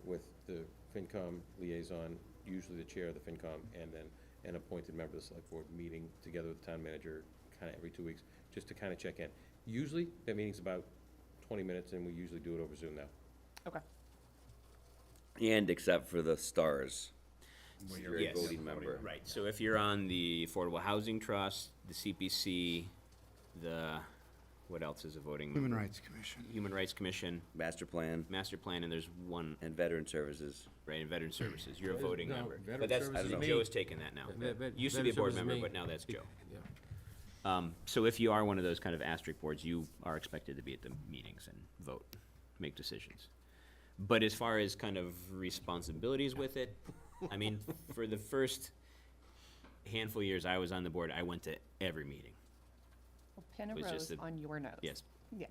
with the FinCom liaison, usually the chair of the FinCom, and then an appointed member of the Select Board meeting together with the town manager kind of every 2 weeks, just to kind of check in. Usually, that meeting's about 20 minutes, and we usually do it over Zoom now. okay. And except for the stars. When you're a Yes. voting member. Right, so if you're on the Affordable Housing Trust, the CPC, what else is a voting? Human member? Rights Commission. Human Rights Commission, Master plan Master Plan, and there's one, and veteran services. right, in Veteran Services, you're a Veteran- voting no, member. Veteran But that's, Services is me. Joe's taken that now. Used to be a Veteran board Services member, me. but now that's Joe. Yeah. So if you are one of those kind of asterisk boards, you are expected to be at the meetings and vote, make decisions. But as far as kind of responsibilities with it, I mean, for the first handful of years I was on the board, I went to every meeting. Well, pin a was just rose a- on your nose. Yes. Yeah.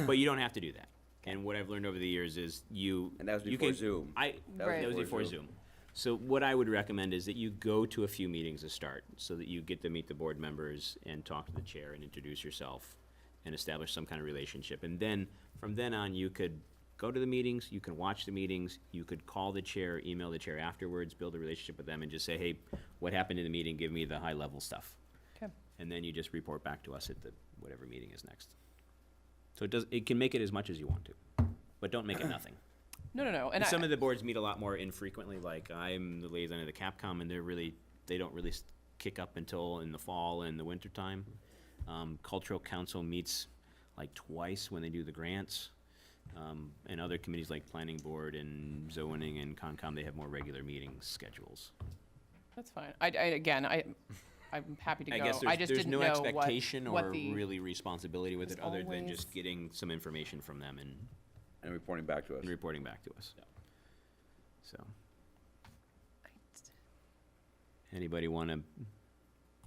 But you don't have to do that. And what I've learned over the years is And that was you before can- Zoom. Right. That was before Zoom. So what I would recommend is that you go to a few meetings to start, so that you get to meet the board members and talk to the chair and introduce yourself and establish some kind of relationship. And then, from then on, you could go to the meetings, you can watch the meetings, you could call the chair, email the chair afterwards, build a relationship with them, and just say, hey, what happened in the meeting? Give me the high-level stuff. Okay. And then you just report back to us at the, whatever meeting is next. So it can make it as much as you want to, but don't make it nothing. No. And And some of the boards meet a lot more infrequently, like I'm the liaison of the Capcom, and they don't really kick up until in the fall and the winter time. Cultural Council meets like twice when they do the grants. And other committees like Planning Board and Zoning and Concom, they have more regular meeting schedules. That's fine. I'm happy to go. I guess I just there's didn't no know expectation what or the, really responsibility with it, There's other than always- just getting some information from them and reporting back to us. reporting back to us. So. Anybody want to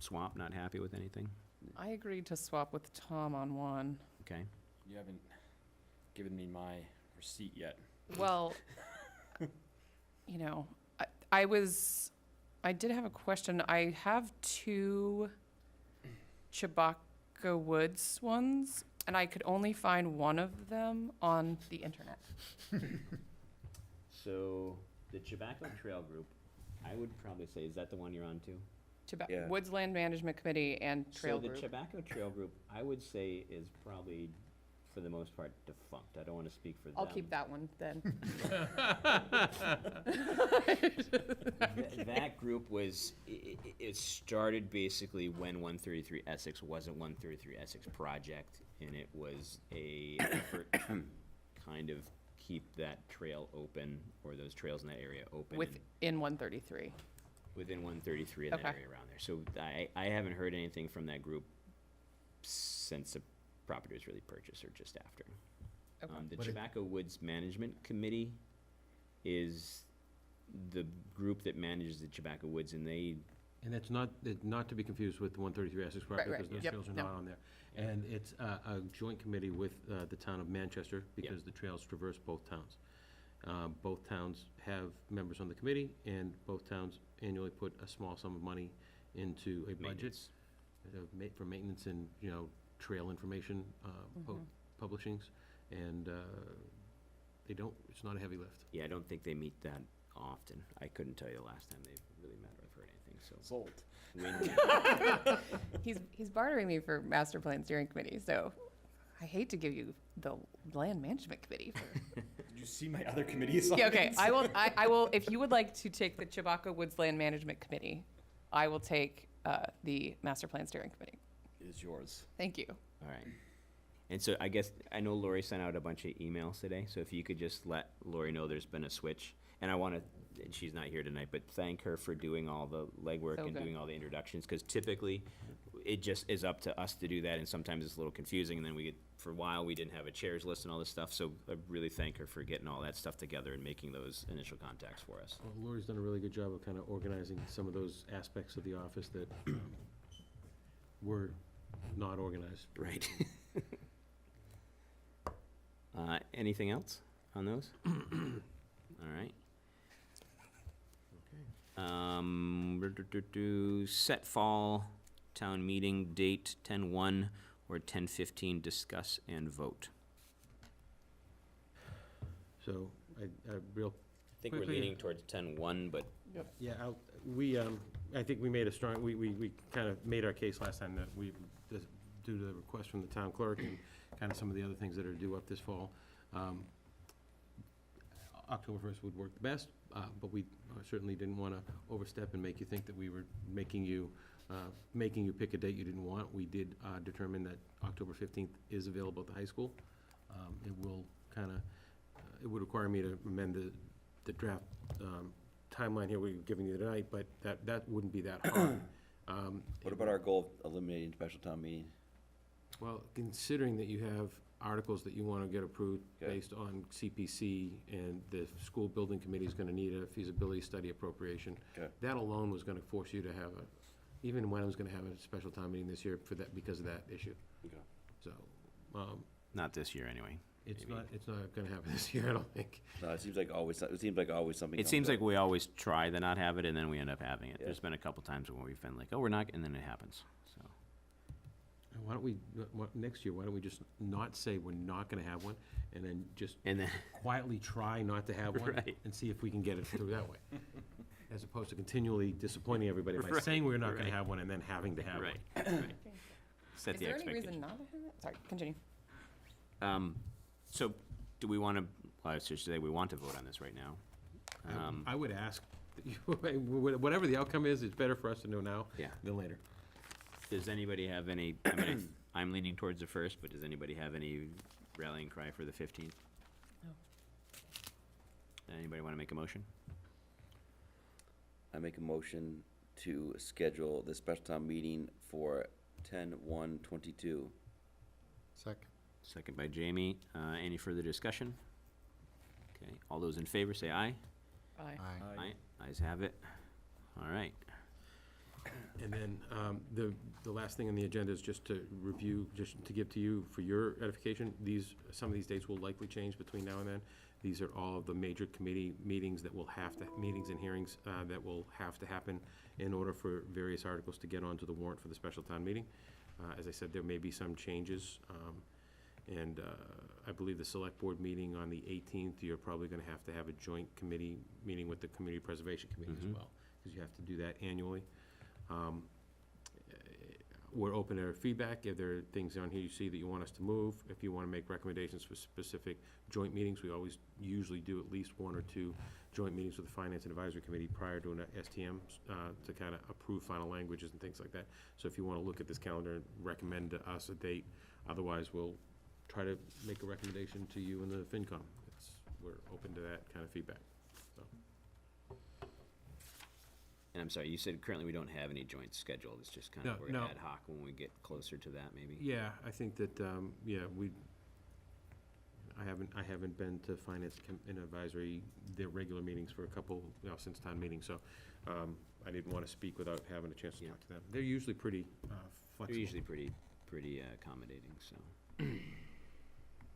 swap, not happy with anything? I agreed to swap with Tom on one. Okay. You haven't given me my receipt yet. Well, I did have a question. I have 2 Chewbacca Woods ones, and I could only find one of them on the internet. So, the Tobacco Trail Group, I would probably say, is that the one you're on too? Yeah. Woods Land Management Committee and Trail So Group. the Tobacco Trail Group, I would say, is probably, for the most part, defunct. I don't want to speak for them. I'll keep that one then. That group was, it started basically when 133 Essex wasn't 133 Essex Project, and it was a effort to kind of keep that trail open, or those trails in that area open. Within 133. Within 133 in that Okay. area around there. So I haven't heard anything from that group since the property was really purchased or just after. Okay. The Tobacco Woods Management Committee is the group that manages the Tobacco Woods, and they, And that's not to be confused with the 133 Essex property, right. because those Yep, trails are no. not on there. And it's a joint committee with the town of Manchester, because the trails traverse both towns. Both towns have members on the committee, and both towns annually put a small sum of money into a budget for maintenance and, trail information publishings. And it's not a heavy lift. yeah, I don't think they meet that often. I couldn't tell you the last time they really met or I've heard anything, so. Sold. He's bartering me for Master Plan Steering Committee, so I hate to give you the Land Management Committee. Did you see my other committees? Yeah, okay, I will, if you would like to take the Chewbacca Woods Land Management Committee, I will take the Master Plan Steering Committee. It is yours. Thank you. All right. And so I guess, I know Lori sent out a bunch of emails today, so if you could just let Lori know there's been a switch. And I want to, and she's not here tonight, but thank her for doing all the legwork So and good. doing all the introductions, because typically it just is up to us to do that, and sometimes it's a little confusing, and then for a while, we didn't have a chairs list and all this stuff, so I really thank her for getting all that stuff together and making those initial contacts for us. Well, Lori's done a really good job of kind of organizing some of those aspects of the office that were not organized. Right. Anything else on those? All right. Set fall town meeting date 10/1 or 10/15, discuss and vote. So, I I think we're Quickly. leaning towards 10/1, but Yeah, I think we made a strong, we kind of made our case last time that due to the request from the town clerk and kind of some of the other things that are due up this fall, October 1st would work the best, but we certainly didn't want to overstep and make you think that we were making you pick a date you didn't want. We did determine that October 15th is available at the high school. It would require me to amend the draft timeline here we're giving you tonight, but that wouldn't be that hard. What about our goal of eliminating special town meeting? Well, considering that you have articles that you want to get approved Okay. based on CPC, and the school building committee is going to need a feasibility study appropriation. Okay. That alone was going to force you to have even when I was going to have a special town meeting this year for that, because of that issue. Okay. So, Not this year, anyway. it's Maybe. not going to happen this year, I don't think. No, it seems like always something It comes seems up. like we always try to not have it, and then we end up having it. Yeah. There's been a couple times when we've been like, oh, we're not, and then it happens, so. Why don't we, next year, why don't we just not say we're not going to have one, and then just And then, quietly try not to have one? Right. And see if we can get it through that way, as opposed to continually disappointing everybody by Right, saying we're not going right. to have one and then having to have one. right, right. Set Is the there any expectation. reason not to have it? Sorry, continue. So, do we want to, well, I should say, we want to vote on this right now. I would ask, that you- whatever the outcome is, it's better for us to know now Yeah. than later. Does anybody have any, I mean, I'm leaning towards the first, but does anybody have any rallying cry for the 15th? No. Anybody want to make a motion? I make a motion to schedule the special town meeting for 10/1/22. Second. Second by Jamie. Any further discussion? Okay, all those in favor say aye. Aye. Aye. Ayes have it. All right. And then, the last thing on the agenda is just to review, just to give to you for your edification, some of these dates will likely change between now and then. These are all of the major committee meetings that will have to, meetings and hearings, that will have to happen in order for various articles to get onto the warrant for the special town meeting. As I said, there may be some changes, and I believe the select board meeting on the 18th, you're probably gonna have to have a joint committee meeting with the Community Preservation Committee as well, because you have to do that annually. We're open to feedback. If there are things on here you see that you want us to move, if you want to make recommendations for specific joint meetings, we always usually do at least one or two joint meetings with the Finance and Advisory Committee prior to an STM to kind of approve final languages and things like that. So if you want to look at this calendar and recommend to us a date, otherwise we'll try to make a recommendation to you and the FinCom. We're open to that kind of feedback. And I'm sorry, you said currently we don't have any joint scheduled. It's just kind of we're No. ad hoc when we get closer to that, maybe? Yeah, I think that, I haven't been to Finance and Advisory, their regular meetings for a couple, since town meeting, so, I didn't want to speak without having a chance to talk to them. They're usually pretty, flexible. They're usually pretty accommodating, so.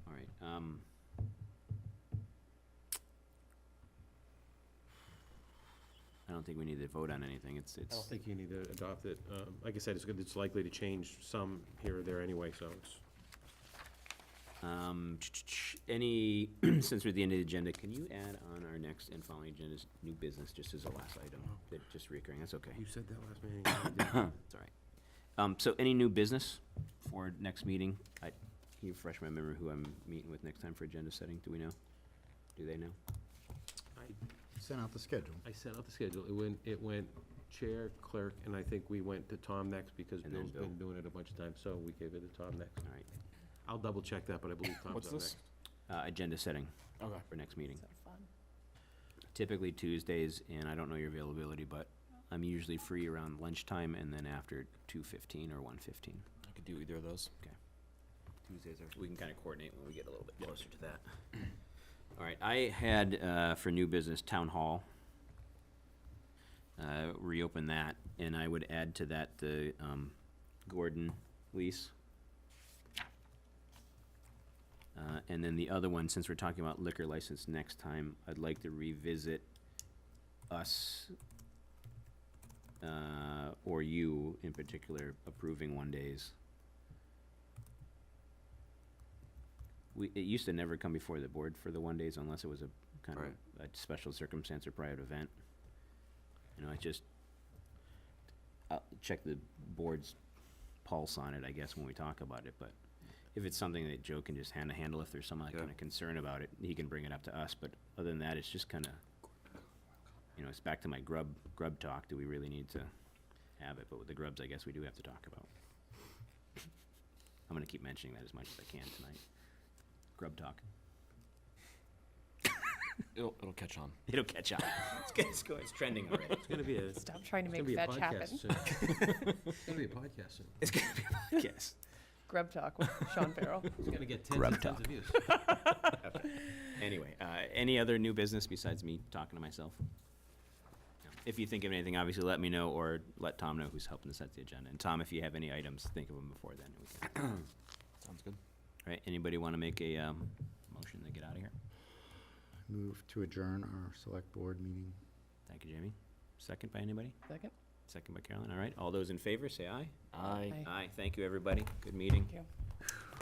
All right, I don't think we need to vote on anything. I don't think you need to adopt it. Like I said, it's likely to change some here or there anyway, so it's. Any, since we're at the end of the agenda, can you add on our next and following agendas, new business, just as a last item? That just recurring, that's okay. You said that last meeting. It's all right. So any new business for next meeting? Can you refresh my memory who I'm meeting with next time for agenda setting? Do we know? Do they know? Sent out the schedule. I sent out the schedule. It went chair, clerk, and I think we went to Tom next because And then Bill's been doing it a bunch of times, so we gave it to Tom next. All right. I'll double check that, but I believe Tom's What's up this? next. Agenda setting Okay. for next meeting. Is that fun? Typically Tuesdays, and I don't know your availability, but I'm usually free around lunchtime and then after 2:15 or 1:15. I could do either of those. Tuesdays are, we can kind of coordinate when we get a little bit closer to that. All right, I had, for new business, Town Hall. Reopen that, and I would add to that the, Gordon lease. And then the other one, since we're talking about liquor license next time, I'd like to revisit us, or you in particular, approving 1 days. It used to never come before the board for the 1 days unless it was a kind of a special circumstance or private event. You know, I'll check the board's pulse on it, I guess, when we talk about it, but if it's something that Joe can just handle, if there's some kind of concern about it, he can bring it up to us, but other than that, it's just kind of, it's back to my grub talk. Do we really need to have it? But with the grubs, I guess we do have to talk about. I'm gonna keep mentioning that as much as I can tonight. Grub talk. It'll catch on. It'll catch on. It's trending already. It's gonna be a. Stop trying to it's make gonna be a fetch podcast happen. soon. It's gonna be a podcast soon. It's gonna be a podcast. Grub Talk with Sean Farrell. It's gonna get tens Grub and tens talk. of views. Okay. Anyway, any other new business besides me talking to myself? No. If you think of anything, obviously let me know, or let Tom know who's helping to set the agenda. And Tom, if you have any items, think of them before then. We can. Sounds good. All right, anybody want to make a motion to get out of here? Move to adjourn our select board meeting. Thank you, Jamie. Second by anybody? Second? Second by Carolyn. All right, all those in favor, say aye. Aye. Aye. Aye, thank you, everybody. Good meeting. Thank you.